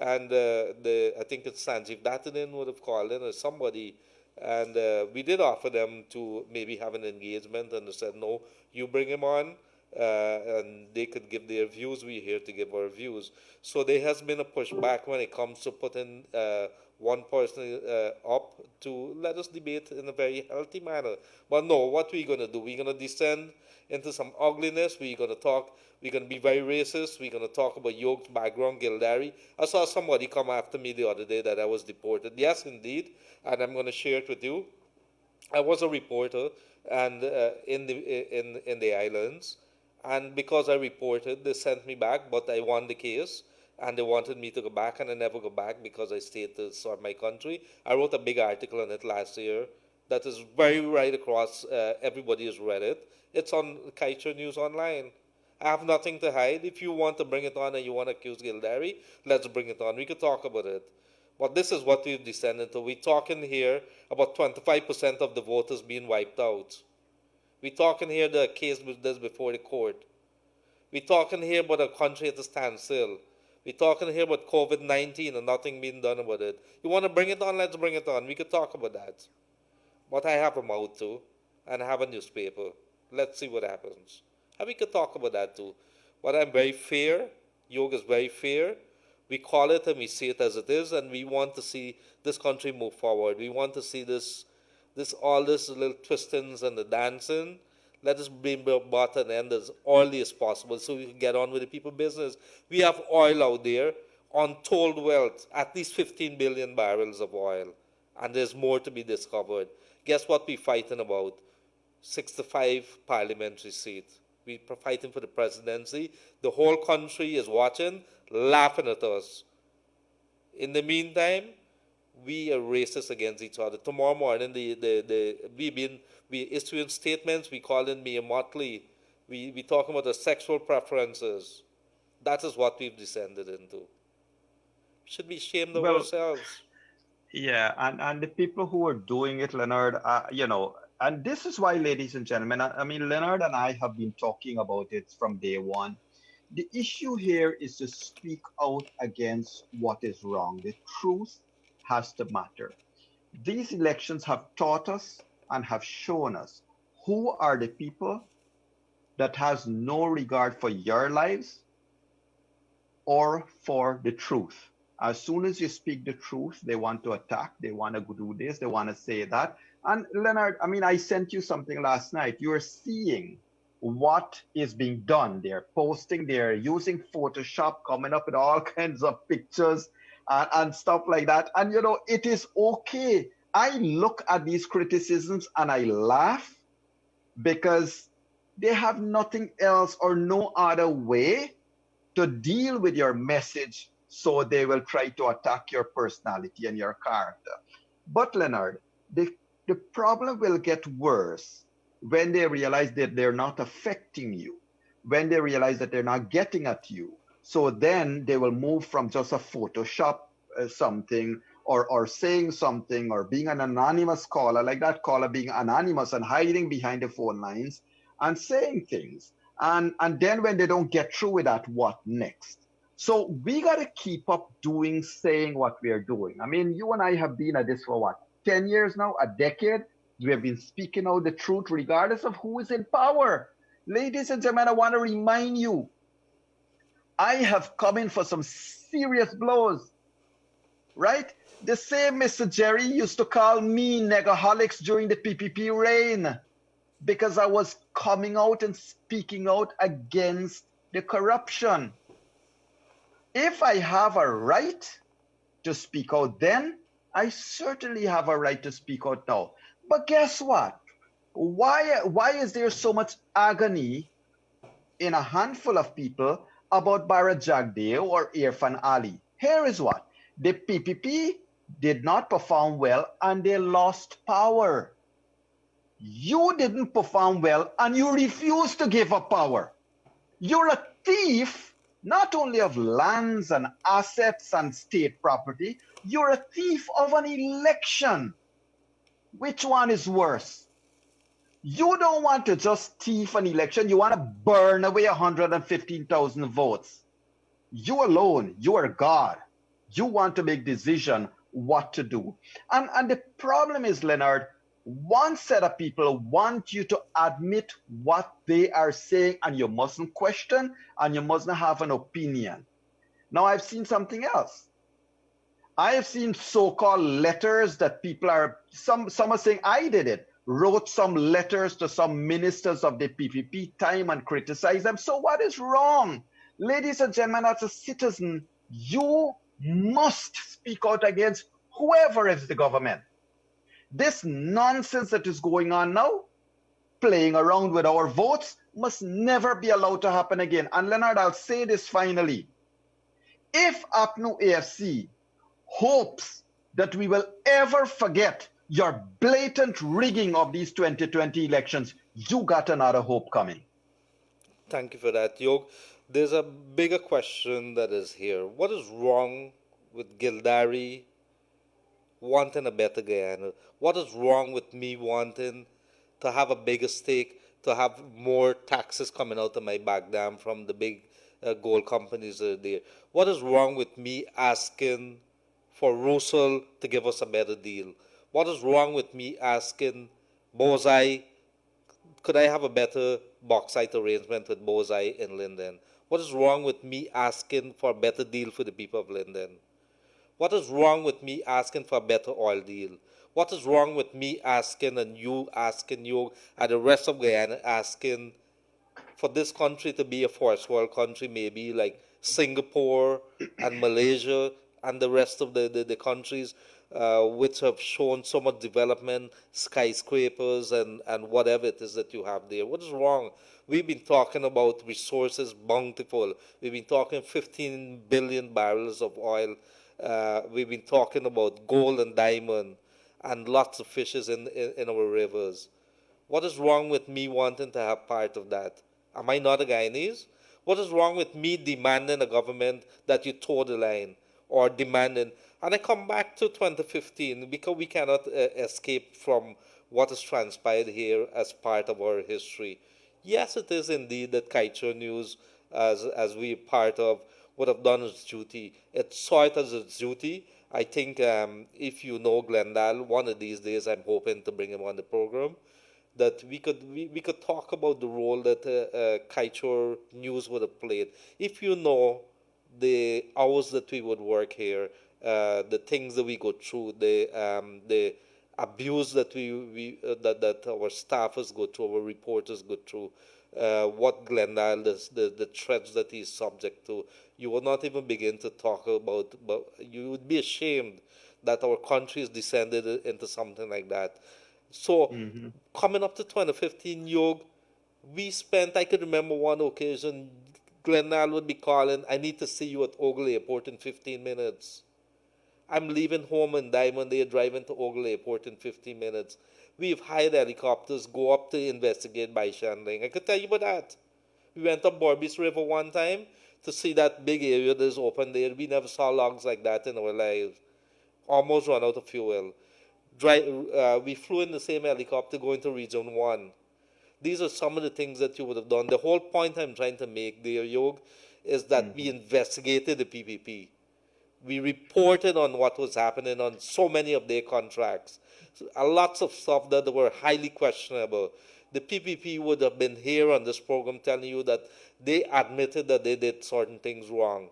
And I think it's Sanjeev Dattanen would have called in, or somebody, and we did offer them to maybe have an engagement, and they said, no, you bring him on, and they could give their views. We're here to give our views. So there has been a pushback when it comes to putting one person up to let us debate in a very healthy manner. But no, what we're going to do, we're going to descend into some ugliness. We're going to talk, we're going to be very racist. We're going to talk about Yog's background, Gildarie. I saw somebody come after me the other day that I was deported. Yes, indeed, and I'm going to share it with you. I was a reporter and in the islands, and because I reported, they sent me back, but I won the case, and they wanted me to go back, and I never go back because I stayed to serve my country. I wrote a big article on it last year that is very right across. Everybody has read it. It's on Kaiser News Online. I have nothing to hide. If you want to bring it on and you want to accuse Gildarie, let's bring it on. We could talk about it. But this is what we've descended to. We're talking here about 25% of the voters being wiped out. We're talking here the case that's before the court. We're talking here about a country at a standstill. We're talking here about COVID-19 and nothing being done about it. You want to bring it on? Let's bring it on. We could talk about that. But I have a mouth too, and I have a newspaper. Let's see what happens. And we could talk about that too. But I'm very fair. Yoga is very fair. We call it and we see it as it is, and we want to see this country move forward. We want to see all this little twistings and the dancing. Let us bring about an end as early as possible so we can get on with the people's business. We have oil out there, untold wealth, at least 15 billion barrels of oil, and there's more to be discovered. Guess what we're fighting about? 65 parliamentary seats. We're fighting for the presidency. The whole country is watching, laughing at us. In the meantime, we are racist against each other. Tomorrow morning, we issuing statements. We call in Mia Motley. We talking about the sexual preferences. That is what we've descended into. We should be ashamed of ourselves. Yeah, and the people who are doing it, Leonard, and this is why, ladies and gentlemen, I mean, Leonard and I have been talking about it from day one. The issue here is to speak out against what is wrong. The truth has to matter. These elections have taught us and have shown us who are the people that has no regard for your lives or for the truth. As soon as you speak the truth, they want to attack, they want to do this, they want to say that. And Leonard, I mean, I sent you something last night. You're seeing what is being done. They're posting, they're using Photoshop, coming up with all kinds of pictures and stuff like that. And, it is okay. I look at these criticisms and I laugh because they have nothing else or no other way to deal with your message So they will try to attack your personality and your character. But Leonard, the problem will get worse when they realize that they're not affecting you, when they realize that they're not getting at you. So then they will move from just a Photoshop something or saying something or being an anonymous caller, like that caller being anonymous and hiding behind the phone lines and saying things. And then when they don't get through with that, what next? So we got to keep up saying what we are doing. I mean, you and I have been at this for what, 10 years now, a decade? We have been speaking out the truth regardless of who is in power. Ladies and gentlemen, I want to remind you, I have come in for some serious blows, right? The same Mr. Jerry used to call me negaholics during the PPP reign because I was coming out and speaking out against the corruption. If I have a right to speak out then, I certainly have a right to speak out now. But guess what? Why is there so much agony in a handful of people about Bara Jagdeo or Irfan Ali? Here is what. The PPP did not perform well and they lost power. You didn't perform well and you refused to give up power. You're a thief, not only of lands and assets and state property, you're a thief of an election. Which one is worse? You don't want to just thief an election, you want to burn away 115,000 votes. You alone, you are God. You want to make decision what to do. And the problem is, Leonard, one set of people want you to admit what they are saying and you mustn't question and you mustn't have an opinion. Now I've seen something else. I have seen so-called letters that people are, some are saying I did it, wrote some letters to some ministers of the PPP time and criticized them. So what is wrong? Ladies and gentlemen, as a citizen, you must speak out against whoever is the government. This nonsense that is going on now, playing around with our votes, must never be allowed to happen again. And Leonard, I'll say this finally. If APNU AFC hopes that we will ever forget your blatant rigging of these 2020 elections, you got another hope coming. Thank you for that, Yog. There's a bigger question that is here. What is wrong with Gildarie wanting a better Guyana? What is wrong with me wanting to have a bigger stake, to have more taxes coming out of my back dam from the big gold companies that are there? What is wrong with me asking for Russell to give us a better deal? What is wrong with me asking Bozai, could I have a better bauxite arrangement with Bozai in Linden? What is wrong with me asking for a better deal for the people of Linden? What is wrong with me asking for a better oil deal? What is wrong with me asking and you asking you and the rest of Guyana asking for this country to be a first world country, maybe like Singapore and Malaysia and the rest of the countries which have shown so much development, skyscrapers and whatever it is that you have there? What is wrong? We've been talking about resources bountiful. We've been talking 15 billion barrels of oil. We've been talking about gold and diamond and lots of fishes in our rivers. What is wrong with me wanting to have part of that? Am I not a Guyanese? What is wrong with me demanding a government that you toe the line or demanding? And I come back to 2015 because we cannot escape from what has transpired here as part of our history. Yes, it is indeed that Kaicho News, as we part of, would have done its duty. It saw it as its duty. I think if you know Glendale, one of these days I'm hoping to bring him on the program, that we could talk about the role that Kaicho News would have played. If you know the hours that we would work here, the things that we go through, the abuse that that our staffers go through, our reporters go through, what Glendale, the threats that he's subject to, you will not even begin to talk about. But you would be ashamed that our country is descended into something like that. So, coming up to 2015, Yog, we spent, I could remember one occasion, Glenal would be calling, I need to see you at Ogle Airport in 15 minutes. I'm leaving home in Diamond Day, driving to Ogle Airport in 15 minutes. We've hired helicopters, go up to investigate bystanding. I could tell you about that. We went up Borbis River one time to see that big area that is open there. We never saw logs like that in our lives. Almost run out of fuel. We flew in the same helicopter going to Region 1. These are some of the things that you would have done. The whole point I'm trying to make there, Yog, is that we investigated the PPP. We reported on what was happening on so many of their contracts. So, lots of stuff that were highly questionable. The PPP would have been here on this program telling you that they admitted that they did certain things wrong.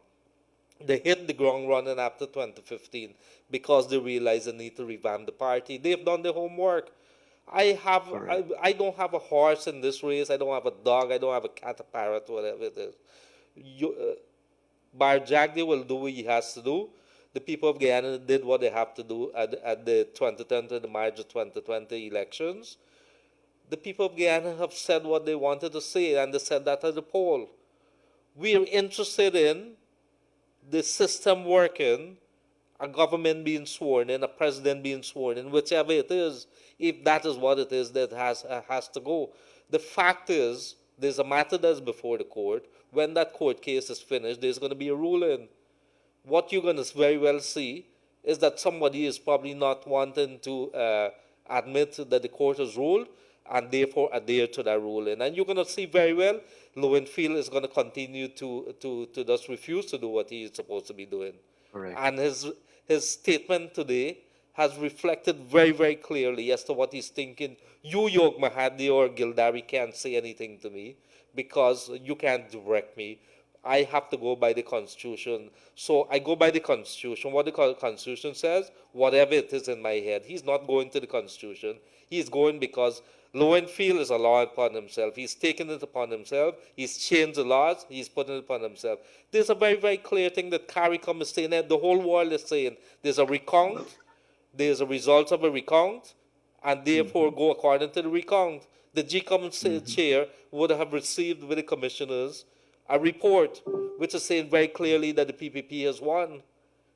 They hit the ground running after 2015 because they realized the need to revamp the party. They've done their homework. I don't have a horse in this race. I don't have a dog. I don't have a cat, a parrot, whatever it is. Barjagdi will do what he has to do. The people of Guyana did what they have to do at the 2020, the March of 2020 elections. The people of Guyana have said what they wanted to say, and they said that at the poll. We are interested in the system working, a government being sworn in, a president being sworn in, whichever it is, if that is what it is that has to go. The fact is, there's a matter that's before the court. When that court case is finished, there's going to be a ruling. What you're going to very well see is that somebody is probably not wanting to admit that the court has ruled and therefore adhere to that ruling. And you're going to see very well Lowenfield is going to continue to just refuse to do what he is supposed to be doing. Correct. And his statement today has reflected very, very clearly as to what he's thinking. You, Yog Mahadeo or Gildarie, can't say anything to me because you can't direct me. I have to go by the Constitution. So I go by the Constitution. What the Constitution says, whatever it is in my head. He's not going to the Constitution. He's going because Lowenfield is a law upon himself. He's taken it upon himself. He's changed the laws. He's put it upon himself. There's a very, very clear thing that CARICOM is saying, that the whole world is saying. There's a recount. There's a result of a recount. And therefore go according to the recount. The GCOM chair would have received with the commissioners a report which is saying very clearly that the PPP has won.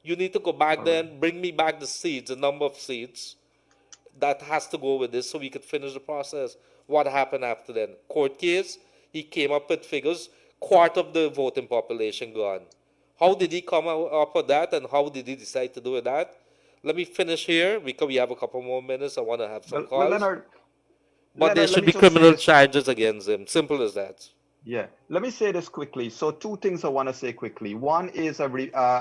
You need to go back there and bring me back the seats, the number of seats that has to go with this so we could finish the process. What happened after then? Court case, he came up with figures, quarter of the voting population gone. How did he come up with that and how did he decide to do that? Let me finish here because we have a couple more minutes. I want to have some calls. But there should be criminal charges against him. Simple as that. Yeah, let me say this quickly. So two things I want to say quickly. One is a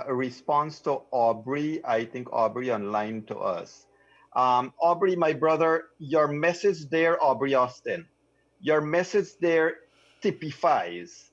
response to Aubrey. I think Aubrey online to us. Aubrey, my brother, your message there, Aubrey Austin, your message there typifies,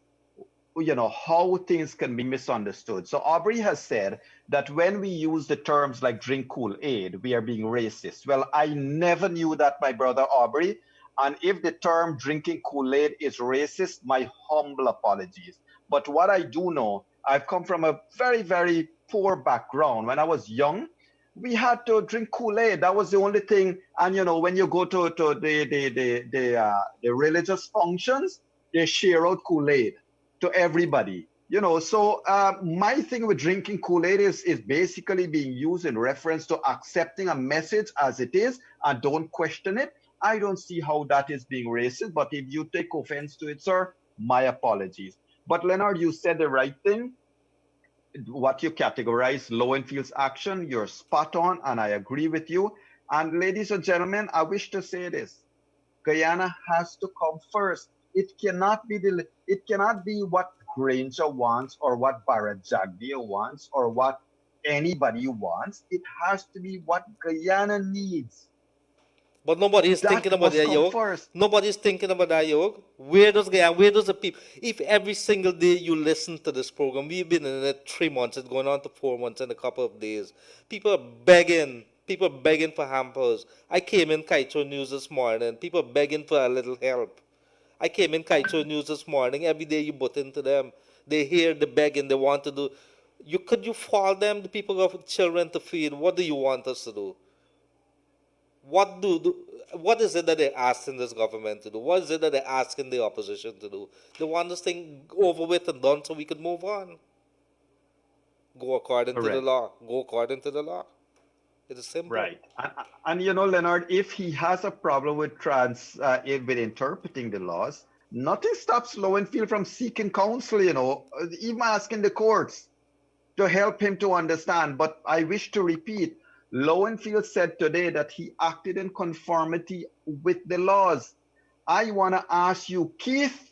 how things can be misunderstood. So Aubrey has said that when we use the terms like drink Kool-Aid, we are being racist. Well, I never knew that, my brother Aubrey. And if the term drinking Kool-Aid is racist, my humble apologies. But what I do know, I've come from a very, very poor background. When I was young, we had to drink Kool-Aid. That was the only thing. And, when you go to the religious functions, they share out Kool-Aid to everybody. So my thing with drinking Kool-Aid is basically being used in reference to accepting a message as it is and don't question it. I don't see how that is being racist, but if you take offense to it, sir, my apologies. But Leonard, you said the right thing. What you categorize Lowenfield's action, you're spot on, and I agree with you. And ladies and gentlemen, I wish to say this. Guyana has to come first. It cannot be what Granger wants or what Barajagdia wants or what anybody wants. It has to be what Guyana needs. But nobody is thinking about that, Yog. Nobody is thinking about that, Yog. Where does the people... If every single day you listen to this program, we've been in it 3 months, it's going on to 4 months in a couple of days. People are begging for hampers. I came in Kaito News this morning, people begging for a little help. I came in Kaito News this morning, every day you butt into them. They hear the begging, they want to do... Could you fall them? The people have children to feed. What do you want us to do? what is it that they're asking this government to do? What is it that they're asking the opposition to do? They want this thing over with and done so we can move on. Go according to the Correct. law. Go according to the law. It is simple. Right. And you know, Leonard, if he has a problem with with interpreting the laws, nothing stops Lowenfield from seeking counsel, you know, even asking the courts to help him to understand. But I wish to repeat, Lowenfield said today that he acted in conformity with the laws. I want to ask you, Keith,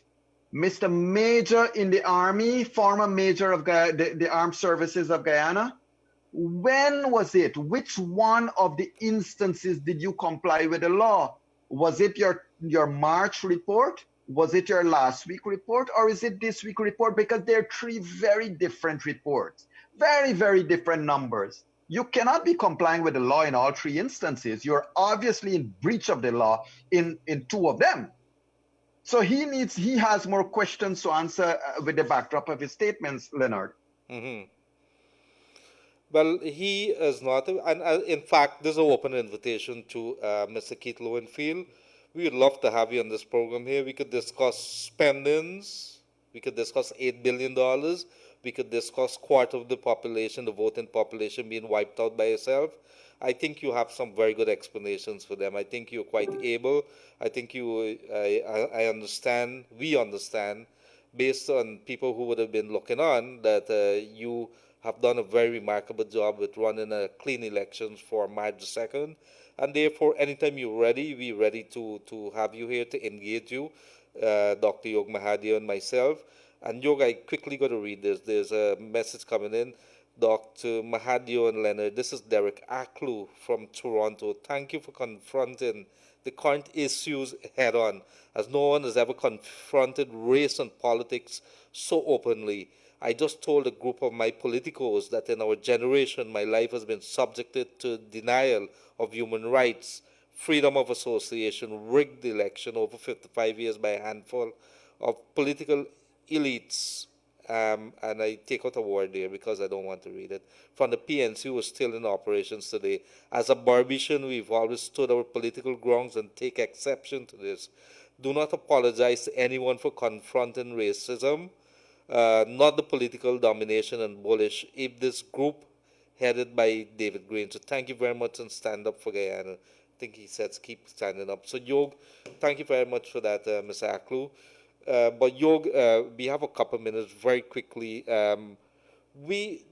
Mr. Major in the Army, former Major of the Armed Services of Guyana, when was it? Which one of the instances did you comply with the law? Was it your March report? Was it your last week report? Or is it this week report? Because they're three very different reports, very, very different numbers. You cannot be complying with the law in all three instances. You're obviously in breach of the law in two of them. So he has more questions to answer with the backdrop of his statements, Leonard. Mm-hmm. Well, he is not, and in fact, there's an open invitation to Mr. Keith Lowenfield. We would love to have you on this program here. We could discuss spendings. We could discuss $8 billion. We could discuss quarter of the population, the voting population being wiped out by itself. I think you have some very good explanations for them. I think you're quite able. I think I understand, we understand, based on people who would have been looking on, that you have done a very remarkable job with running a clean elections for March the 2nd. And therefore, anytime you're ready, we're ready to have you here to engage you, Dr. Yog Mahadeo and myself. And Yog, I quickly got to read this. There's a message coming in. Dr. Mahadeo and Leonard, this is Derek Aklu from Toronto. Thank you for confronting the current issues head on, as no one has ever confronted race and politics so openly. I just told a group of my politicos that in our generation, my life has been subjected to denial of human rights, freedom of association, rigged election over 55 years by a handful of political elites. And I take out a word there because I don't want to read it. From the PNC who is still in operations today. As a Barbitian, we've always stood our political grounds and take exception to this. Do not apologize to anyone for confronting racism. Not the political domination and bullish, if this group headed by David Green. So thank you very much and stand up for Guyana. I think he says keep standing up. So Yog, thank you very much for that, Mr. Aklu. But Yog, we have a couple minutes very quickly. We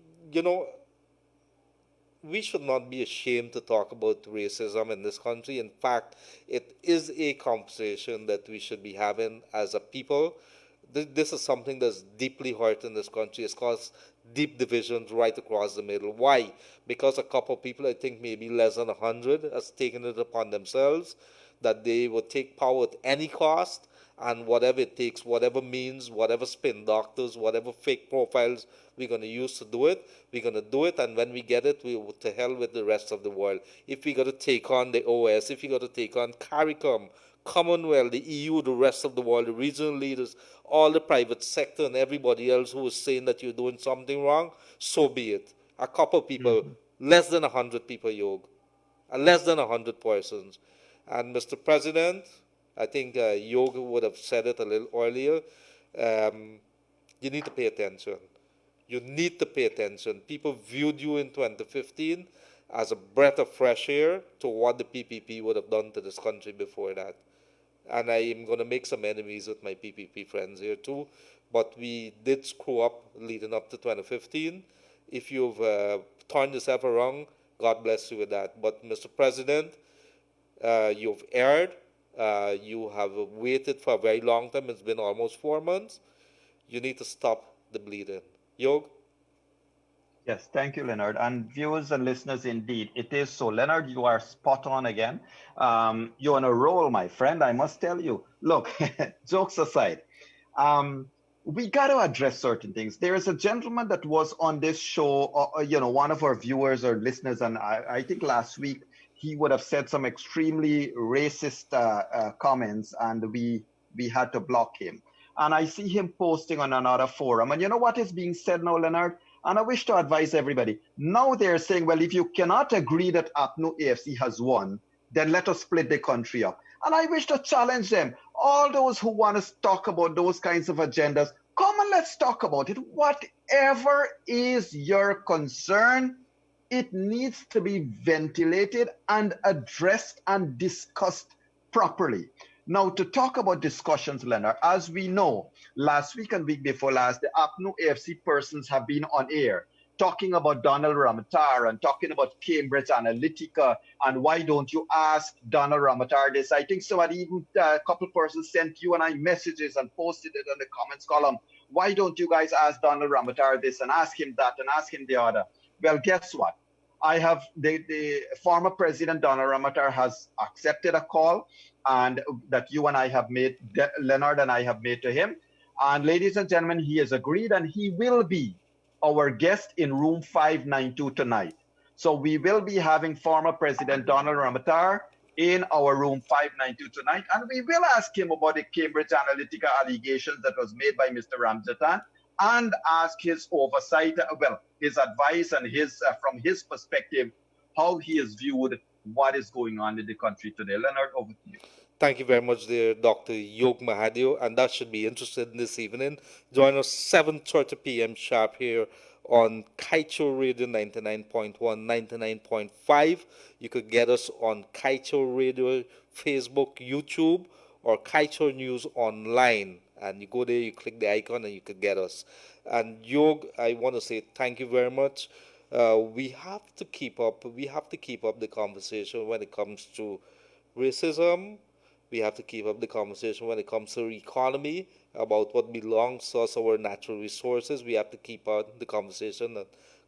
should not be ashamed to talk about racism in this country. In fact, it is a conversation that we should be having as a people. This is something that's deeply hurt in this country. It's caused deep divisions right across the middle. Why? Because a couple of people, I think maybe less than 100, has taken it upon themselves that they will take power at any cost, and whatever it takes, whatever means, whatever spin doctors, whatever fake profiles we're going to use to do it, we're going to do it, and when we get it, we will to hell with the rest of the world. If we got to take on the OS, if we got to take on CARICOM, Commonwealth, the EU, the rest of the world, the regional leaders, all the private sector and everybody else who is saying that you're doing something wrong, so be it. A couple people, less than 100 people, Yog, less than 100 persons. And Mr. President, I think Yog would have said it a little earlier, you need to pay attention. You need to pay attention. People viewed you in 2015 as a breath of fresh air to what the PPP would have done to this country before that. And I am going to make some enemies with my PPP friends here too. But we did screw up leading up to 2015. If you've turned yourself around, God bless you with that. But Mr. President, you've erred. You have waited for a very long time. It's been almost 4 months. You need to stop the bleeding. Yog? Yes, thank you, Leonard. And viewers and listeners, indeed, it is so. Leonard, you are spot on again. You're on a roll, my friend, I must tell you. Look, jokes aside, we got to address certain things. There is a gentleman that was on this show, one of our viewers or listeners, and I think last week he would have said some extremely racist comments, and we had to block him. And I see him posting on another forum. And you know what is being said now, Leonard? And I wish to advise everybody. Now they're saying, well, if you cannot agree that APNU AFC has won, then let us split the country up. And I wish to challenge them. All those who want to talk about those kinds of agendas, come and let's talk about it. Whatever is your concern, it needs to be ventilated and addressed and discussed properly. Now, to talk about discussions, Leonard, as we know, last week and week before last, the APNU AFC persons have been on air talking about Donald Ramatar and talking about Cambridge Analytica and why don't you ask Donald Ramatar this. I think somebody, even a couple persons sent you and I messages and posted it in the comments column. Why don't you guys ask Donald Ramatar this and ask him that and ask him the other? Well, guess what? I have the former president Donald Ramatar has accepted a call and that you and I have made, Leonard and I have made to him. And ladies and gentlemen, he has agreed and he will be our guest in room 592 tonight. So we will be having former President Donald Ramatar in our room 592 tonight, and we will ask him about the Cambridge Analytica allegations that was made by Mr. Ramjatan and ask his oversight, his advice and his from his perspective, how he has viewed what is going on in the country today. Leonard, over to you. Thank you very much, dear Dr. Yog Mahadeo, and that should be interested in this evening. Join us 7:30 p.m. sharp here on Kaicho Radio 99.1, 99.5. You could get us on Kaicho Radio, Facebook, YouTube, or Kaicho News Online. And you go there, you click the icon, and you could get us. And Yog, I want to say thank you very much. We have to keep up. We have to keep up the conversation when it comes to racism. We have to keep up the conversation when it comes to economy, about what belongs to us, our natural resources. We have to keep up the conversation on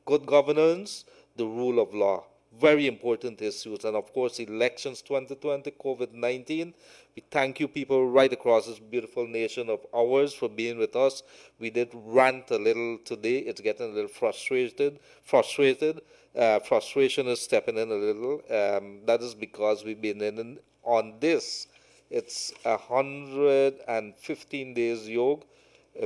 good governance, the rule of law. Very important issues. And of course, elections 2020, COVID-19. We thank you people right across this beautiful nation of ours for being with us. We did rant a little today. It's getting a little frustrated. Frustration is stepping in a little. That is because we've been in on this. It's 115 days, Yog,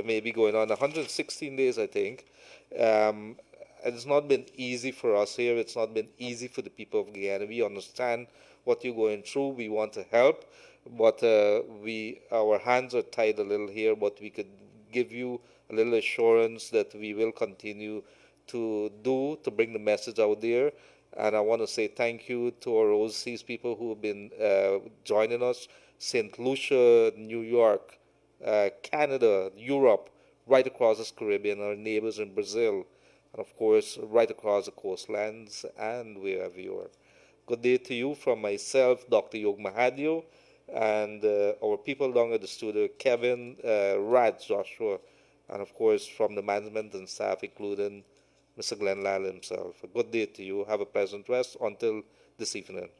maybe going on 116 days, I think. It's not been easy for us here. It's not been easy for the people of Guyana. We understand what you're going through. We want to help, but our hands are tied a little here, but we could give you a little assurance that we will continue to bring the message out there. And I want to say thank you to our overseas people who have been joining us. St. Lucia, New York, Canada, Europe, right across the Caribbean, our neighbors in Brazil, and of course, right across the coastlands and wherever you are. Good day to you from myself, Dr. Yog Mahadeo, and our people down at the studio, Kevin, Raj, Joshua, and of course, from the management and staff, including Mr. Glenn Lal himself. A good day to you. Have a pleasant rest until this evening.